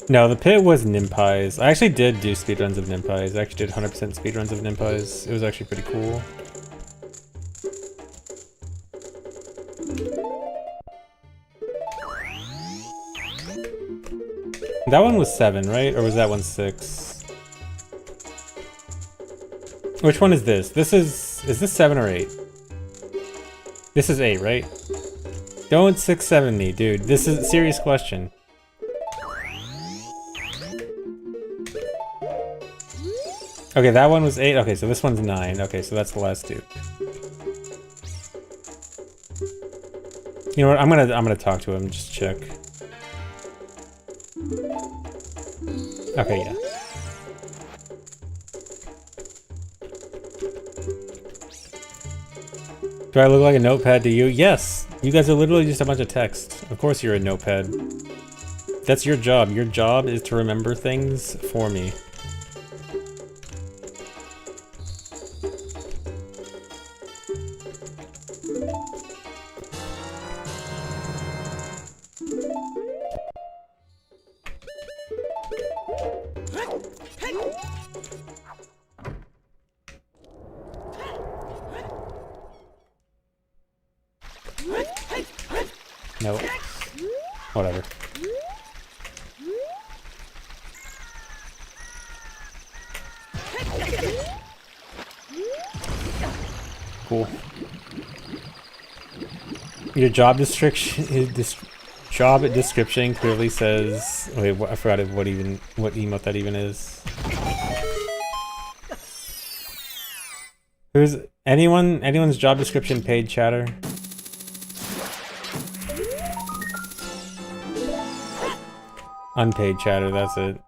Speaker 1: No, the pit was Nimpies. I actually did do speedruns of Nimpies. I actually did 100% speedruns of Nimpies. It was actually pretty cool. That one was 7, right? Or was that one 6? Which one is this? Is this 7 or 8? This is 8, right? Don't 6-7 me, dude. This is a serious question. Okay, that one was 8. Okay, so this one's 9. Okay, so that's the last 2. You know what? I'm gonna talk to him. Just check. Okay, yeah. Do I look like a notepad to you? Yes! You guys are literally just a bunch of text. Of course you're a notepad. That's your job. Your job is to remember things for me. No. Whatever. Cool. Your job description clearly says. Wait, I forgot what emote that even is. Who's anyone's job description paid, chatter? Unpaid chatter, that's it.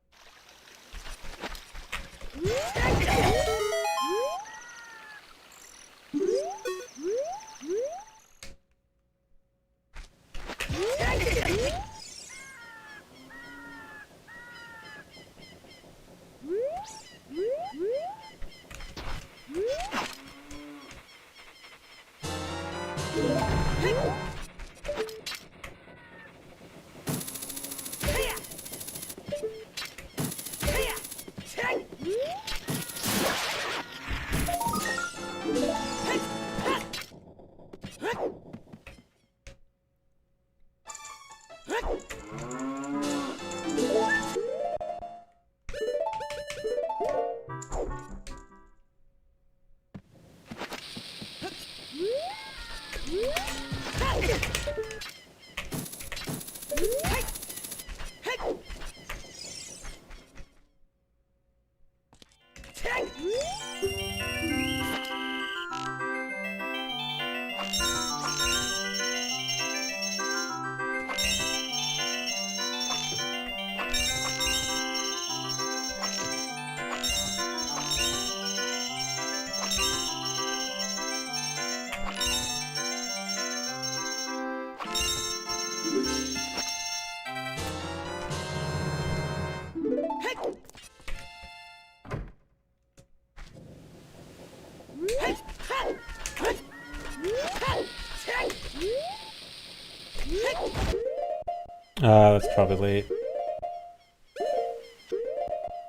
Speaker 1: That's probably late.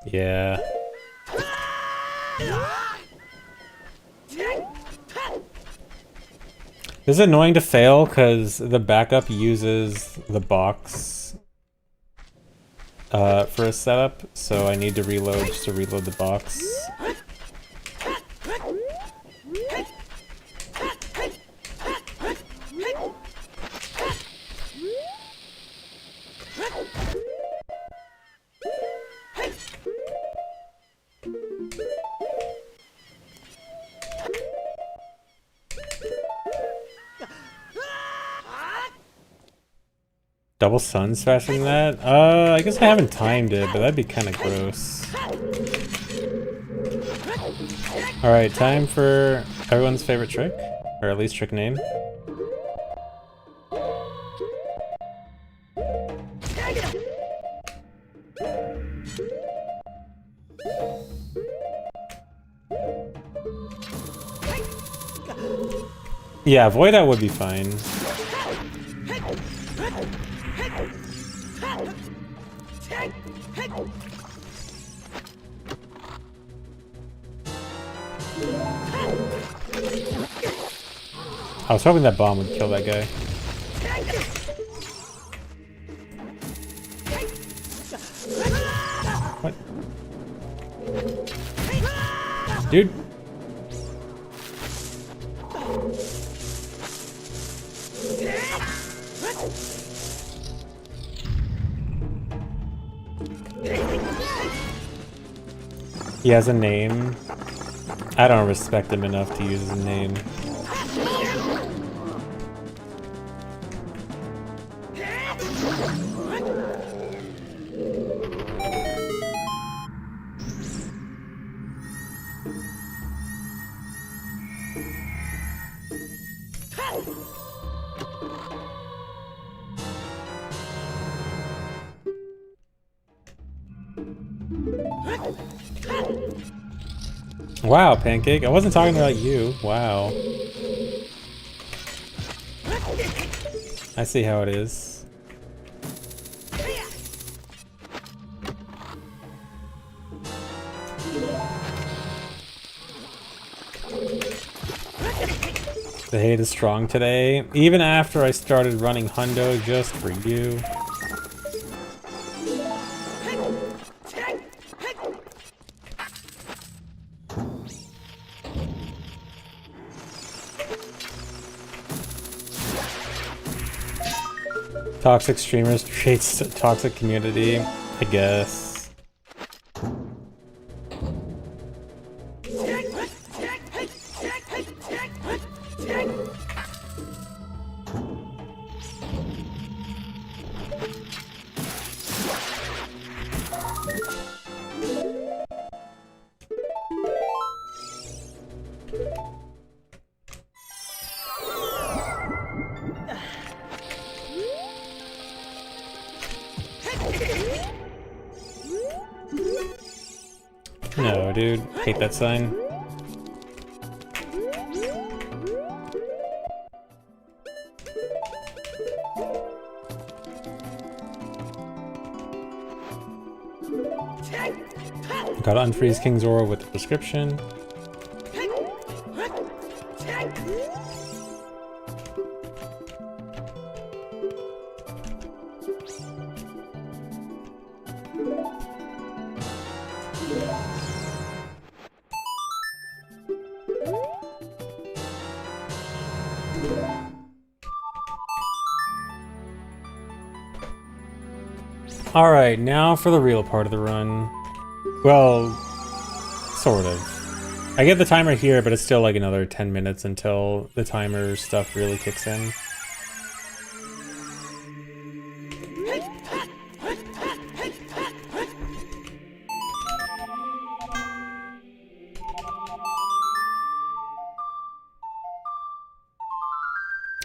Speaker 1: Yeah. This is annoying to fail because the backup uses the box for a setup, so I need to reload just to reload the box. Double suns faster than that? I guess I haven't timed it, but that'd be kind of gross. Alright, time for everyone's favorite trick, or at least trick name. Yeah, void out would be fine. I was hoping that bomb would kill that guy. What? Dude. He has a name. I don't respect him enough to use his name. Wow, Pancake. I wasn't talking about you. Wow. I see how it is. The hate is strong today, even after I started running Hundo just for you. Toxic streamers creates a toxic community, I guess. No, dude. Hate that sign. Gotta unfreeze King's Aura with the prescription. Alright, now for the real part of the run. Well, sort of. I get the timer here, but it's still like another 10 minutes until the timer stuff really kicks in.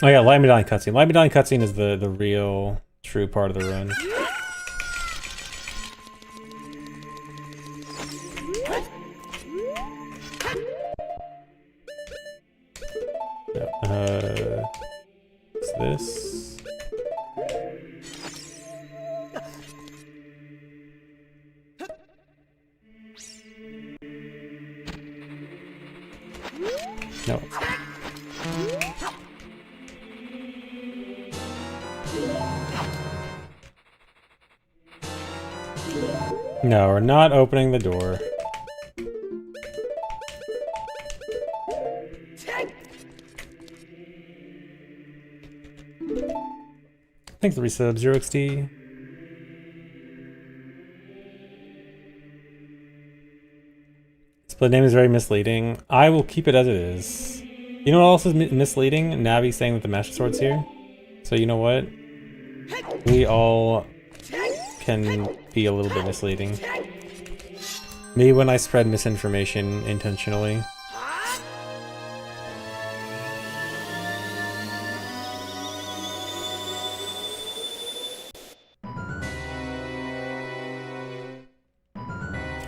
Speaker 1: Oh yeah, Light Medallion cutscene. Light Medallion cutscene is the real, true part of the run. What's this? No. No, we're not opening the door. Thanks, 3 subs, 0XT. Split name is very misleading. I will keep it as it is. You know what else is misleading? Navi saying that the Master Sword's here. So you know what? We all can be a little bit misleading. Me when I spread misinformation intentionally.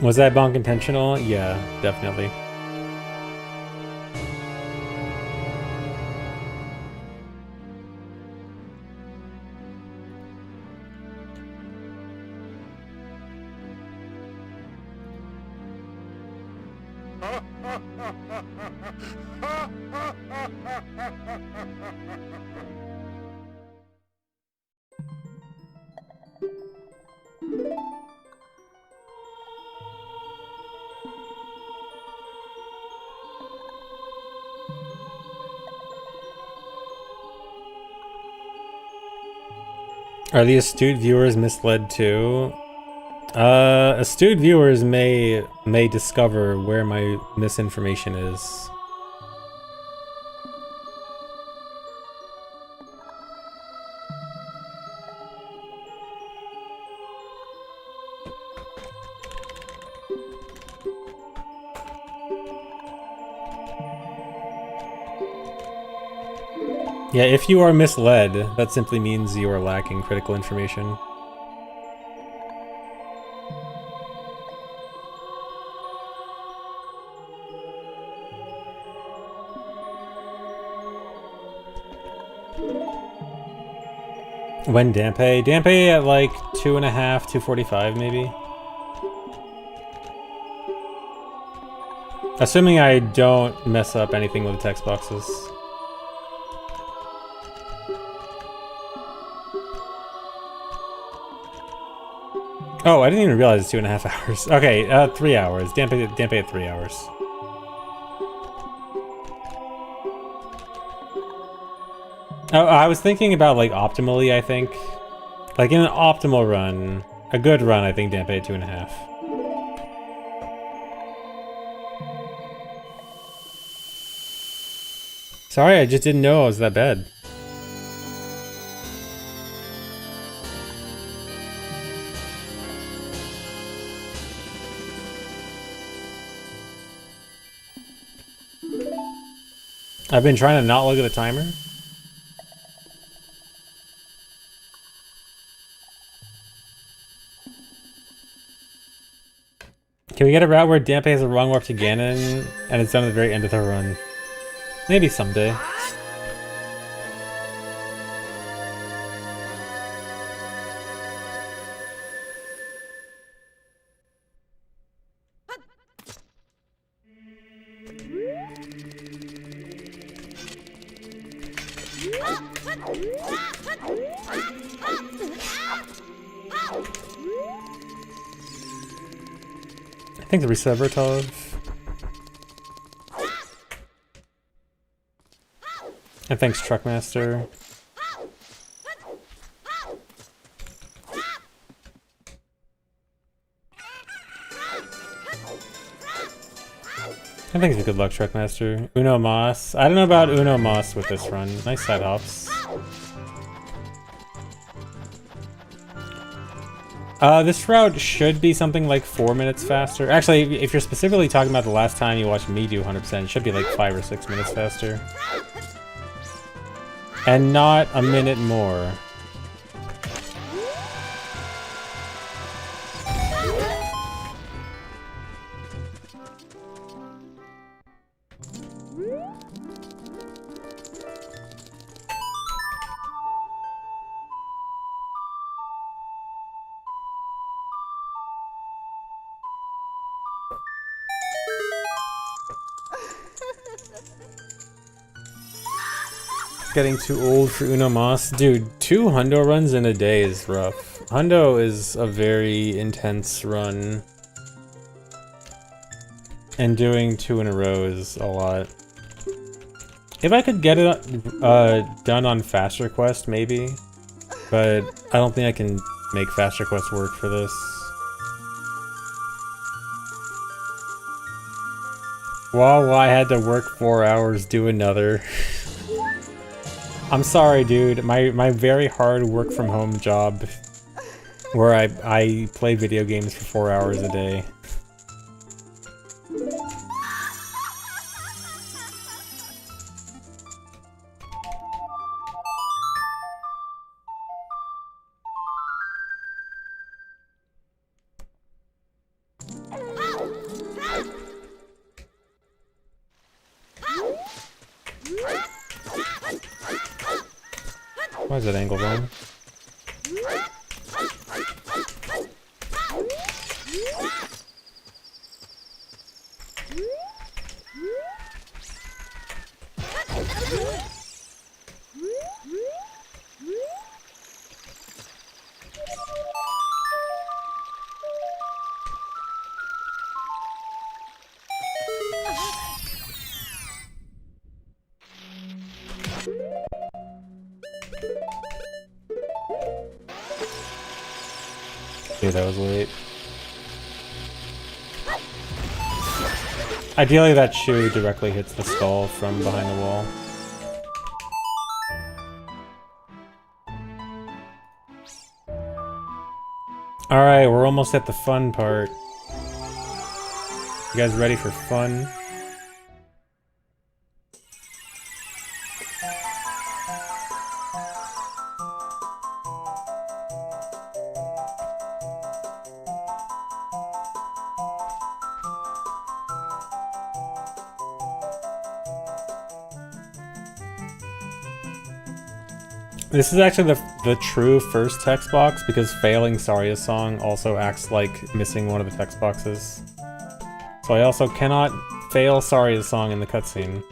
Speaker 1: Was that bonk intentional? Yeah, definitely. Are the astute viewers misled too? Astute viewers may discover where my misinformation is. Yeah, if you are misled, that simply means you are lacking critical information. When Dampe? Dampe at like 2.5, 2:45 maybe. Assuming I don't mess up anything with the text boxes. Oh, I didn't even realize it's 2.5 hours. Okay, 3 hours. Dampe at 3 hours. Oh, I was thinking about like optimally, I think. Like in an optimal run, a good run, I think Dampe at 2.5. Sorry, I just didn't know it was that bad. I've been trying to not look at the timer. Can we get a route where Dampe has a wrong warp to Ganon and it's done at the very end of the run? Maybe someday. Thanks, Resevertov. And thanks, Truckmaster. And thanks for good luck, Truckmaster. Uno Moss. I don't know about Uno Moss with this run. Nice side hops. This route should be something like 4 minutes faster. Actually, if you're specifically talking about the last time you watched me do 100%, it should be like 5 or 6 minutes faster. And not a minute more. Getting too old for Uno Moss. Dude, 2 hundo runs in a day is rough. Hundo is a very intense run. And doing 2 in a row is a lot. If I could get it done on Faster Quest, maybe. But I don't think I can make Faster Quest work for this. Well, I had to work 4 hours, do another. I'm sorry, dude. My very hard work from home job where I play video games for 4 hours a day. Why is that angle wrong? Dude, that was late. Ideally, that shoe directly hits the skull from behind the wall. Alright, we're almost at the fun part. You guys ready for fun? This is actually the true first text box because failing Saria's song also acts like missing one of the text boxes. So I also cannot fail Saria's song in the cutscene.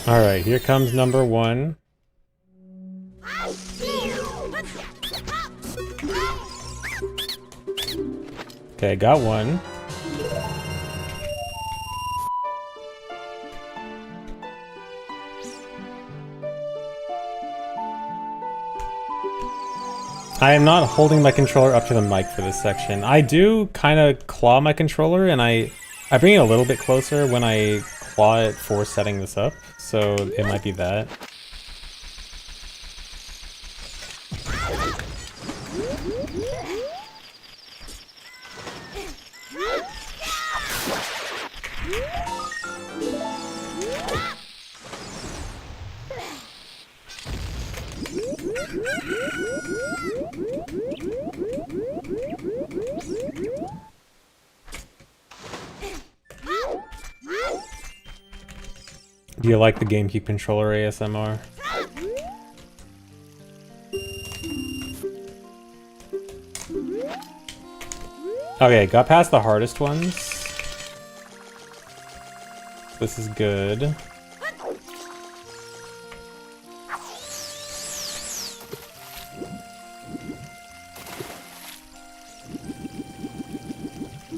Speaker 1: Alright, here comes number 1. Okay, got 1. I am not holding my controller up to the mic for this section. I do kind of claw my controller, and I bring it a little bit closer when I claw it for setting this up, so it might be that. Do you like the GameCube controller ASMR? Okay, got past the hardest ones. This is good.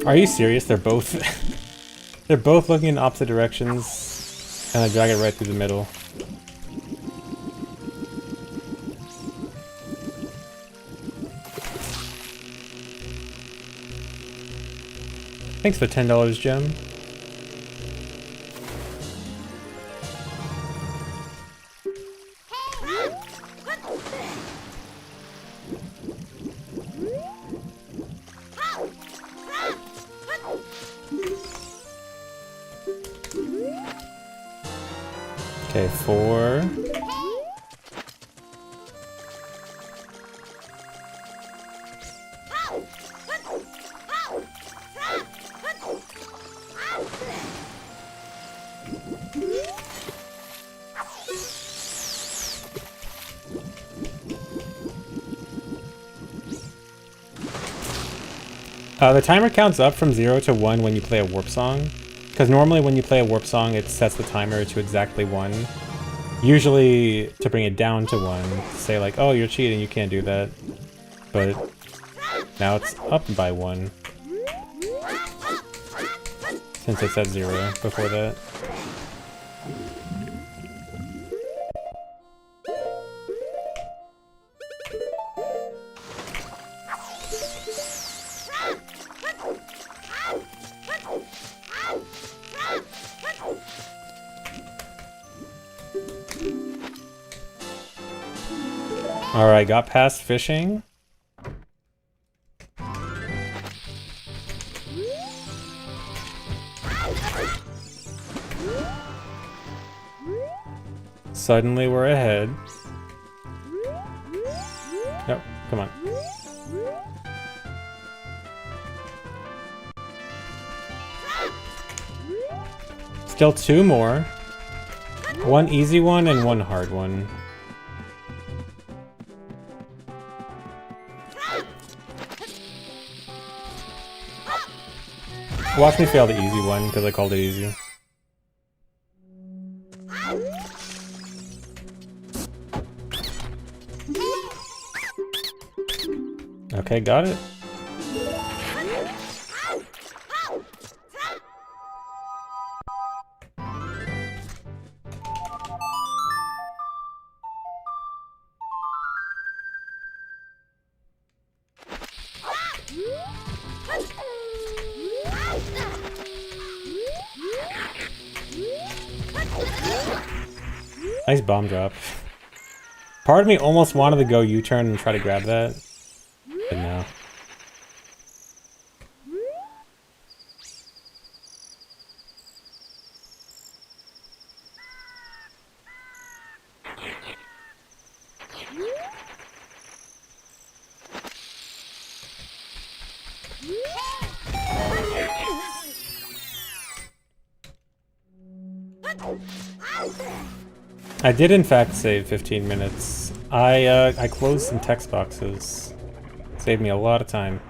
Speaker 1: Are you serious? They're both they're both looking in opposite directions. And I drag it right through the middle. Thanks for $10, Gem. 4. The timer counts up from 0 to 1 when you play a warp song. Because normally when you play a warp song, it sets the timer to exactly 1. Usually to bring it down to 1. To say like, oh, you're cheating, you can't do that. But now it's up by 1. Since it's at 0 before that. Alright, got past fishing. Suddenly we're ahead. Yep, come on. Still 2 more. 1 easy one and 1 hard one. Watch me fail the easy one, because I called it easy. Okay, got it. Nice bomb drop. Part of me almost wanted to go U-turn and try to grab that, but no. I did in fact save 15 minutes. I closed some text boxes. Saved me a lot of time.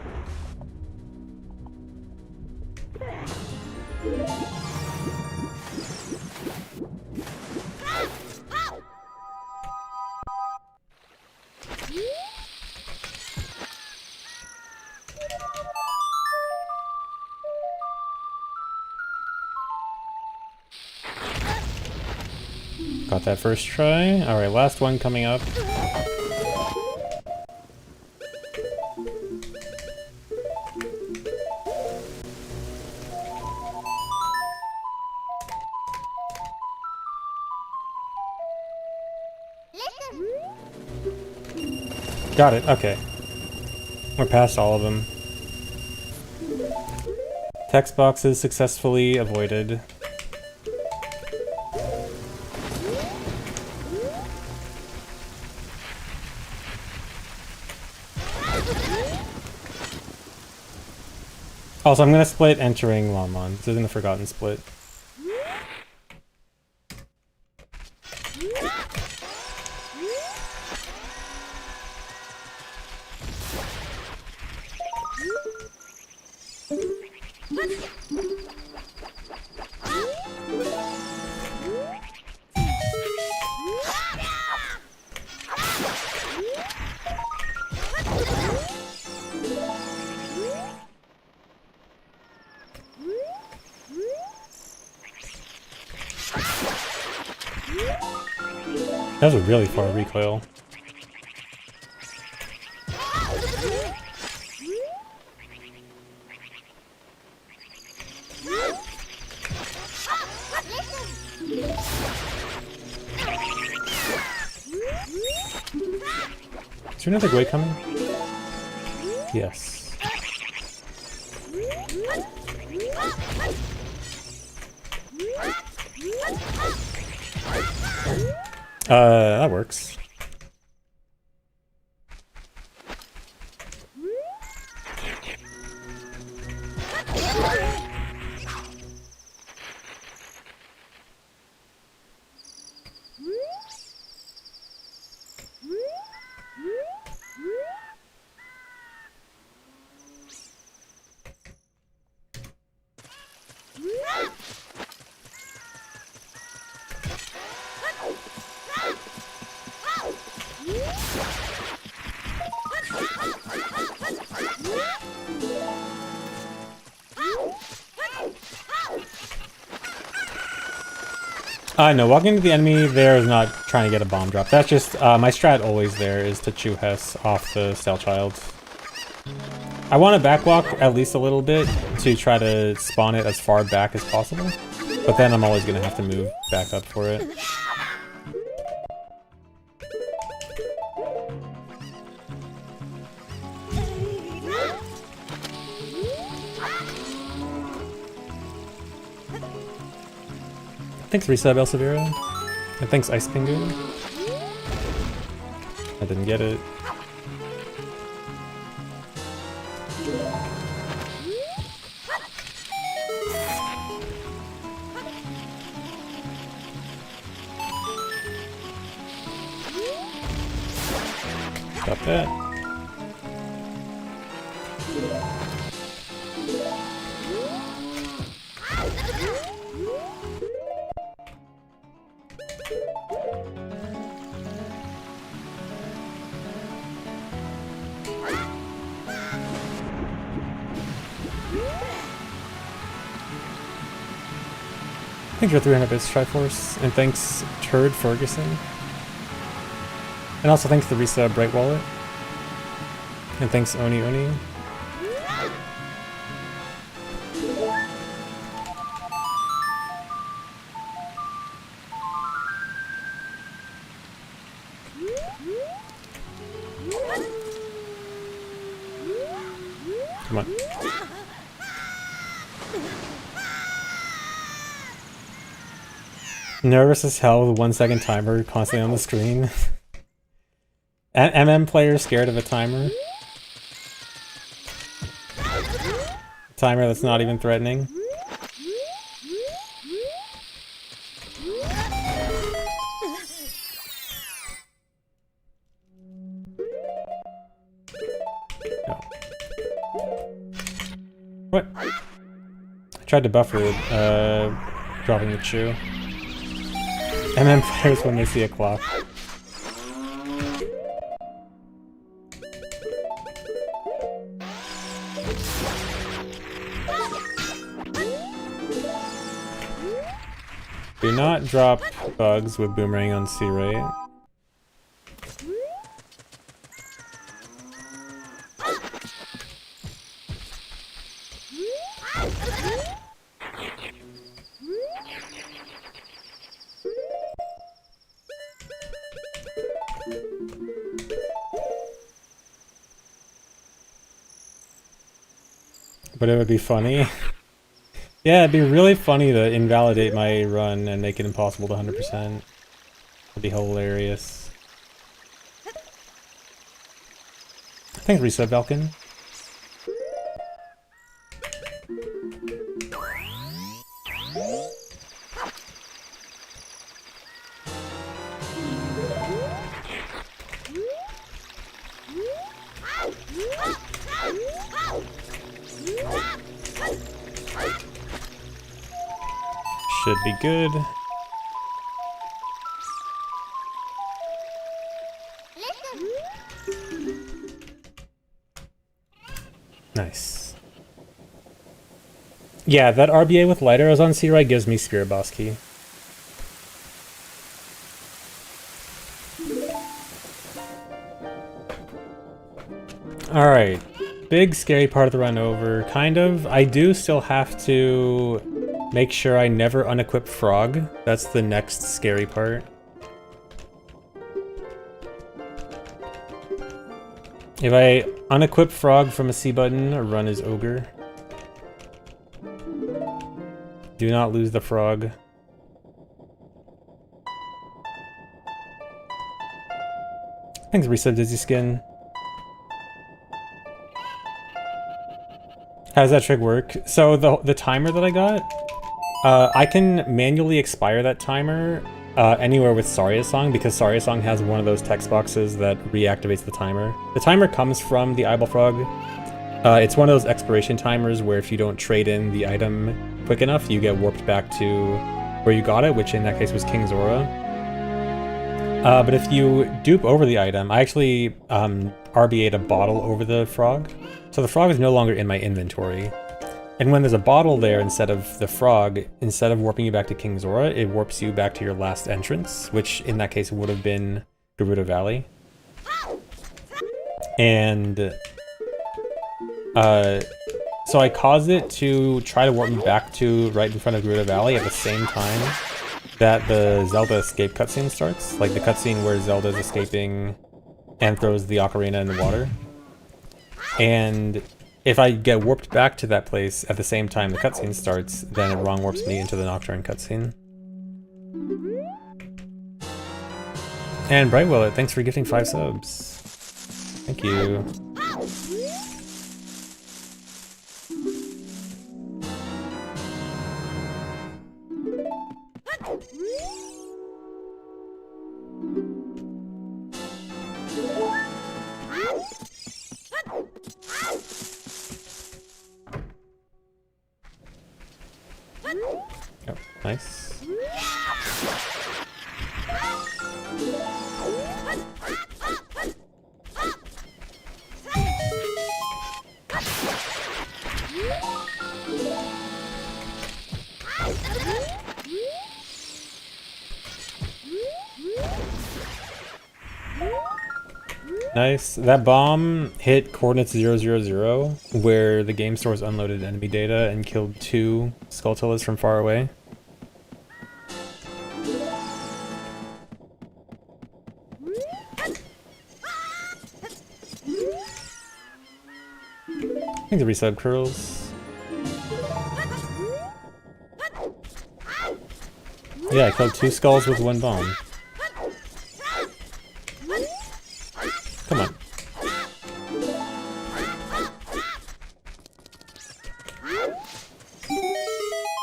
Speaker 1: Got that first try. Alright, last one coming up. Got it, okay. We're past all of them. Text boxes successfully avoided. Also, I'm gonna split entering Longmon. This isn't a forgotten split. That was a really far recoil. Is there another Gwei coming? Yes. That works. No, walking into the enemy there is not trying to get a bomb drop. That's just, my strat always there is to chew Hess off the Stale Child. I want to backwalk at least a little bit to try to spawn it as far back as possible, but then I'm always going to have to move back up for it. Thanks Resub Elsevera. And thanks Ice Pingu. I didn't get it. Got that. Thanks for 300 bits, Triforce, and thanks Turd Ferguson. And also thanks to Resub Bright Wallet. And thanks Oni Oni. Come on. Nervous as hell with a 1 second timer constantly on the screen. MM player scared of a timer. Timer that's not even threatening. No. What? I tried to buffer dropping the chew. MM players when they see a clock. Do not drop bugs with boomerang on C rate. But it would be funny. Yeah, it'd be really funny to invalidate my run and make it impossible to 100%. That'd be hilarious. Thanks, Resub Balkan. Should be good. Nice. Yeah, that RBA with light arrows on C-Ride gives me Spirit Boss Key. Alright. Big scary part of the run over, kind of. I do still have to make sure I never unequip Frog. That's the next scary part. If I unequip Frog from a C button, a run is Ogre. Do not lose the Frog. Thanks, Resub Dizzy Skin. How does that trick work? So the timer that I got, I can manually expire that timer anywhere with Saria Song because Saria Song has one of those text boxes that reactivates the timer. The timer comes from the Eyeball Frog. It's one of those expiration timers where if you don't trade in the item quick enough, you get warped back to where you got it, which in that case was King Zora. But if you dupe over the item, I actually RBA'd a bottle over the frog. So the frog is no longer in my inventory. And when there's a bottle there instead of the frog, instead of warping you back to King Zora, it warps you back to your last entrance, which in that case would have been Gerudo Valley. And so I caused it to try to warp me back to right in front of Gerudo Valley at the same time that the Zelda escape cutscene starts. Like the cutscene where Zelda's escaping and throws the ocarina in the water. And if I get warped back to that place at the same time the cutscene starts, then it wrong warps me into the Nocturne cutscene. And Bright Willet, thanks for gifting 5 subs. Thank you. Oh, nice. Nice. That bomb hit coordinates 000, where the game stores unloaded enemy data and killed 2 Skulltulas from far away. I think the resub curls. Yeah, I killed 2 skulls with 1 bomb. Come on.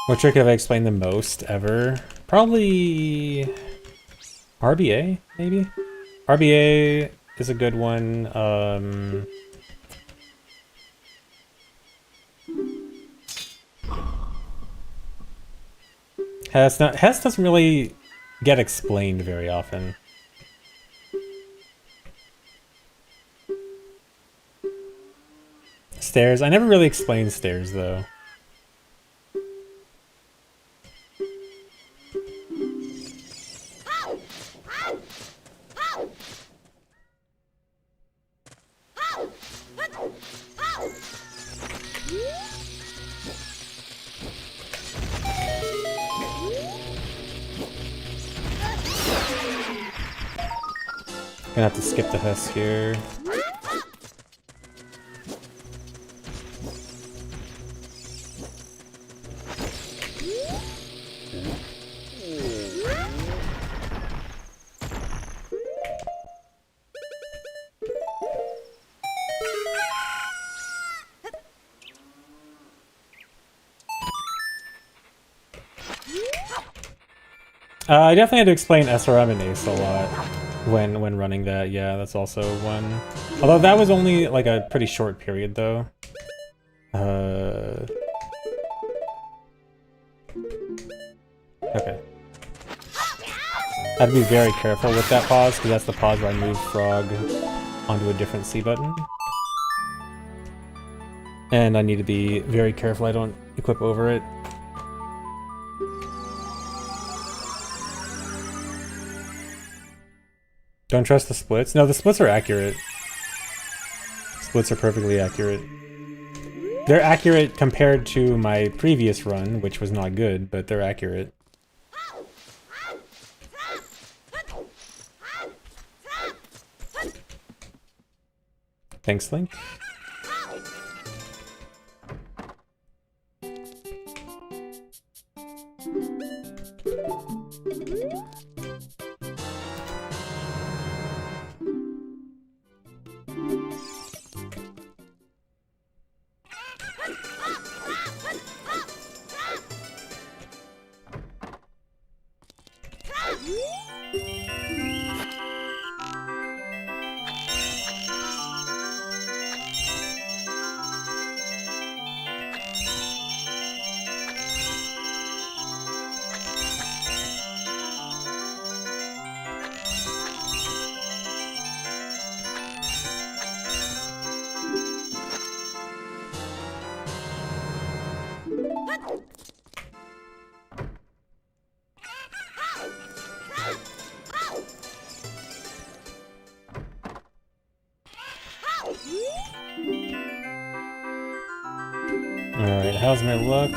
Speaker 1: What trick have I explained the most ever? Probably RBA, maybe? RBA is a good one. Hess doesn't really get explained very often. Stairs. I never really explained stairs, though. Gonna have to skip the husk here. I definitely had to explain SRM and Ace a lot when running that. Yeah, that's also one. Although that was only like a pretty short period, though. Okay. I had to be very careful with that pause, because that's the pause where I move Frog onto a different C button. And I need to be very careful I don't equip over it. Don't trust the splits? No, the splits are accurate. Splits are perfectly accurate. They're accurate compared to my previous run, which was not good, but they're accurate. Thanks, Link. Alright, how's my luck?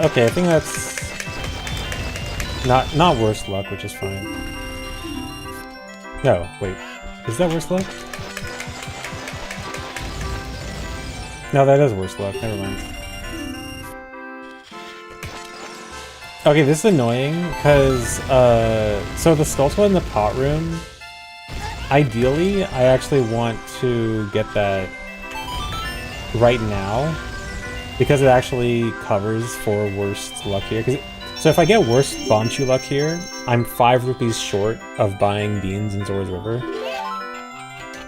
Speaker 1: Okay, I think that's not worse luck, which is fine. No, wait. Is that worse luck? No, that is worse luck. Never mind. Okay, this is annoying, because, so the Skulltula in the pot room, ideally, I actually want to get that right now, because it actually covers for worst luck here. So if I get worst Bombchu luck here, I'm 5 rupees short of buying beans in Zora's River.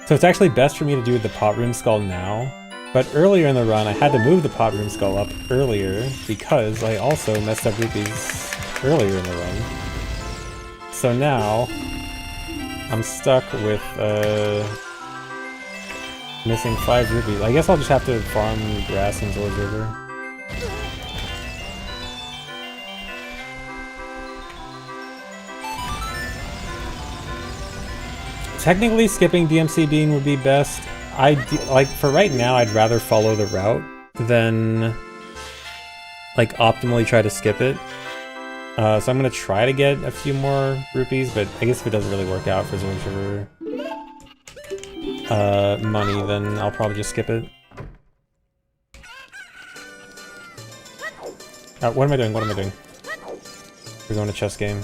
Speaker 1: So it's actually best for me to do the pot room skull now. But earlier in the run, I had to move the pot room skull up earlier because I also messed up rupees earlier in the run. So now, I'm stuck with, missing 5 rupees. I guess I'll just have to farm grass in Zora's River. Technically, skipping DMC Bean would be best. Like, for right now, I'd rather follow the route than, like, optimally try to skip it. So I'm gonna try to get a few more rupees, but I guess if it doesn't really work out for Zora's River money, then I'll probably just skip it. What am I doing? What am I doing? We're going to chess game.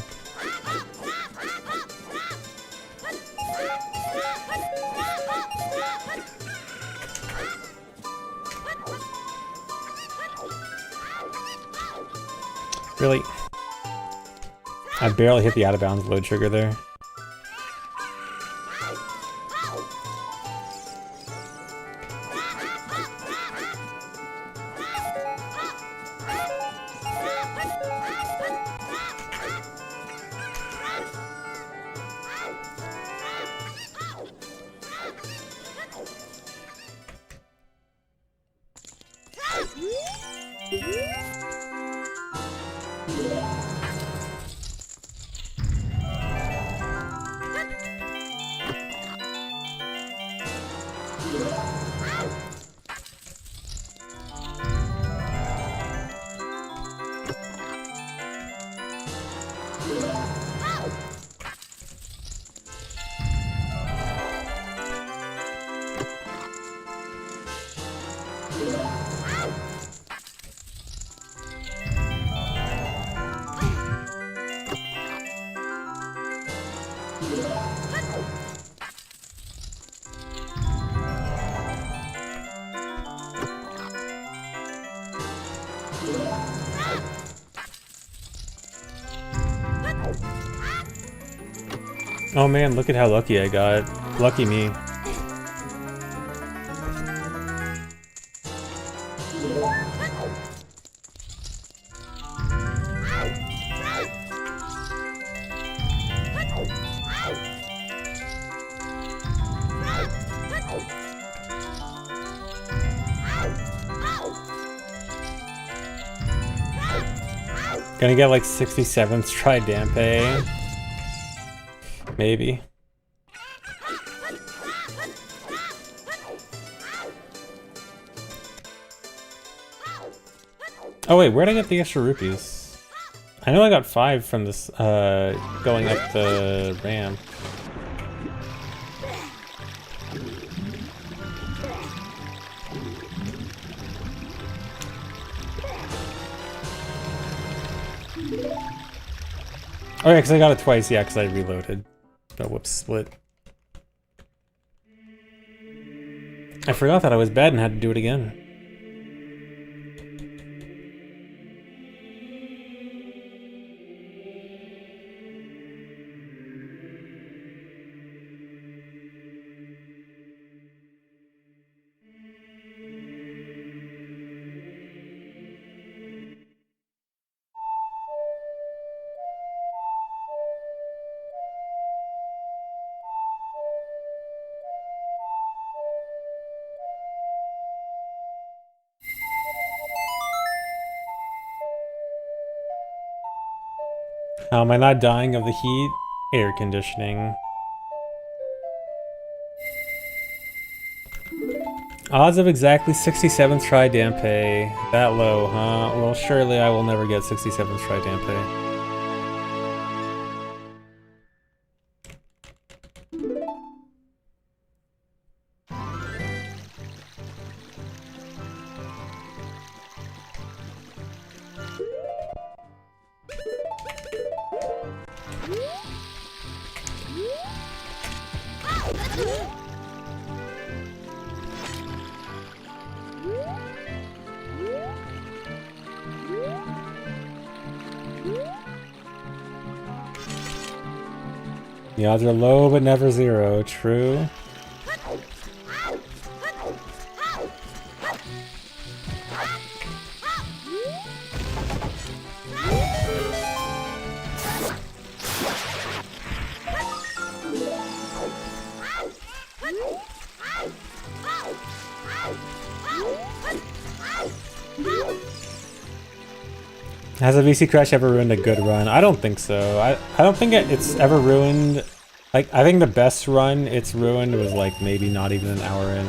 Speaker 1: Really? I barely hit the out of bounds load trigger there. Oh man, look at how lucky I got. Lucky me. Gonna get like 67th try Dampe. Maybe. Oh wait, where'd I get the extra rupees? I know I got 5 from this, going up the ramp. Oh yeah, because I got it twice, yeah, because I reloaded. Oh, whoops, split. I forgot that I was bad and had to do it again. How am I not dying of the heat? Air conditioning. Odds of exactly 67th try Dampe. That low, huh? Well, surely I will never get 67th try Dampe. The odds are low, but never zero. True. Has a VC crash ever ruined a good run? I don't think so. I don't think it's ever ruined. Like, I think the best run it's ruined was like maybe not even an hour in.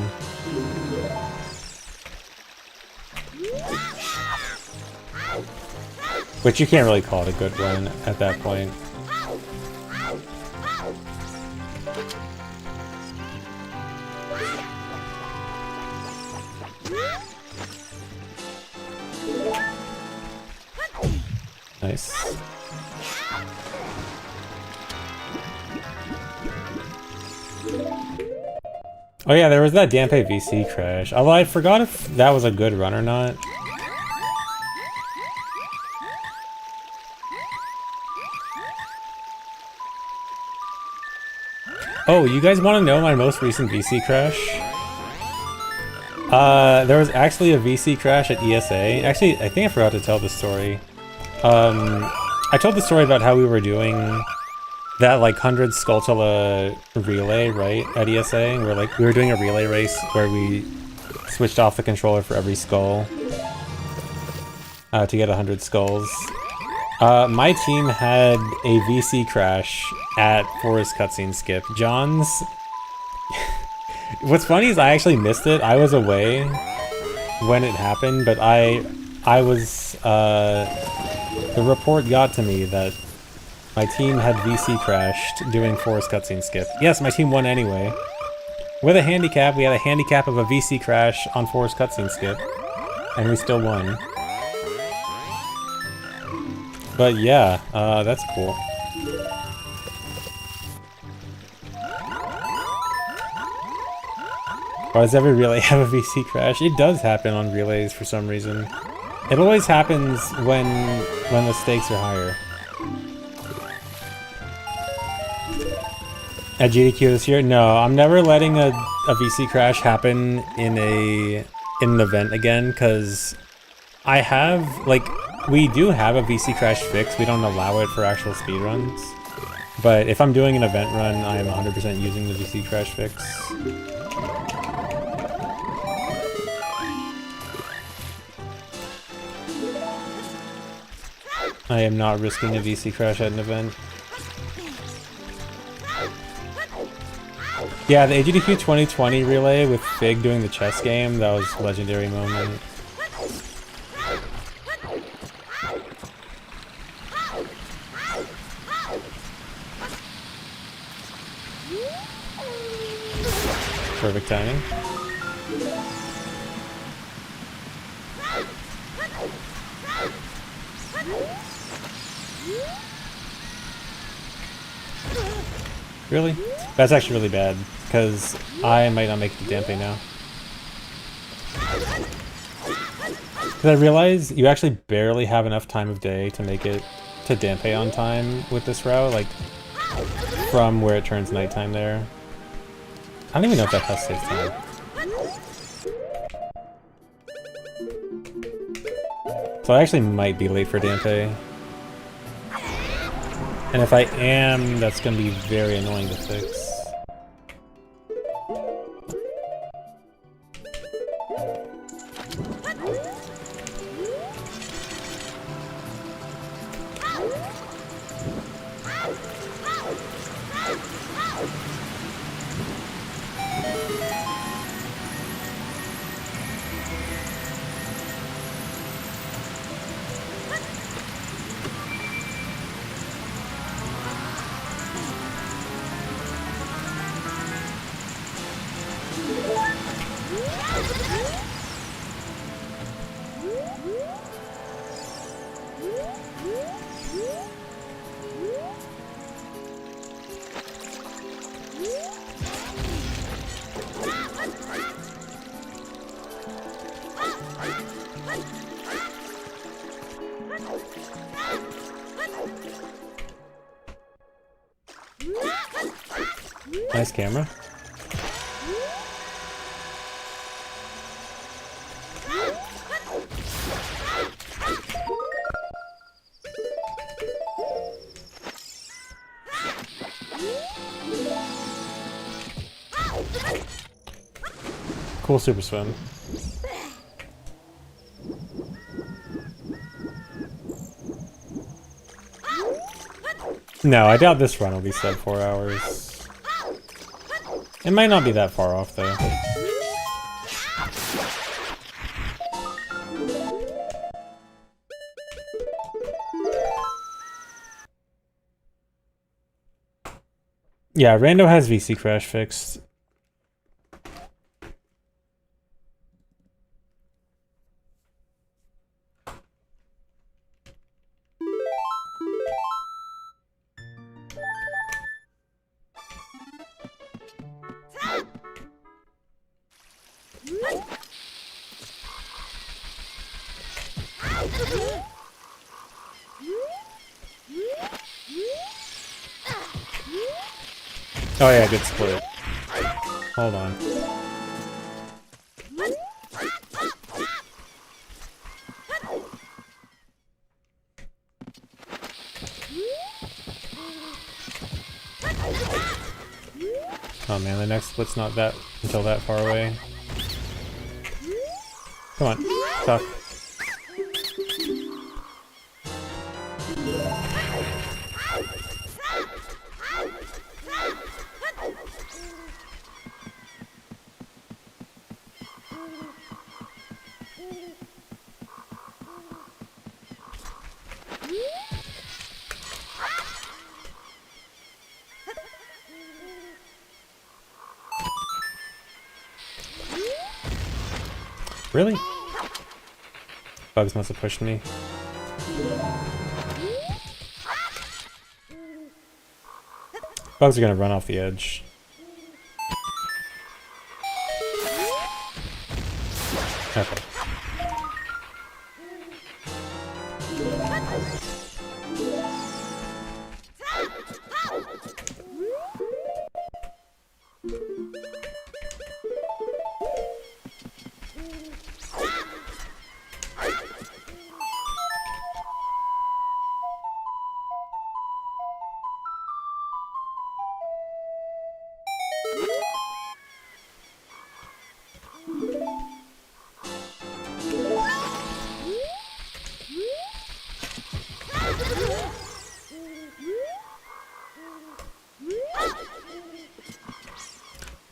Speaker 1: Which you can't really call it a good run at that point. Nice. Oh yeah, there was that Dampe VC crash. Although I forgot if that was a good run or not. Oh, you guys want to know my most recent VC crash? There was actually a VC crash at ESA. Actually, I think I forgot to tell this story. I told the story about how we were doing that like 100 Skulltula relay, right, at ESA, and we were doing a relay race where we switched off the controller for every skull to get 100 skulls. My team had a VC crash at Forest Cutscene Skip. John's... What's funny is I actually missed it. I was away when it happened, but I was... the report got to me that my team had VC crashed doing Forest Cutscene Skip. Yes, my team won anyway. With a handicap, we had a handicap of a VC crash on Forest Cutscene Skip, and we still won. But yeah, that's cool. Why does every relay have a VC crash? It does happen on relays for some reason. It always happens when the stakes are higher. At GDQ this year? No, I'm never letting a VC crash happen in an event again, because I have, like, we do have a VC crash fix. We don't allow it for actual speedruns. But if I'm doing an event run, I am 100% using the VC crash fix. I am not risking a VC crash at an event. Yeah, the AGDQ 2020 relay with Fig doing the chess game, that was a legendary moment. Perfect timing. Really? That's actually really bad, because I might not make it to Dampe now. Because I realize you actually barely have enough time of day to make it to Dampe on time with this route, like, from where it turns nighttime there. I don't even know if that has safe time. So I actually might be late for Dampe. And if I am, that's going to be very annoying to fix. Nice camera. Cool super swim. No, I doubt this run will be sub 4 hours. It might not be that far off though. Yeah, Rando has VC crash fixed. Oh yeah, good split. Hold on. Oh man, the next split's not that until that far away. Come on, talk. Really? Bugs must have pushed me. Bugs are gonna run off the edge. Okay.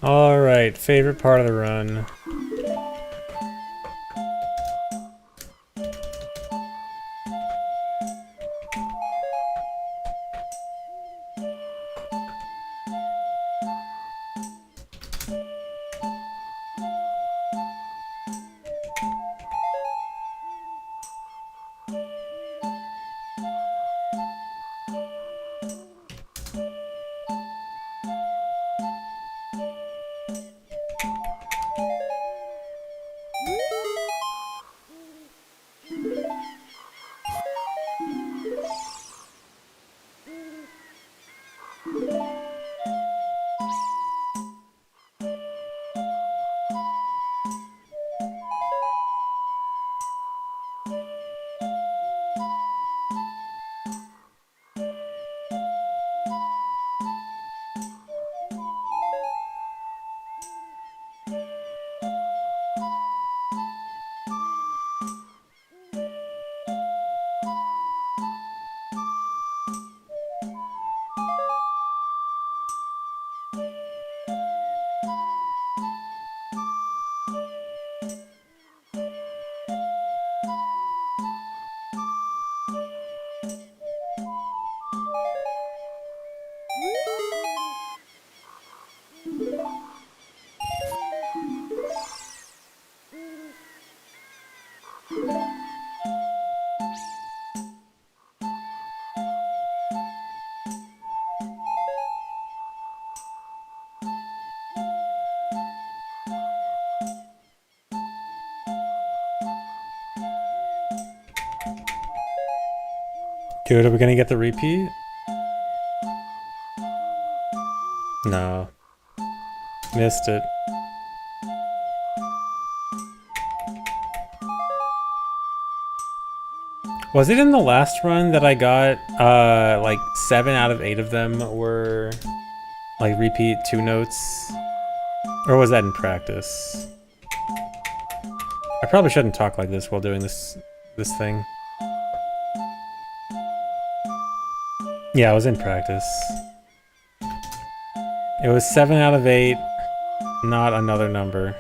Speaker 1: Alright, favorite part of the run. Dude, are we gonna get the repeat? No. Missed it. Was it in the last run that I got, like 7 out of 8 of them were, like, repeat 2 notes? Or was that in practice? I probably shouldn't talk like this while doing this thing. Yeah, I was in practice. It was 7 out of 8, not another number.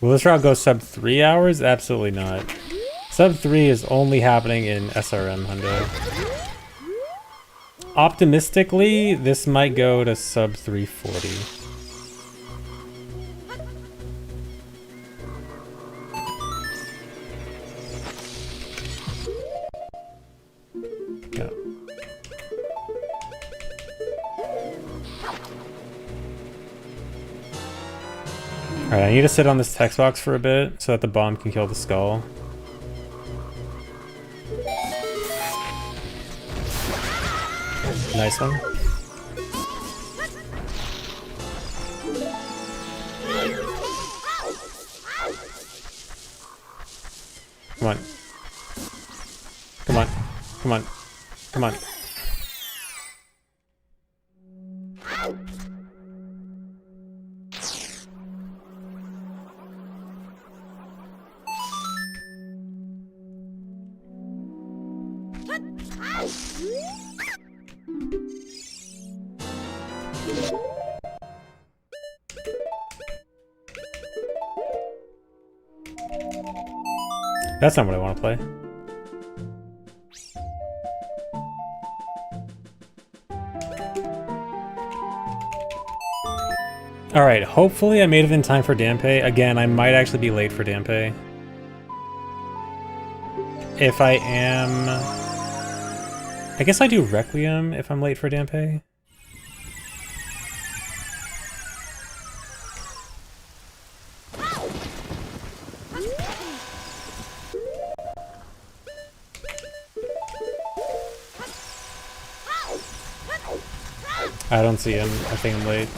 Speaker 1: Will this route go sub 3 hours? Absolutely not. Sub 3 is only happening in SRM Hundo. Optimistically, this might go to sub 340. Yeah. Alright, I need to sit on this text box for a bit so that the bomb can kill the skull. Nice one. Come on. Come on. Come on. Come on. That's not what I want to play. Alright, hopefully I made it in time for Dampe. Again, I might actually be late for Dampe. If I am... I guess I do Requiem if I'm late for Dampe. I don't see him. I think I'm late.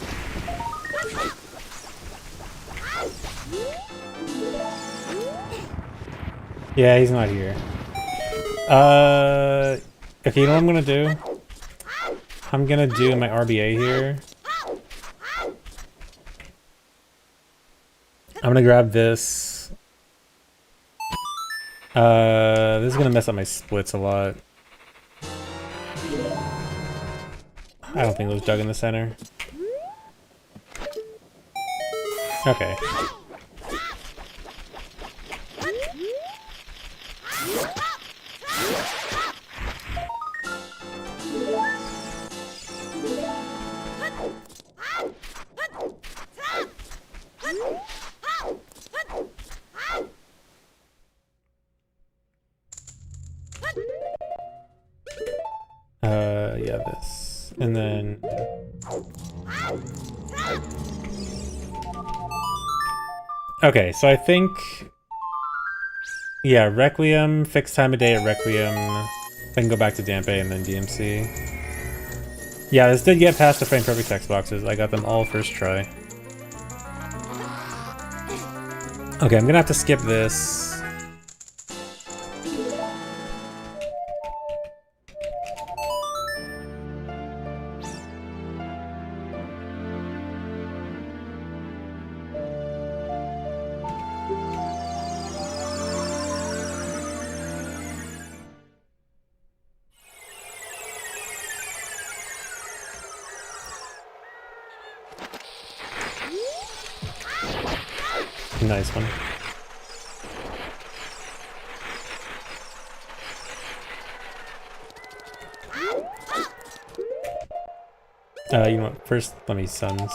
Speaker 1: Yeah, he's not here. Okay, you know what I'm gonna do? I'm gonna do my RBA here. I'm gonna grab this. This is gonna mess up my splits a lot. I don't think it was dug in the center. Okay. Yeah, this. And then... Okay, so I think... Yeah, Requiem, fixed time of day at Requiem. Then go back to Dampe and then DMC. Yeah, this did get past the frame perfect text boxes. I got them all first try. Okay, I'm gonna have to skip this. Nice one. You know what? First, let me suns.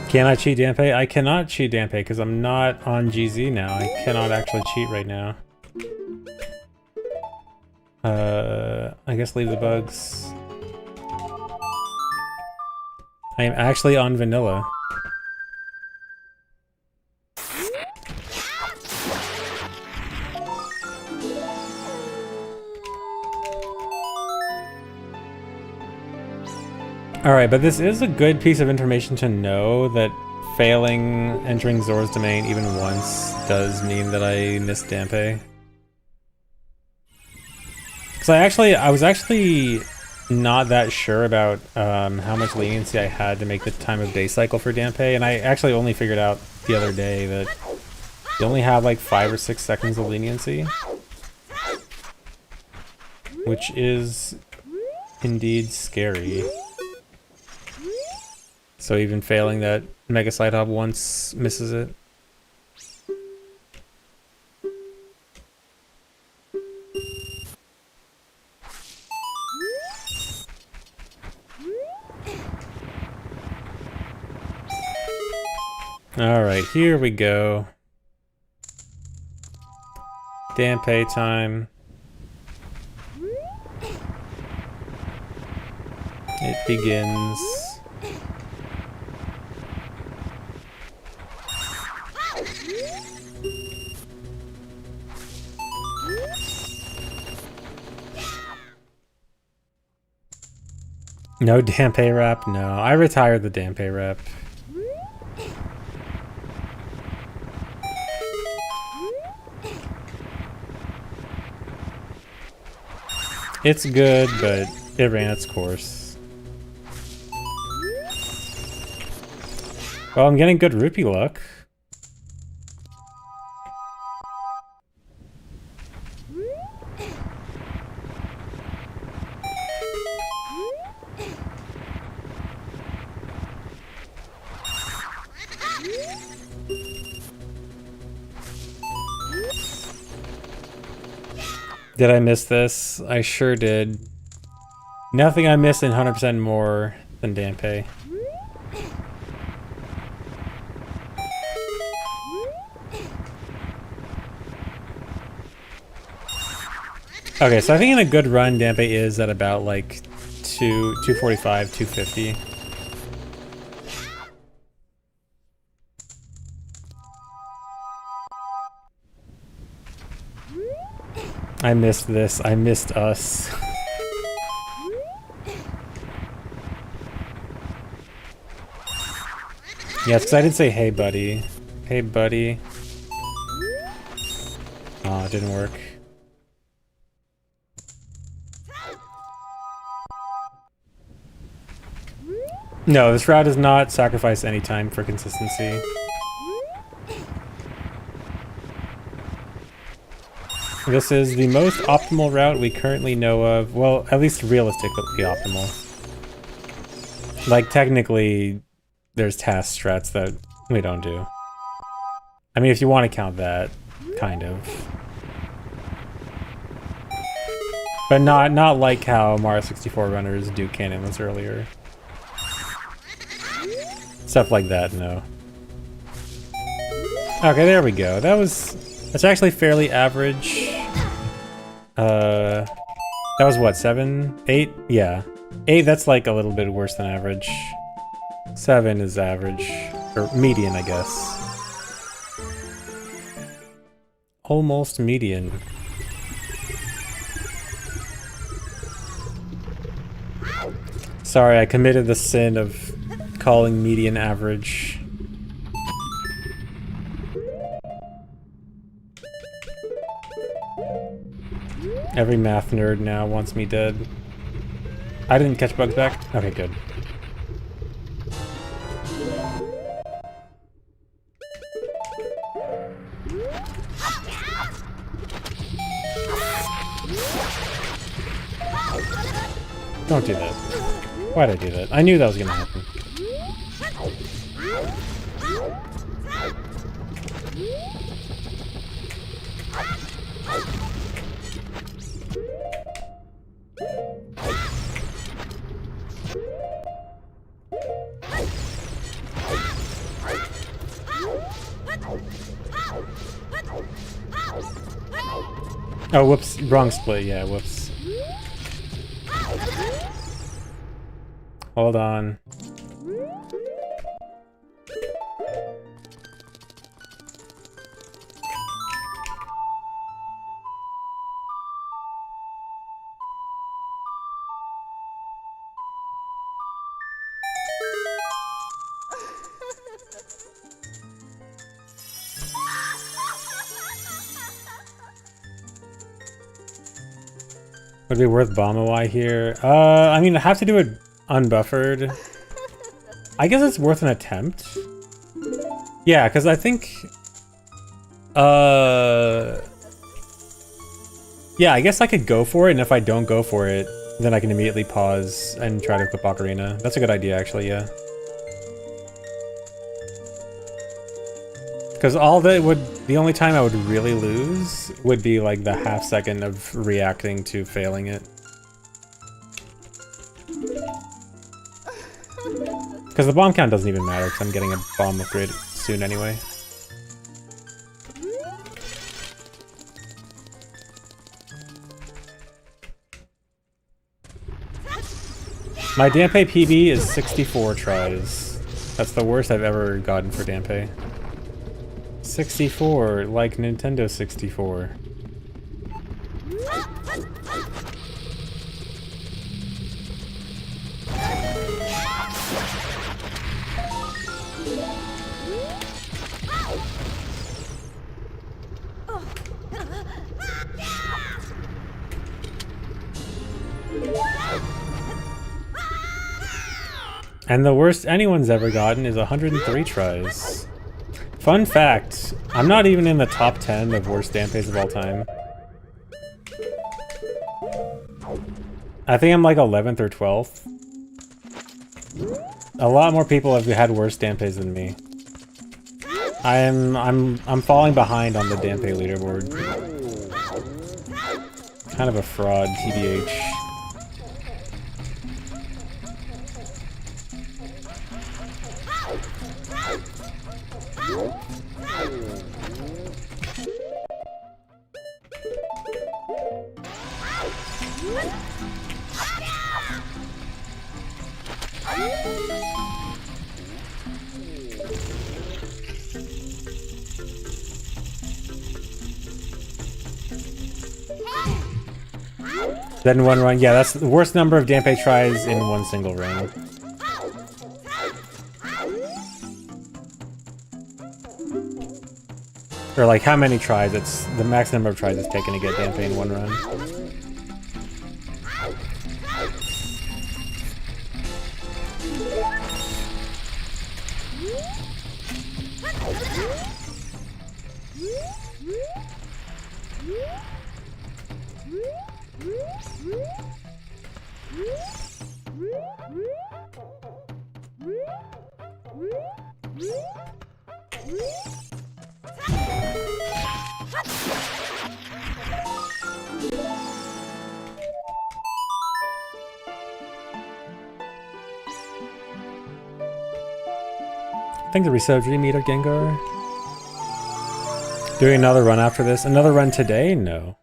Speaker 1: Can I cheat Danpei? I cannot cheat Danpei because I'm not on GZ now. I cannot actually cheat right now. I guess leave the bugs. I am actually on vanilla. Alright, but this is a good piece of information to know that failing entering Zora's Domain even once does mean that I missed Danpei. Because I was actually not that sure about how much leniency I had to make the time of day cycle for Danpei, and I actually only figured out the other day that you only have like 5 or 6 seconds of leniency. Which is indeed scary. So even failing that Mega Side Hop once misses it. Alright, here we go. Danpei time. It begins. No Danpei rap? No, I retired the Danpei rap. It's good, but it ran its course. Well, I'm getting good rupee luck. Did I miss this? I sure did. Nothing I missed in 100% more than Danpei. Okay, so I think in a good run, Danpei is at about like 245, 250. I missed this. I missed us. Yeah, it's because I didn't say, hey, buddy. Hey, buddy. Oh, it didn't work. No, this route does not sacrifice any time for consistency. This is the most optimal route we currently know of. Well, at least realistically optimal. Like, technically, there's task strats that we don't do. I mean, if you want to count that, kind of. But not like how Mario 64 runners do cannonless earlier. Stuff like that, no. Okay, there we go. That's actually fairly average. That was what, 7? 8? Yeah. 8, that's like a little bit worse than average. 7 is average. Or median, I guess. Almost median. Sorry, I committed the sin of calling median average. Every math nerd now wants me dead. I didn't catch bugs back? Okay, good. Don't do that. Why'd I do that? I knew that was gonna happen. Oh, whoops. Wrong split. Yeah, whoops. Hold on. Would it be worth Bombawai here? I mean, I have to do it unbuffered. I guess it's worth an attempt. Yeah, because I think... yeah, I guess I could go for it, and if I don't go for it, then I can immediately pause and try to equip Ocarina. That's a good idea, actually, yeah. Because the only time I would really lose would be like the half second of reacting to failing it. Because the bomb count doesn't even matter, because I'm getting a bomb upgrade soon anyway. My Dampe PB is 64 tries. That's the worst I've ever gotten for Dampe. 64, like Nintendo 64. And the worst anyone's ever gotten is 103 tries. Fun fact, I'm not even in the top 10 of worst Dampes of all time. I think I'm like 11th or 12th. A lot more people have had worse Dampes than me. I'm falling behind on the Dampe leaderboard. Kind of a fraud, TBH. Then one run. Yeah, that's the worst number of Dampe tries in one single run. Or like how many tries, it's the max number of tries it's taken to get Dampe in one run. I think the reset dream meter Gengar. Doing another run after this. Another run today? No.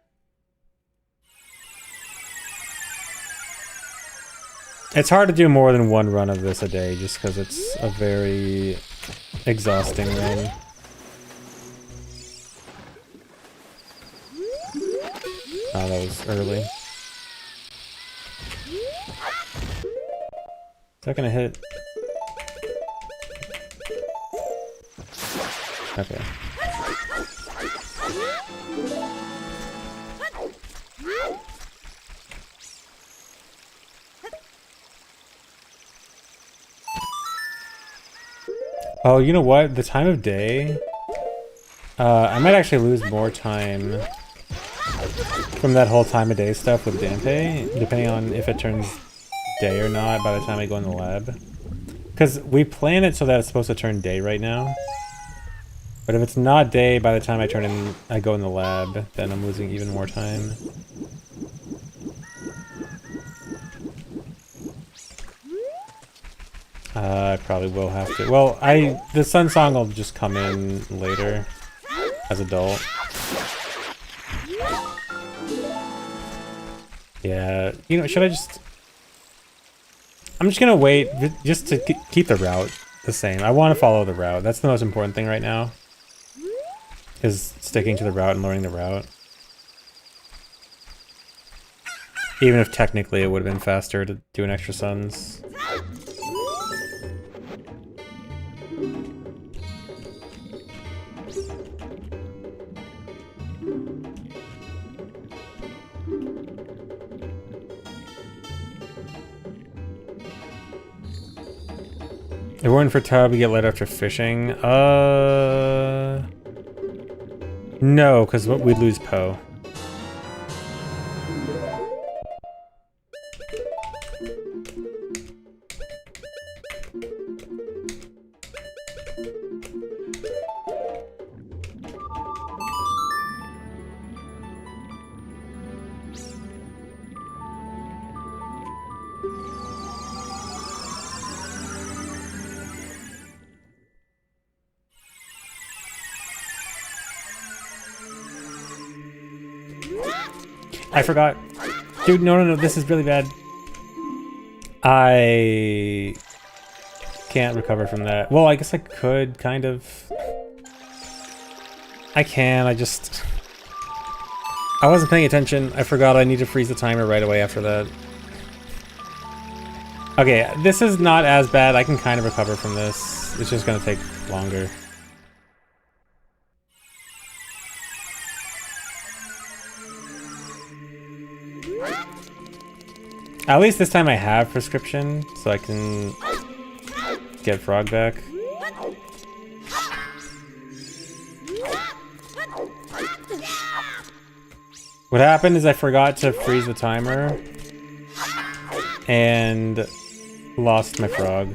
Speaker 1: It's hard to do more than one run of this a day just because it's a very exhausting run. Oh, that was early. Is that gonna hit? Okay. Oh, you know what? The time of day... I might actually lose more time from that whole time of day stuff with Dampe, depending on if it turns day or not by the time I go in the lab. Because we plan it so that it's supposed to turn day right now. But if it's not day by the time I go in the lab, then I'm losing even more time. I probably will have to. Well, the Sun Song will just come in later as adult. Yeah, you know, should I just... I'm just gonna wait just to keep the route the same. I want to follow the route. That's the most important thing right now. Is sticking to the route and learning the route. Even if technically it would have been faster to do an extra suns. If we're in for tub, we get let after fishing. No, because we'd lose Poe. I forgot. Dude, no, this is really bad. I can't recover from that. Well, I guess I could, kind of. I can, I wasn't paying attention. I forgot I need to freeze the timer right away after that. Okay, this is not as bad. I can kind of recover from this. It's just gonna take longer. At least this time I have prescription, so I can get Frog back. What happened is I forgot to freeze the timer and lost my frog.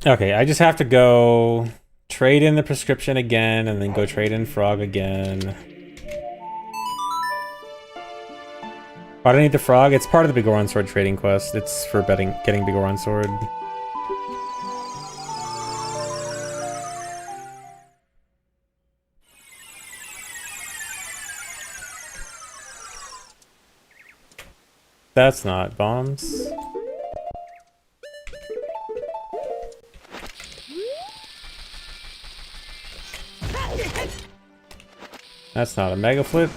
Speaker 1: Okay, I just have to go trade in the prescription again and then go trade in frog again. Why do I need the frog? It's part of the Bigoron Sword trading quest. It's for getting Bigoron Sword. That's not bombs. That's not a mega flip.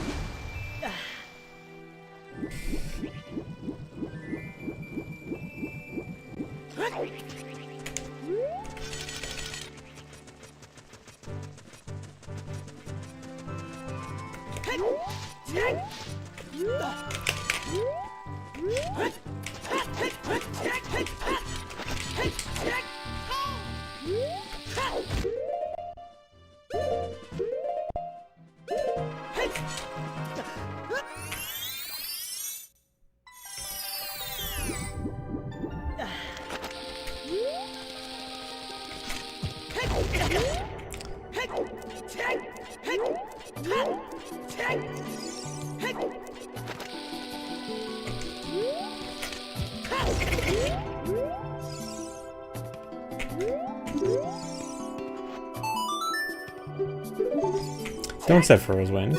Speaker 1: Don't set Furrow's Wind.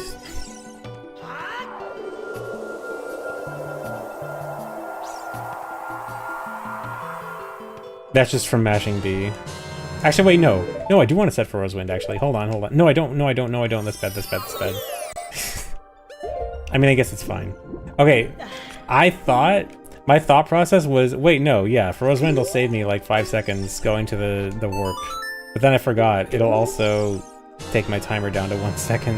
Speaker 1: That's just from mashing B. Actually, wait, no. No, I do want to set Furrow's Wind, actually. Hold on. No, I don't. No, I don't. That's bad. I mean, I guess it's fine. Okay, my thought process was, wait, no, yeah, Furrow's Wind will save me like 5 seconds going to the warp. But then I forgot, it'll also take my timer down to 1 second.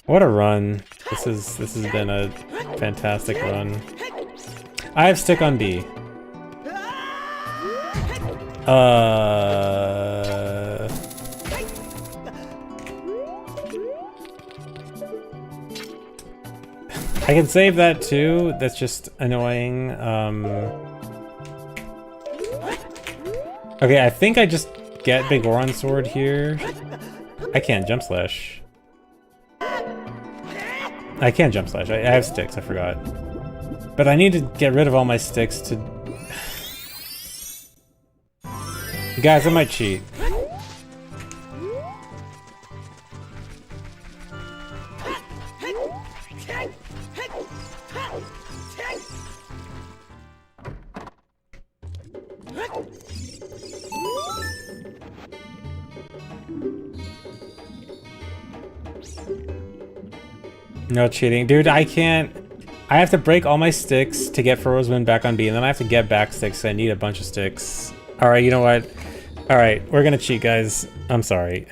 Speaker 1: What a run. This has been a fantastic run. I have stick on B. I can save that too, that's just annoying. Okay, I think I just get Bigoron Sword here, I can't jump slash. I can't jump slash. I have sticks, I forgot. But I need to get rid of all my sticks to... Guys, I might cheat. No cheating. Dude, I can't... I have to break all my sticks to get Furrow's Wind back on B, and then I have to get back sticks, so I need a bunch of sticks. Alright, you know what? Alright, we're gonna cheat, guys. I'm sorry.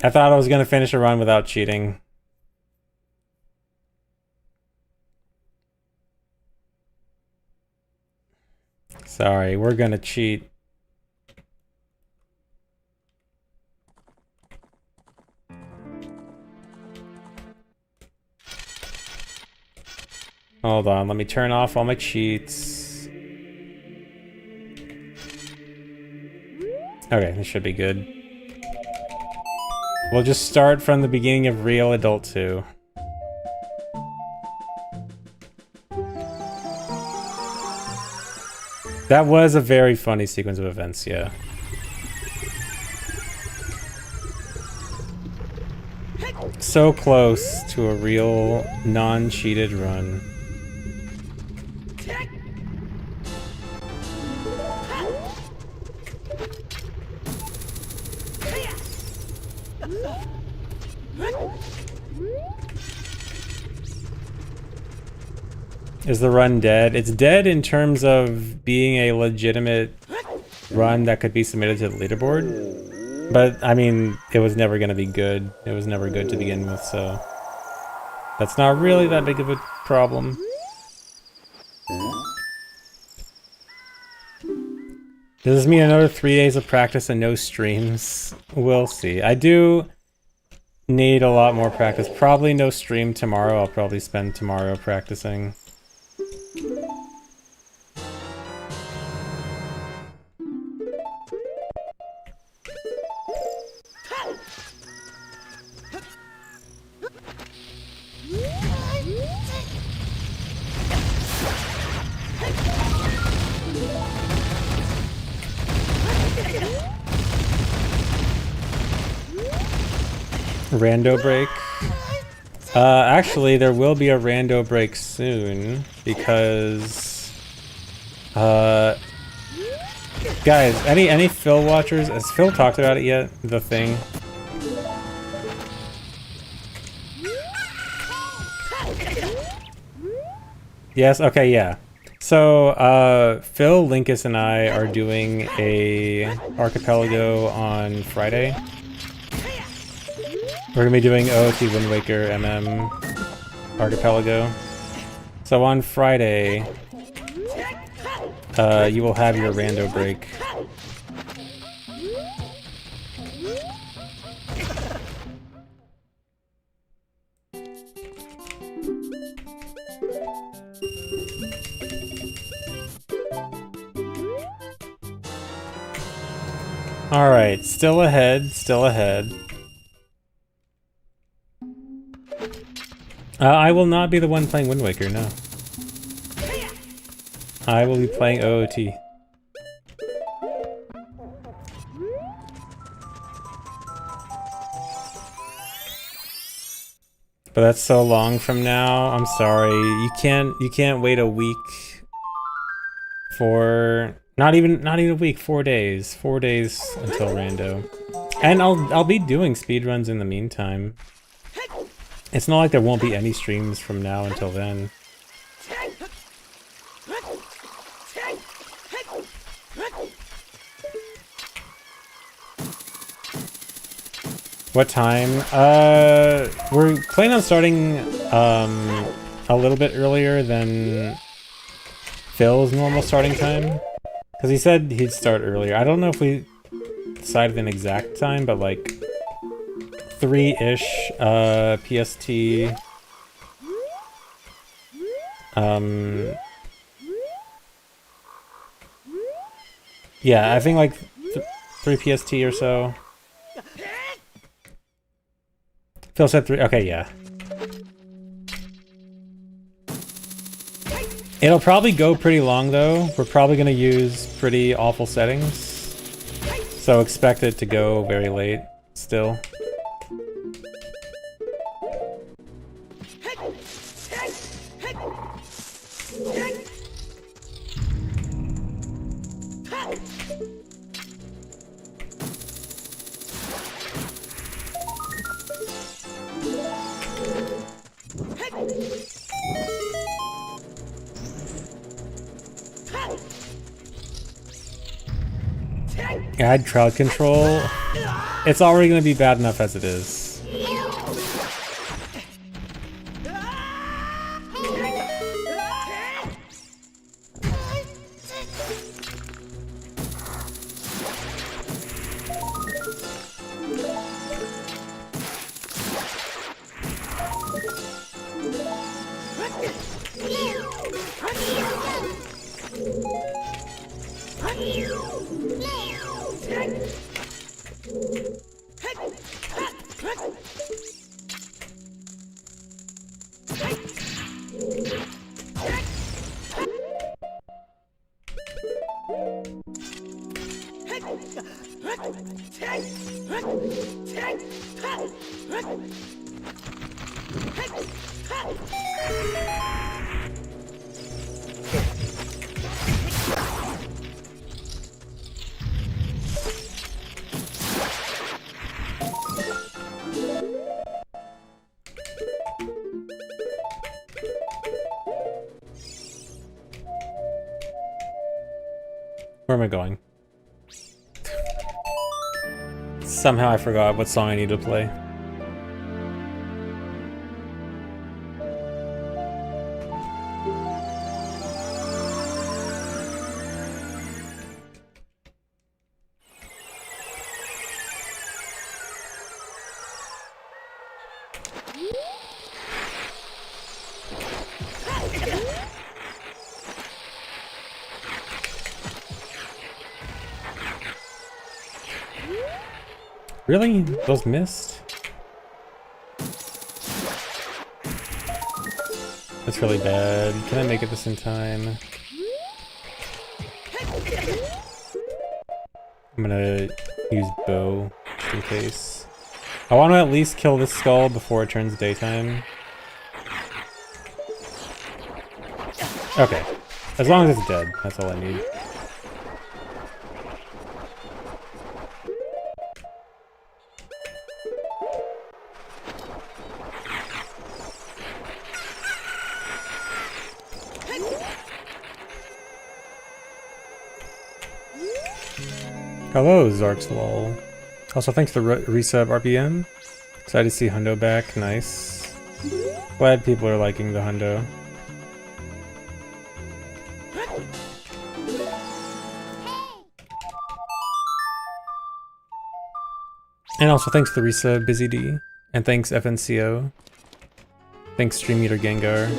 Speaker 1: I thought I was gonna finish a run without cheating. Sorry, we're gonna cheat. Hold on, let me turn off all my cheats. Okay, this should be good. We'll just start from the beginning of Real Adult 2. That was a very funny sequence of events, yeah. So close to a real non-cheated run. Is the run dead? It's dead in terms of being a legitimate run that could be submitted to the leaderboard. But, I mean, it was never going to be good. It was never good to begin with, so... That's not really that big of a problem. Does this mean another 3 days of practice and no streams? We'll see. I do need a lot more practice. Probably no stream tomorrow. I'll probably spend tomorrow practicing. Rando break. Actually, there will be a rando break soon because, guys, any Phil watchers? Has Phil talked about it yet? The thing. Yes. Okay. Yeah. So, Phil, Linkus, and I are doing a archipelago on Friday. We're gonna be doing OOT Wind Waker MM Archipelago. So on Friday, you will have your rando break. Alright, still ahead, still ahead. I will not be the one playing Wind Waker, no. I will be playing OOT. But that's so long from now. I'm sorry. You can't wait a week for not even a week, 4 days. 4 days until rando. And I'll be doing speedruns in the meantime. It's not like there won't be any streams from now until then. What time? We're planning on starting a little bit earlier than Phil's normal starting time. Because he said he'd start earlier. I don't know if we decided an exact time, but like 3-ish PST. Yeah, I think like 3 PST or so. Phil said 3. Okay, yeah. It'll probably go pretty long though. We're probably gonna use pretty awful settings. So expect it to go very late still. Add crowd control. It's already going to be bad enough as it is. Where am I going? Somehow I forgot what song I need to play. Really? Those missed? That's really bad. Can I make it this in time? I'm gonna use bow just in case. I want to at least kill this skull before it turns daytime. Okay. As long as it's dead, that's all I need. Hello, Zarxlol. Also, thanks for the resub, RPM. Excited to see Hundo back. Nice. Glad people are liking the Hundo. And also, thanks for the resub, Busy D. And thanks, FNCO. Thanks, Stream Eater Gengar.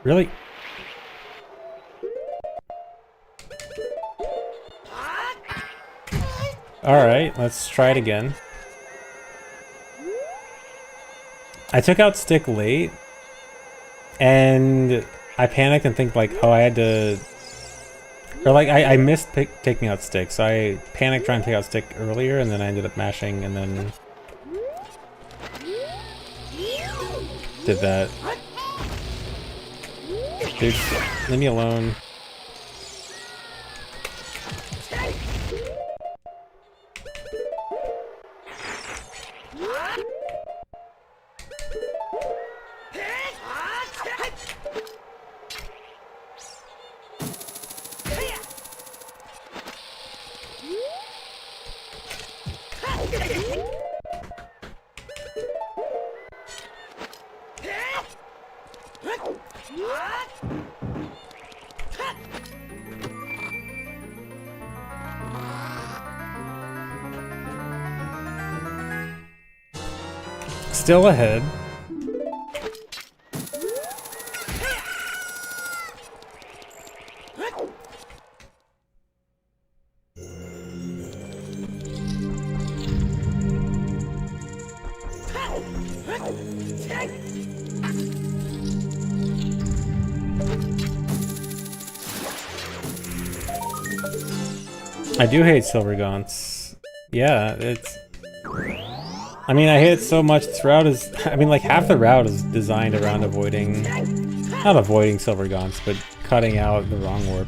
Speaker 1: Really? Alright, let's try it again. I took out stick late, and I panicked and think like, oh, I had to... Or like, I missed taking out stick, so I panicked trying to take out stick earlier, and then I ended up mashing, and then... did that. Dude, leave me alone. Still ahead. I do hate Silver Gaunts. Yeah, it's... I mean, I hate it so much, this route is... I mean, like, half the route is designed around avoiding... Not avoiding Silver Gaunts, but cutting out the wrong warp.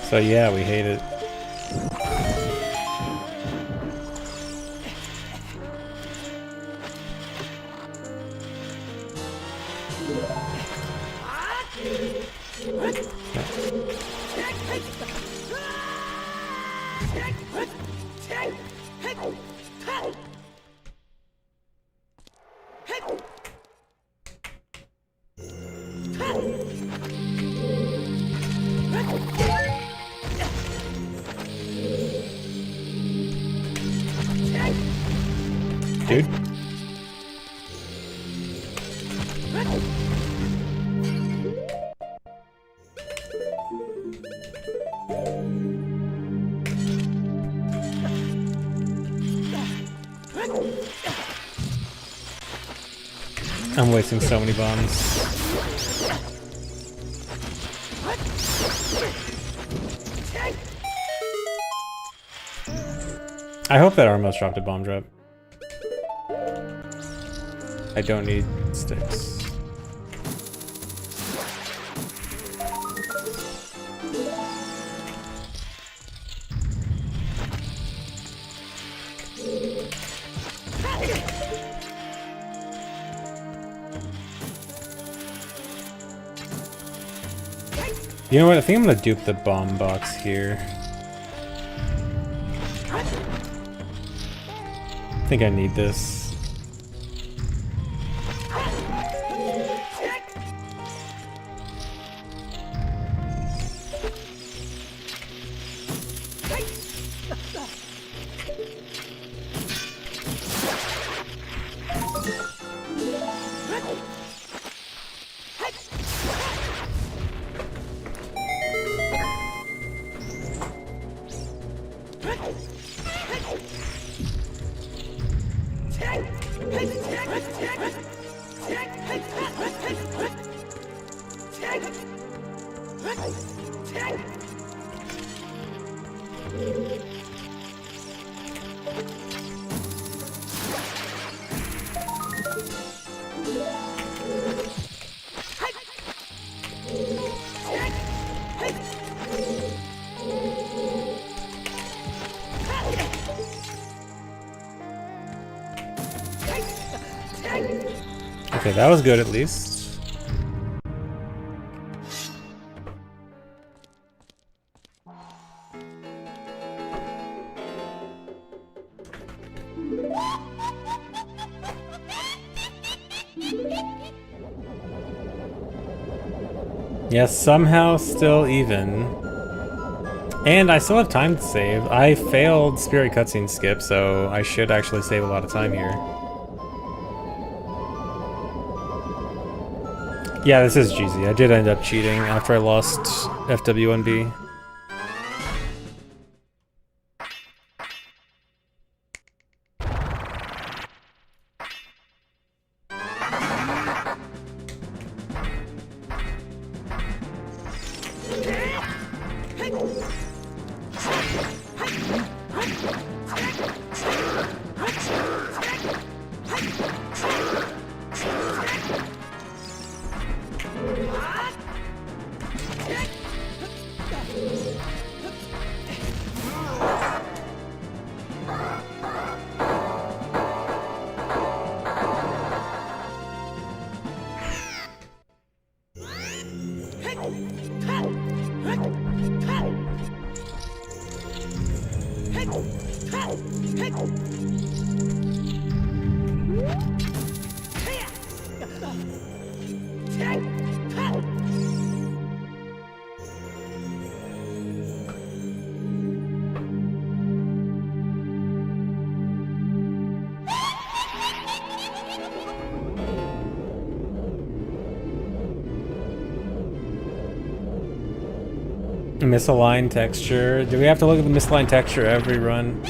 Speaker 1: So yeah, we hate it. Dude. I'm wasting so many bombs. I hope that Armos dropped a bomb drop. I don't need sticks. You know what? I think I'm gonna dupe the bomb box here. I think I need this. Okay, that was good at least. Yes, somehow still even. And I still have time to save. I failed Spirit Cutscene Skip, so I should actually save a lot of time here. Yeah, this is Jeezy. I did end up cheating after I lost FW1B. Misaligned texture. Do we have to look at the misaligned texture every run?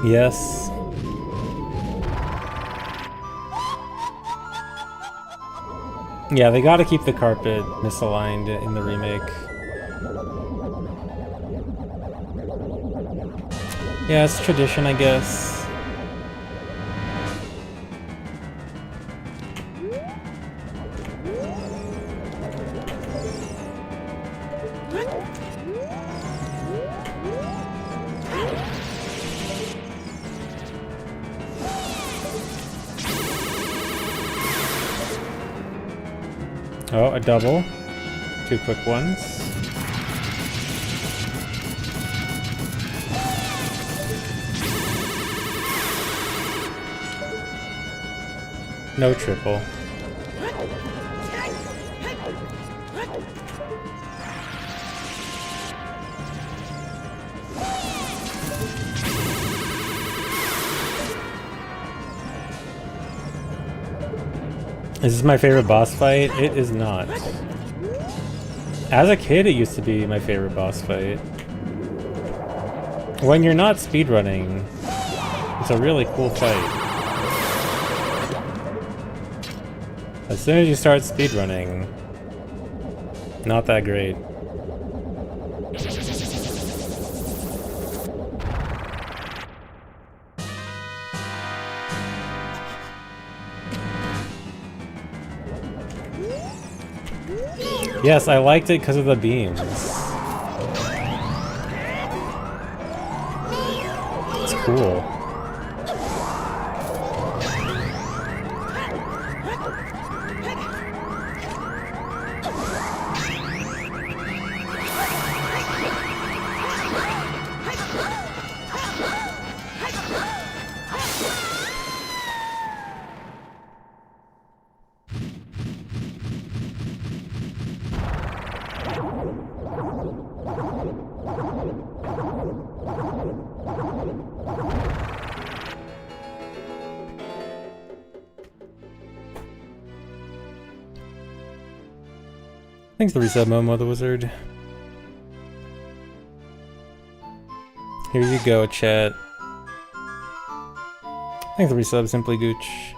Speaker 1: Yes. Yeah, they gotta keep the carpet misaligned in the remake. Yeah, it's tradition, I guess. Oh, a double. 2 quick ones. No triple. Is this my favorite boss fight? It is not. As a kid, it used to be my favorite boss fight. When you're not speedrunning, it's a really cool fight. As soon as you start speedrunning, not that great. Yes, I liked it because of the beams. It's cool. Thanks for the reset, Momo the Wizard. Here you go, chat. Thanks for the resub, Simply Gooch.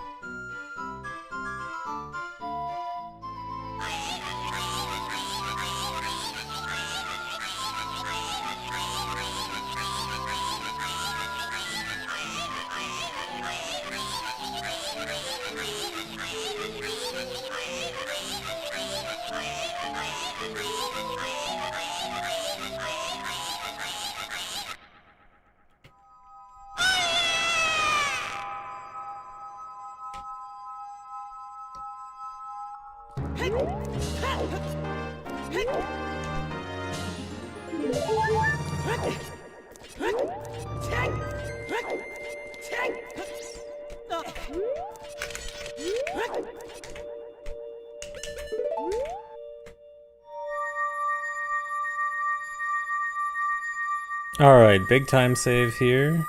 Speaker 1: Alright, big time save here.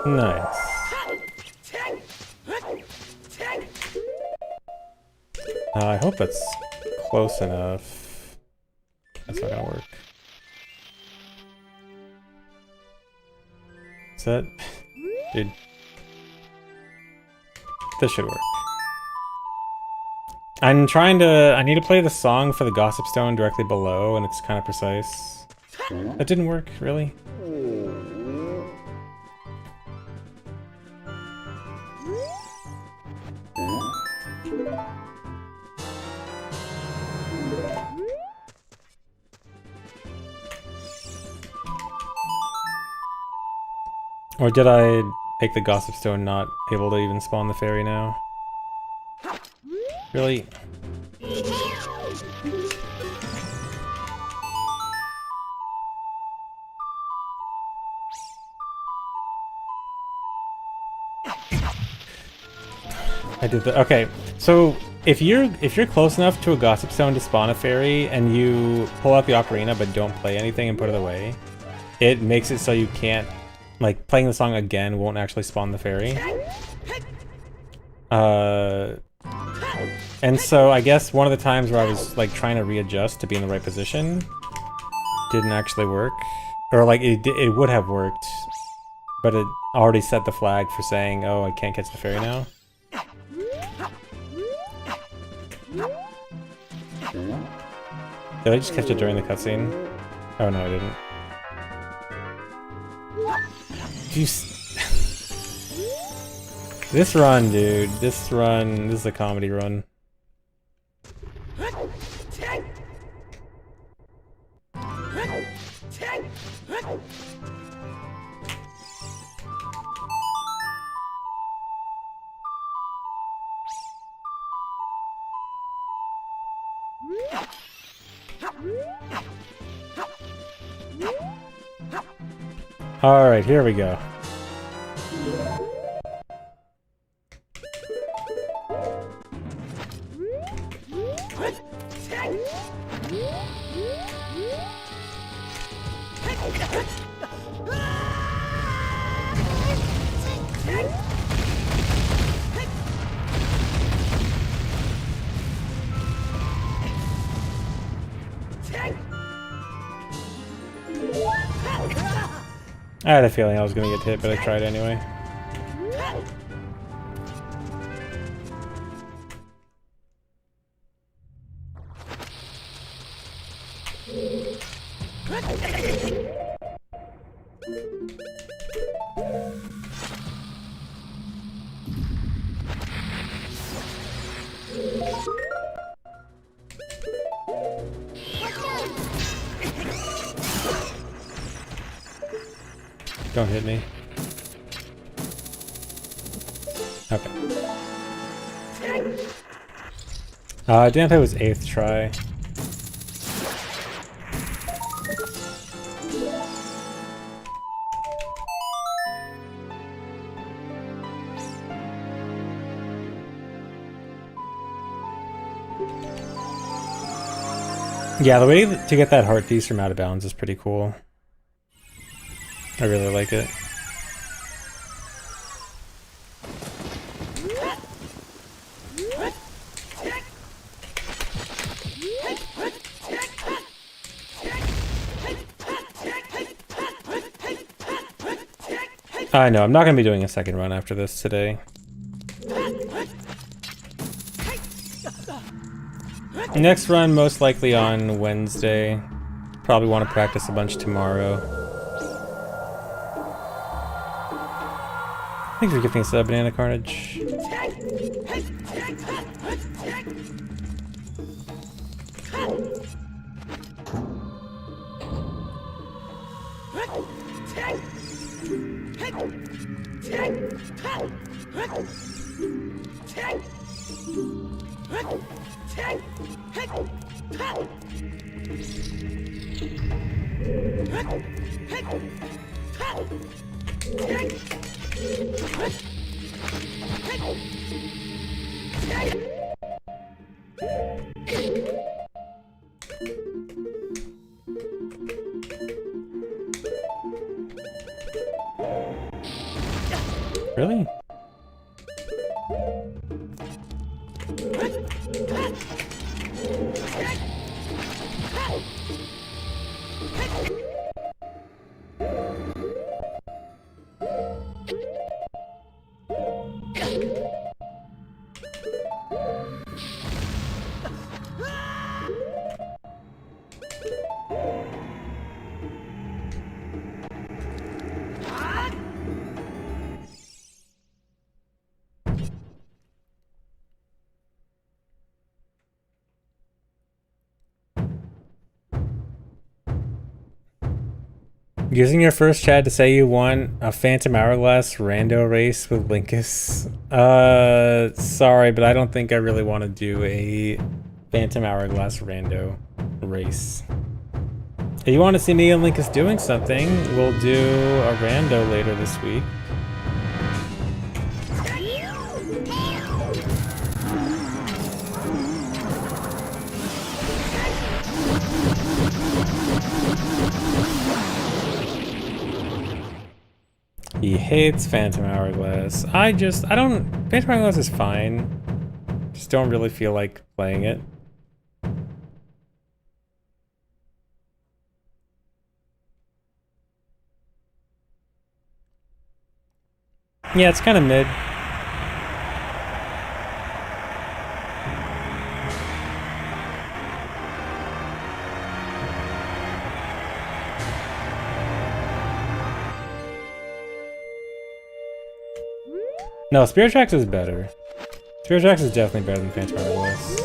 Speaker 1: Nice. I hope that's close enough. That's not gonna work. Is that... Dude. This should work. I'm trying to... I need to play the song for the Gossip Stone directly below, and it's kind of precise. That didn't work, really? Or did I make the Gossip Stone not able to even spawn the fairy now? Really? I did that. Okay, so if you're close enough to a Gossip Stone to spawn a fairy and you pull out the Ocarina but don't play anything and put it away, it makes it so you can't like playing the song again won't actually spawn the fairy. And so I guess one of the times where I was like trying to readjust to be in the right position didn't actually work. Or like it would have worked, but it already set the flag for saying, oh, I can't catch the fairy now. Did I just catch it during the cutscene? Oh no, I didn't. This run, dude. This is a comedy run. Alright, here we go. I had a feeling I was gonna get hit, but I tried anyway. Don't hit me. Okay. Dante was 8th try. Yeah, the way to get that heart piece from out of bounds is pretty cool. I really like it. I know, I'm not going to be doing a second run after this today. Next run, most likely on Wednesday. Probably want to practice a bunch tomorrow. Thanks for gifting us a Banana Carnage. Really? Using your first chat to say you won a Phantom Hourglass rando race with Linkus. Sorry, but I don't think I really want to do a Phantom Hourglass rando race. If you want to see me and Linkus doing something, we'll do a rando later this week. hates Phantom Hourglass. I don't... Phantom Hourglass is fine. Just don't really feel like playing it. Yeah, it's kind of mid. No, Spirit Tracks is better. Spirit Tracks is definitely better than Phantom Hourglass.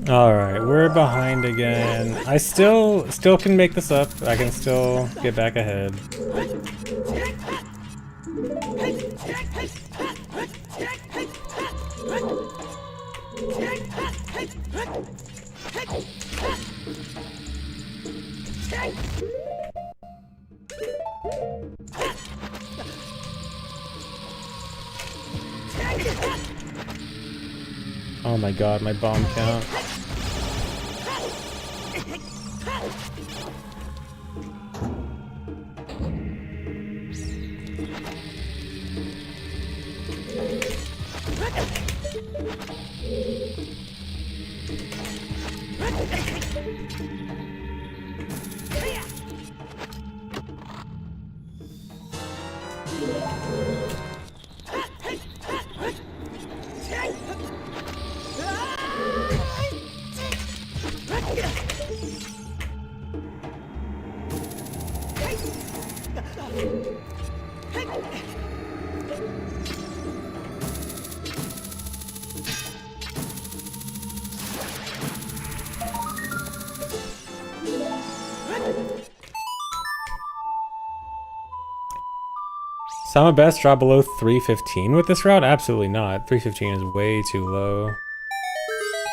Speaker 1: Alright, we're behind again. I still can make this up. I can still get back ahead. Oh my god, my bomb count. Summer best drop below 315 with this route? Absolutely not. 315 is way too low.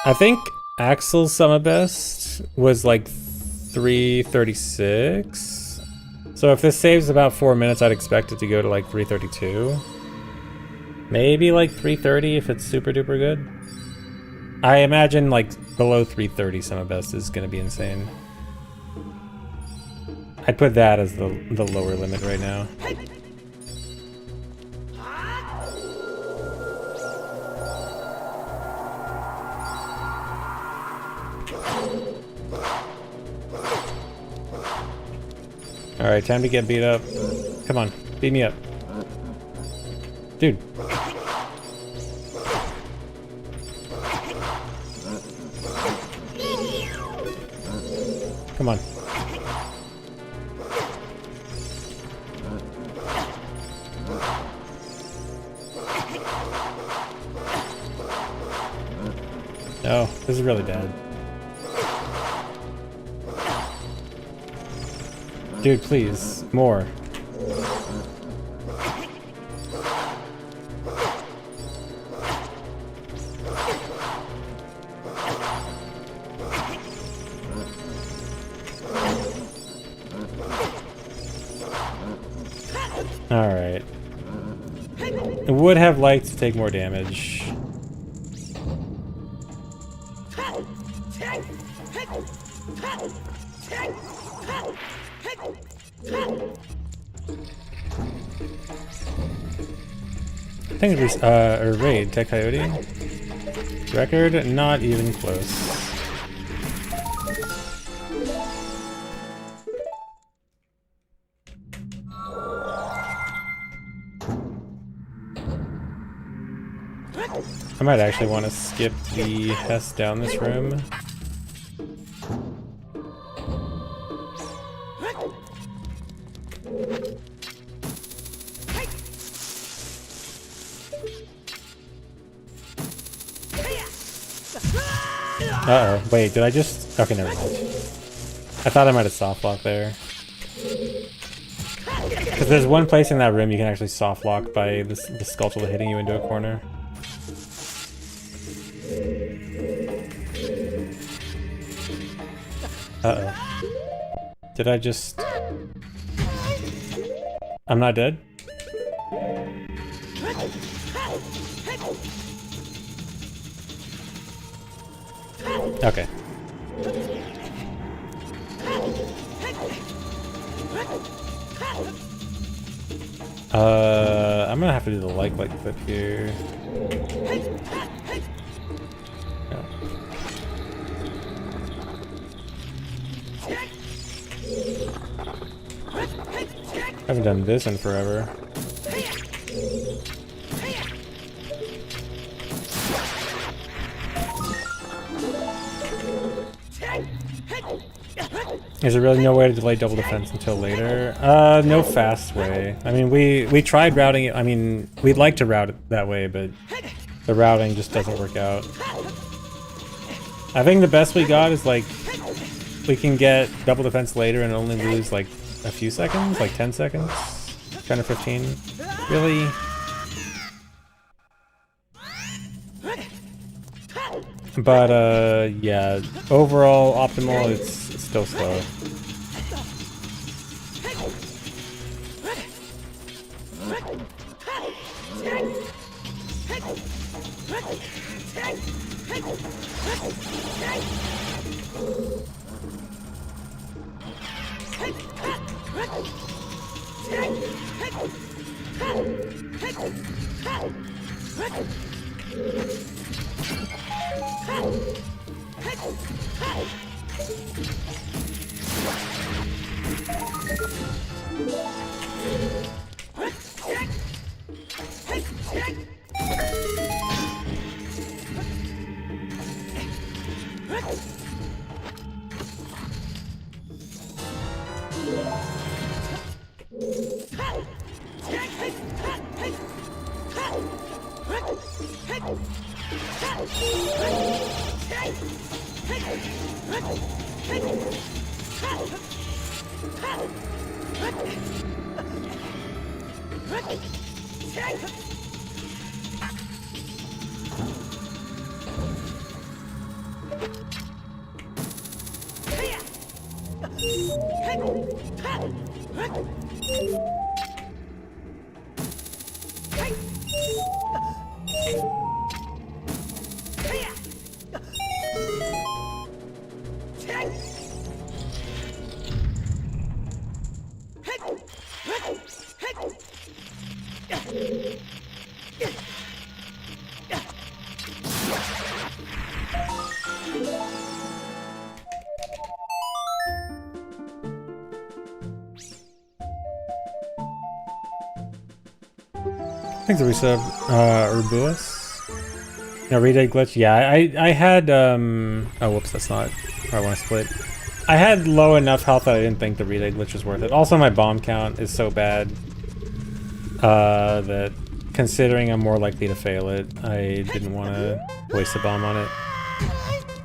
Speaker 1: I think Axel's summer best was like 336. So if this saves about 4 minutes, I'd expect it to go to like 332. Maybe like 330 if it's super duper good. I imagine like below 330 summer best is gonna be insane. I'd put that as the lower limit right now. Alright, time to get beat up. Come on, beat me up. Dude. Come on. No, this is really bad. Dude, please, more. Alright. I would have liked to take more damage. I think it was, or raid, Tech Coyote. Record, not even close. I might actually want to skip the Hess down this room. Uh-oh, wait, did I just... Okay, never mind. I thought I might have soft locked there. Because there's one place in that room you can actually soft lock by the Skulltula hitting you into a corner. Uh-oh. Did I just... I'm not dead? Okay. I'm gonna have to do the like clip here. No. Haven't done this in forever. Is there really no way to delay double defense until later? No fast way. I mean, we tried routing it. I mean, we'd like to route it that way, but the routing just doesn't work out. I think the best we got is like, we can get double defense later and only lose like a few seconds, like 10 seconds, 10 or 15. Really? But yeah, overall optimal, it's still slow. Thanks for resub, Urbuus. No, redid glitch? Yeah, I had, oh, whoops, that's not where I want to split. I had low enough health that I didn't think the redid glitch was worth it. Also, my bomb count is so bad, that considering I'm more likely to fail it, I didn't want to waste a bomb on it.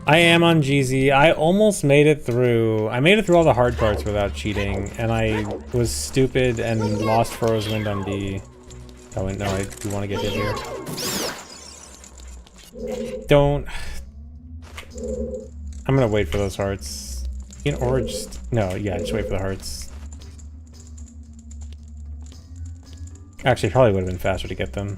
Speaker 1: I am on GZ. I almost made it through. I made it through all the hard parts without cheating, and I was stupid and lost Furrow's Wind on D. Oh, no, I do want to get hit here. Don't. I'm gonna wait for those hearts. You know, or just. No, yeah, just wait for the hearts. Actually, probably would have been faster to get them.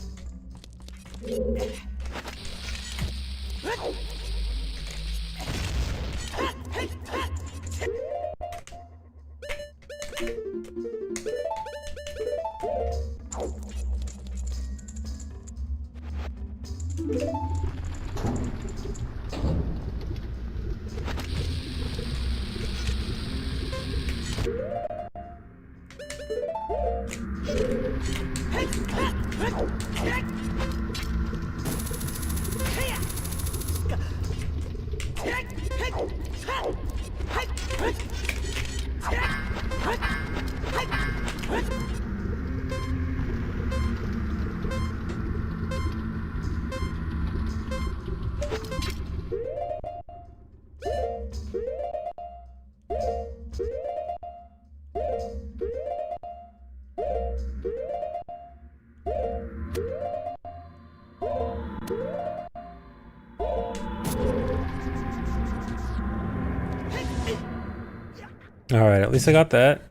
Speaker 1: Alright, at least I got that.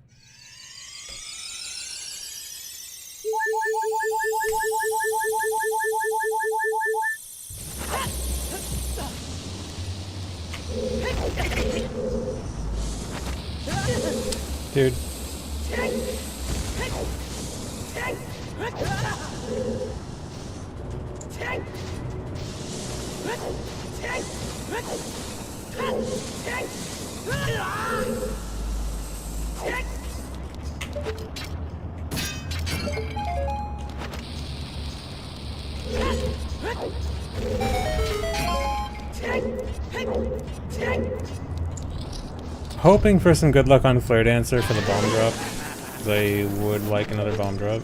Speaker 1: Dude. Hoping for some good luck on Flare Dancer for the bomb drop. They would like another bomb drop.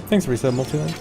Speaker 1: Thanks, Resub Multi-Link.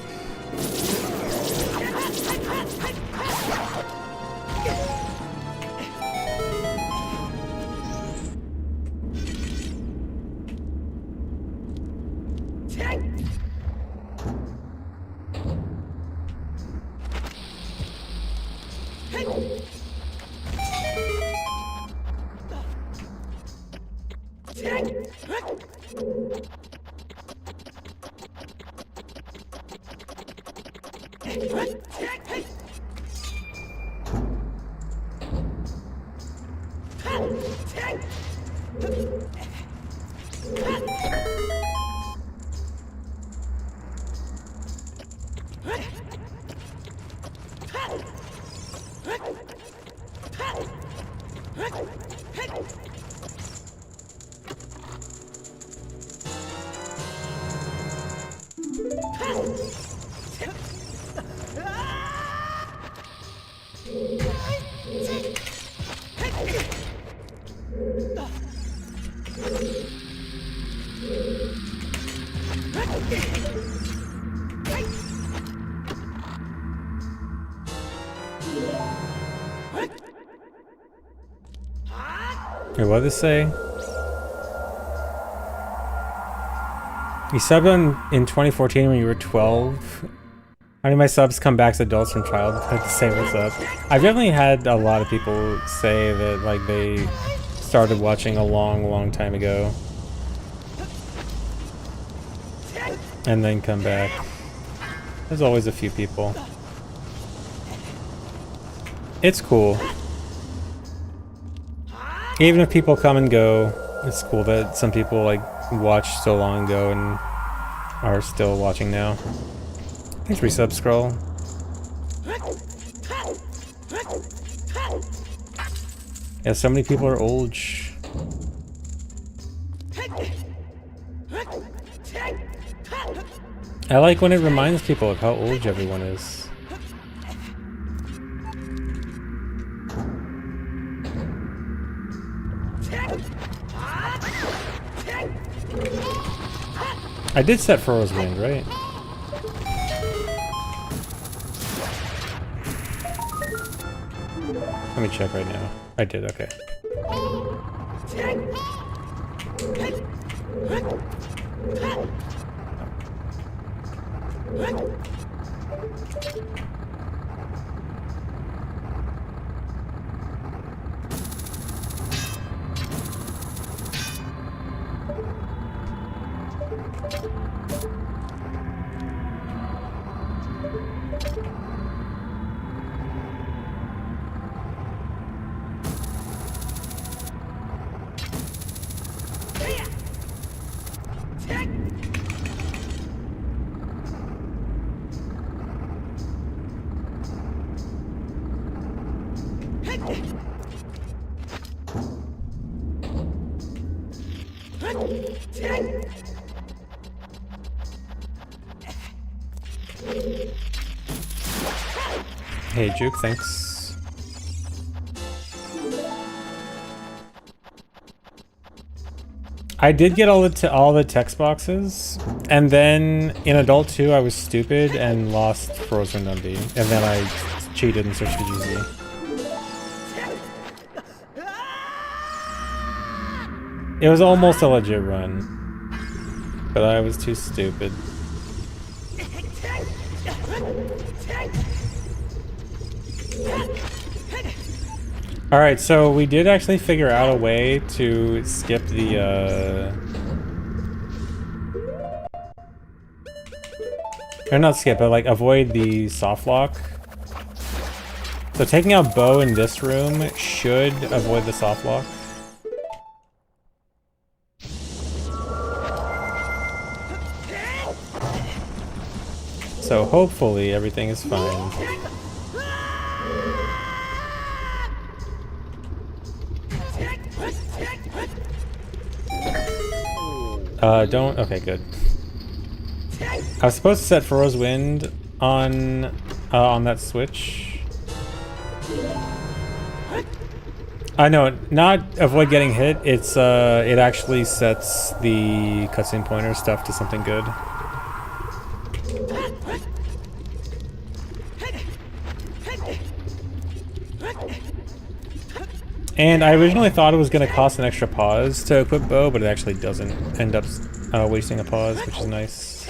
Speaker 1: Wait, what did this say? You subbed in 2014 when you were 12. How many of my subs come back as adults from childhood to say what's up? I've definitely had a lot of people say that like they started watching a long time ago and then come back. There's always a few people. It's cool. Even if people come and go, it's cool that some people like watched so long ago and are still watching now. Thanks for resub, Scroll. Yeah, so many people are old. I like when it reminds people of how old everyone is. I did set Furrow's Wind, right? Let me check right now. I did, okay. Hey Juke, thanks. I did get all the text boxes, and then in Adult 2 I was stupid and lost Frozen Dundee, and then I cheated and switched to GZ. It was almost a legit run, but I was too stupid. Alright, so we did actually figure out a way to skip the, or not skip, but like avoid the soft lock. So taking out Bo in this room should avoid the soft lock. So hopefully everything is fine. Don't, okay, good. I was supposed to set Furrow's Wind on that switch. I know, not avoid getting hit, it's, it actually sets the cutscene pointer stuff to something good. And I originally thought it was going to cost an extra pause to equip Bo, but it actually doesn't end up wasting a pause, which is nice.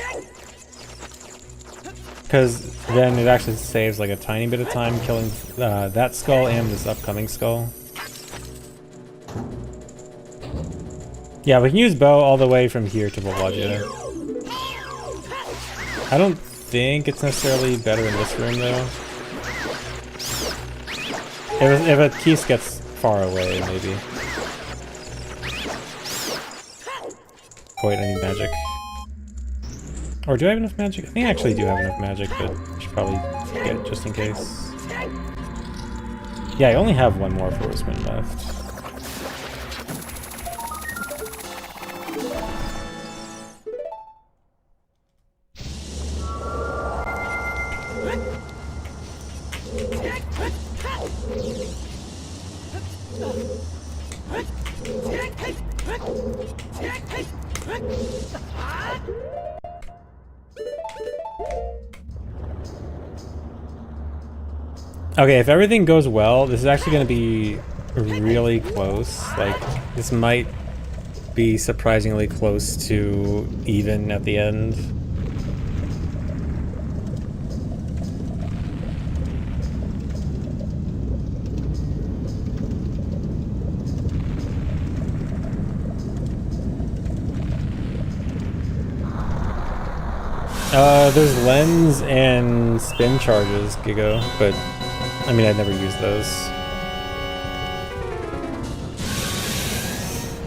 Speaker 1: Because then it actually saves like a tiny bit of time killing that skull and this upcoming skull. Yeah, we can use Bo all the way from here to Volvagia. I don't think it's necessarily better in this room though. If a Keese gets far away, maybe. Oh, wait, I need magic. Or do I have enough magic? I think I actually do have enough magic, but I should probably get it just in case. Yeah, I only have one more Force Wind left. Okay, if everything goes well, this is actually going to be really close. Like, this might be surprisingly close to even at the end. There's lens and spin charges, Gigo, but I mean, I'd never used those.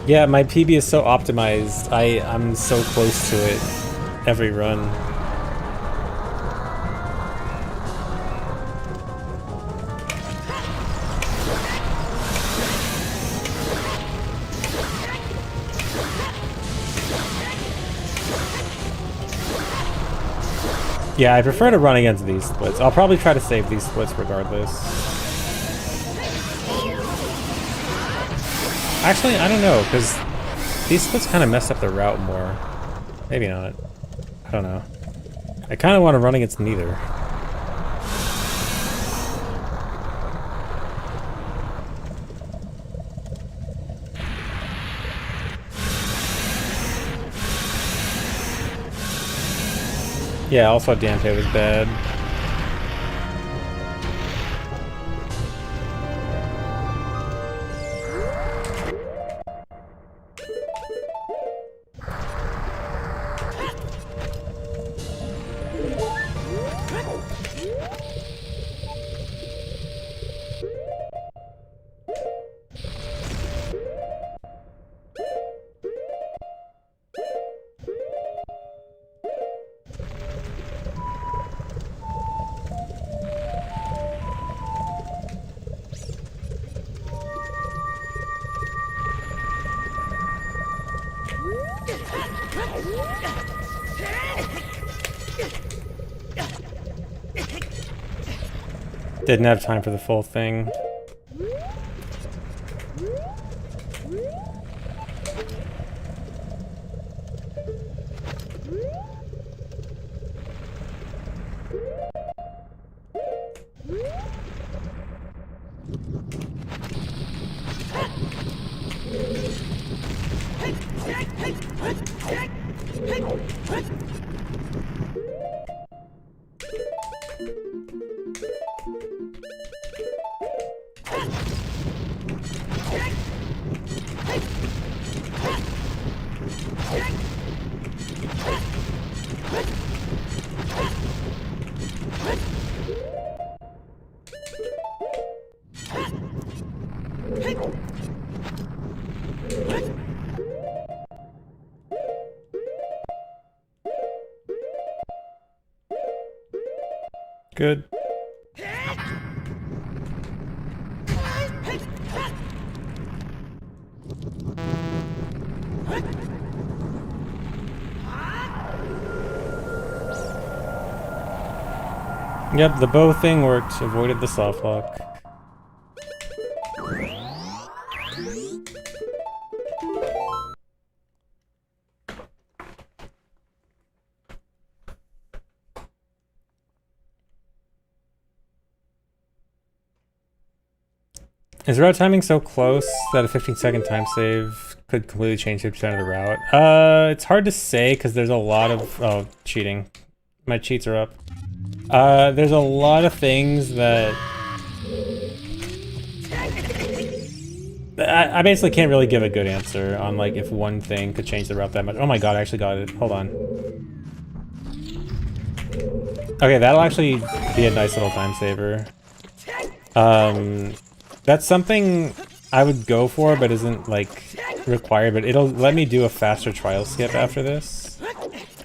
Speaker 1: Yeah, my PB is so optimized. I'm so close to it every run. Yeah, I prefer to run against these splits. I'll probably try to save these splits regardless. Actually, I don't know, because these splits kind of mess up the route more. Maybe not. I don't know. I kind of want to run against neither. Yeah, also Dante was bad. Didn't have time for the full thing. Good. Yep, the bow thing worked. Avoided the soft lock. Is route timing so close that a 15-second time save could completely change 50% of the route? It's hard to say because there's a lot of... Oh, cheating. My cheats are up. There's a lot of things that... I basically can't really give a good answer on like if one thing could change the route that much. Oh my god, I actually got it. Hold on. Okay, that'll actually be a nice little time saver. That's something I would go for, but isn't, like, required, but it'll let me do a faster trial skip after this.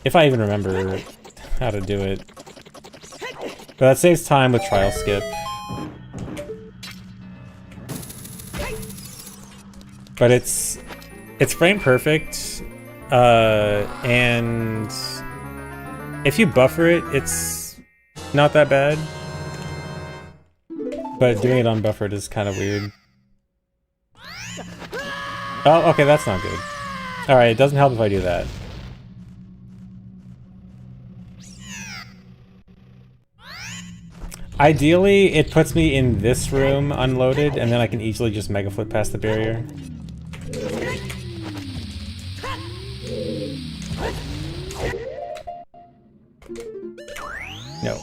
Speaker 1: If I even remember how to do it. But that saves time with trial skip. But it's frame perfect, and if you buffer it, it's not that bad. But doing it unbuffered is kind of weird. Oh, okay, that's not good. Alright, it doesn't help if I do that. Ideally, it puts me in this room unloaded, and then I can easily just mega flip past the barrier. No.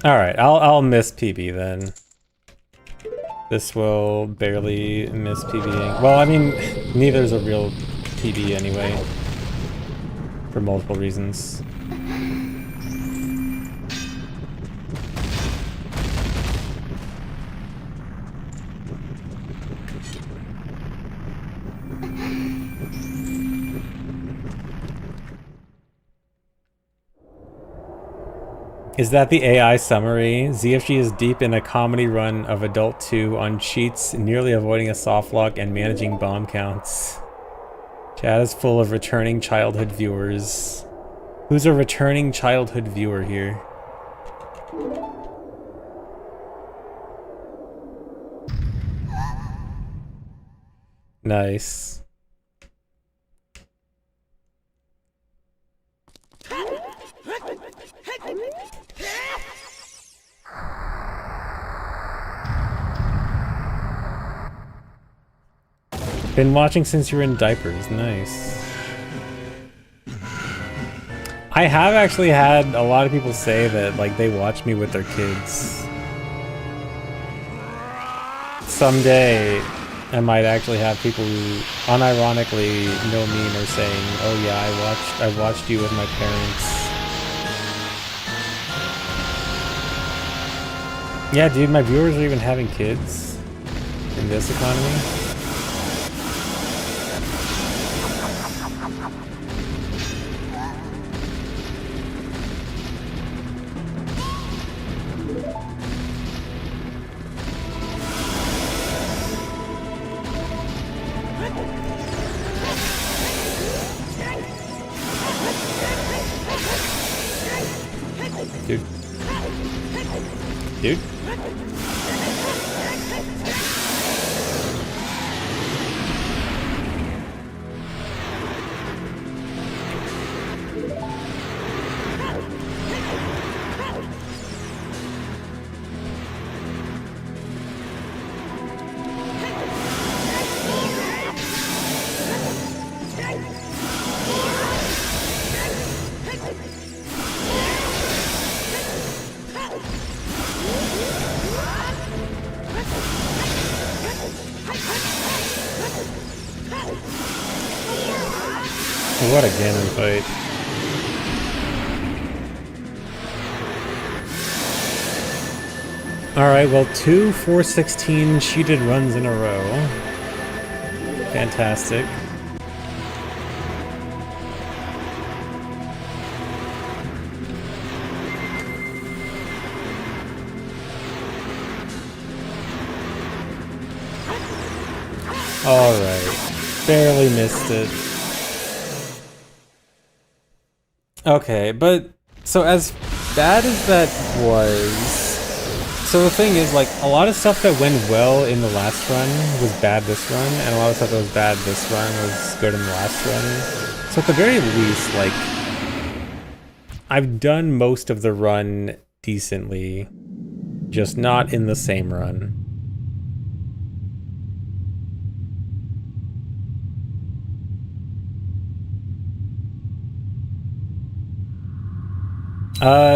Speaker 1: Alright, I'll miss PB then. This will barely miss PBing. Well, I mean, neither's a real PB anyway. For multiple reasons. Is that the AI summary? ZFG is deep in a comedy run of Adult 2 on cheats, nearly avoiding a soft lock and managing bomb counts. Chat is full of returning childhood viewers. Who's a returning childhood viewer here? Nice. Been watching since you were in diapers. Nice. I have actually had a lot of people say that like they watch me with their kids. Someday I might actually have people who unironically know me and are saying, "Oh yeah, I watched you with my parents." Yeah, dude, my viewers are even having kids in this economy. Dude. Dude. What a Ganon fight. Alright, well, 2 416 cheated runs in a row. Fantastic. Alright. Barely missed it. Okay, but so as bad as that was, so the thing is, like, a lot of stuff that went well in the last run was bad this run, and a lot of stuff that was bad this run was good in the last run. So at the very least, like, I've done most of the run decently, just not in the same run.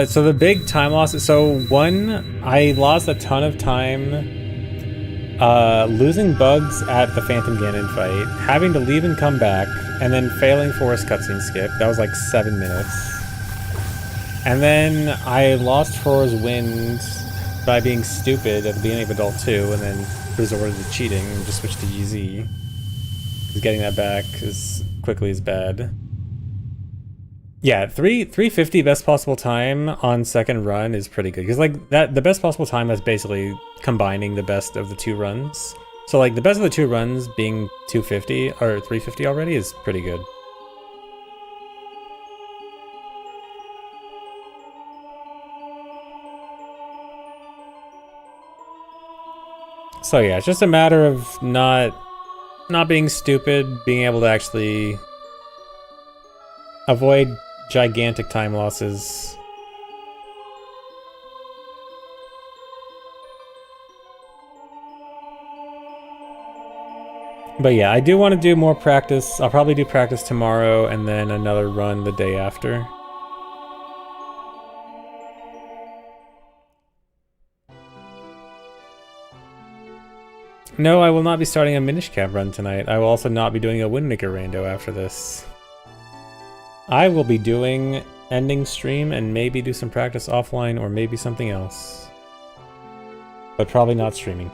Speaker 1: So the big time losses. So one, I lost a ton of time losing bugs at the Phantom Ganon fight, having to leave and come back, and then failing Forest Cutscene Skip. That was like 7 minutes. And then I lost Frora's Wind by being stupid at the beginning of Adult 2, and then resorted to cheating and just switched to EZ. Because getting that back as quickly is bad. Yeah, 350 best possible time on second run is pretty good. Because like that, the best possible time is basically combining the best of the two runs. So like the best of the two runs being 250 or 350 already is pretty good. So yeah, it's just a matter of not being stupid, being able to actually avoid gigantic time losses. But yeah, I do want to do more practice. I'll probably do practice tomorrow and then another run the day after. No, I will not be starting a Minish Cap run tonight. I will also not be doing a Windmaker rando after this. I will be doing ending stream and maybe do some practice offline or maybe something else. But probably not streaming.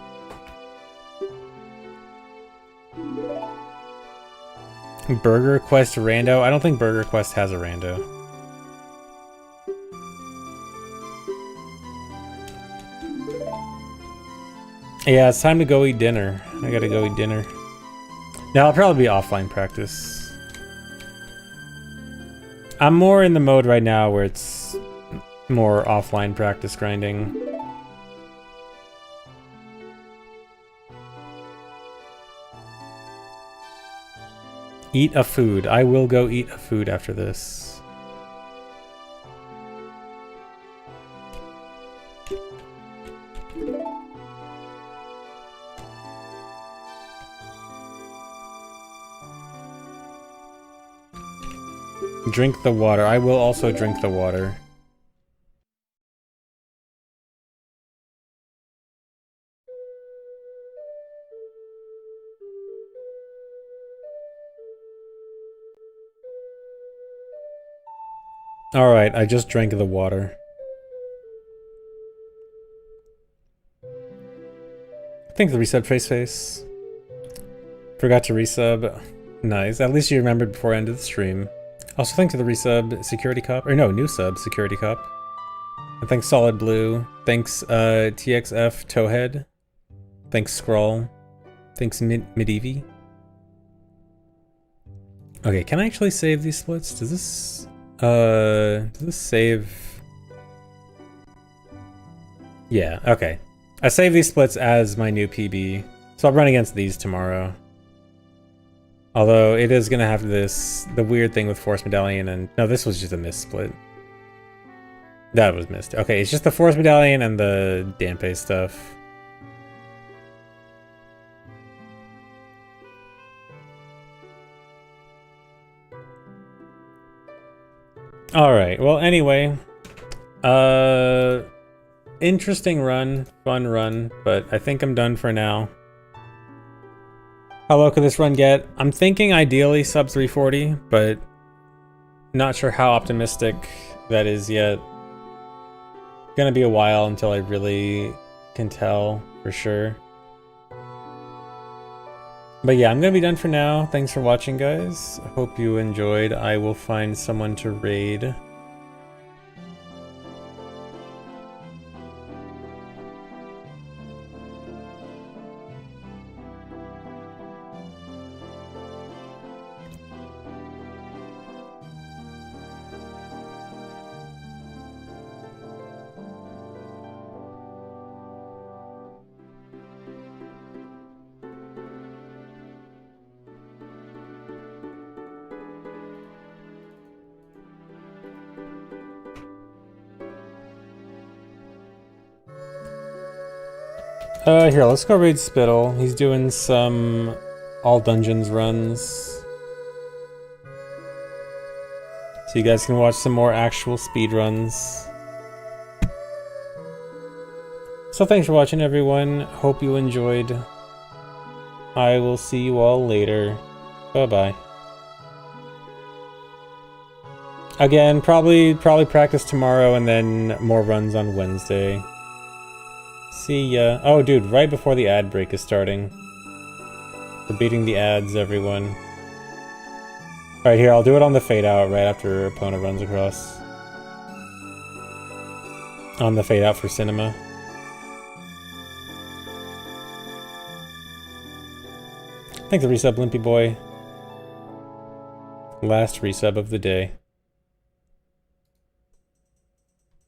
Speaker 1: Burger Quest rando? I don't think Burger Quest has a rando. Yeah, it's time to go eat dinner. I gotta go eat dinner. Now, I'll probably be offline practice. I'm more in the mode right now where it's more offline practice grinding. Eat a food. I will go eat a food after this. Drink the water. I will also drink the water. Alright, I just drank the water. Thanks for the resub, Face. Forgot to resub. Nice. At least you remembered before I ended the stream. Also, thanks to the resub, Security Cop. Or no, new sub, Security Cop. And thanks, Solid Blue. Thanks, TXF Towhead. Thanks, Scroll. Thanks, Medivy. Okay, can I actually save these splits? Does this save? Yeah, okay. I save these splits as my new PB. So I'll run against these tomorrow. Although it is gonna have the weird thing with Force Medallion and... No, this was just a missed split. That was missed. Okay, it's just the Force Medallion and the Dampe stuff. Alright, well anyway. Interesting run, fun run, but I think I'm done for now. How low could this run get? I'm thinking ideally sub 340, but not sure how optimistic that is yet. Gonna be a while until I really can tell for sure. But yeah, I'm gonna be done for now. Thanks for watching, guys. I hope you enjoyed. I will find someone to raid. Here, let's go raid Spittle. He's doing some all dungeons runs. So you guys can watch some more actual speedruns. So thanks for watching, everyone. Hope you enjoyed. I will see you all later. Bye-bye. Again, probably practice tomorrow and then more runs on Wednesday. See ya. Oh, dude, right before the ad break is starting. We're beating the ads, everyone. Alright, here, I'll do it on the fade out right after Epona runs across. On the fade out for cinema. Thanks for resub, Limpy Boy. Last resub of the day.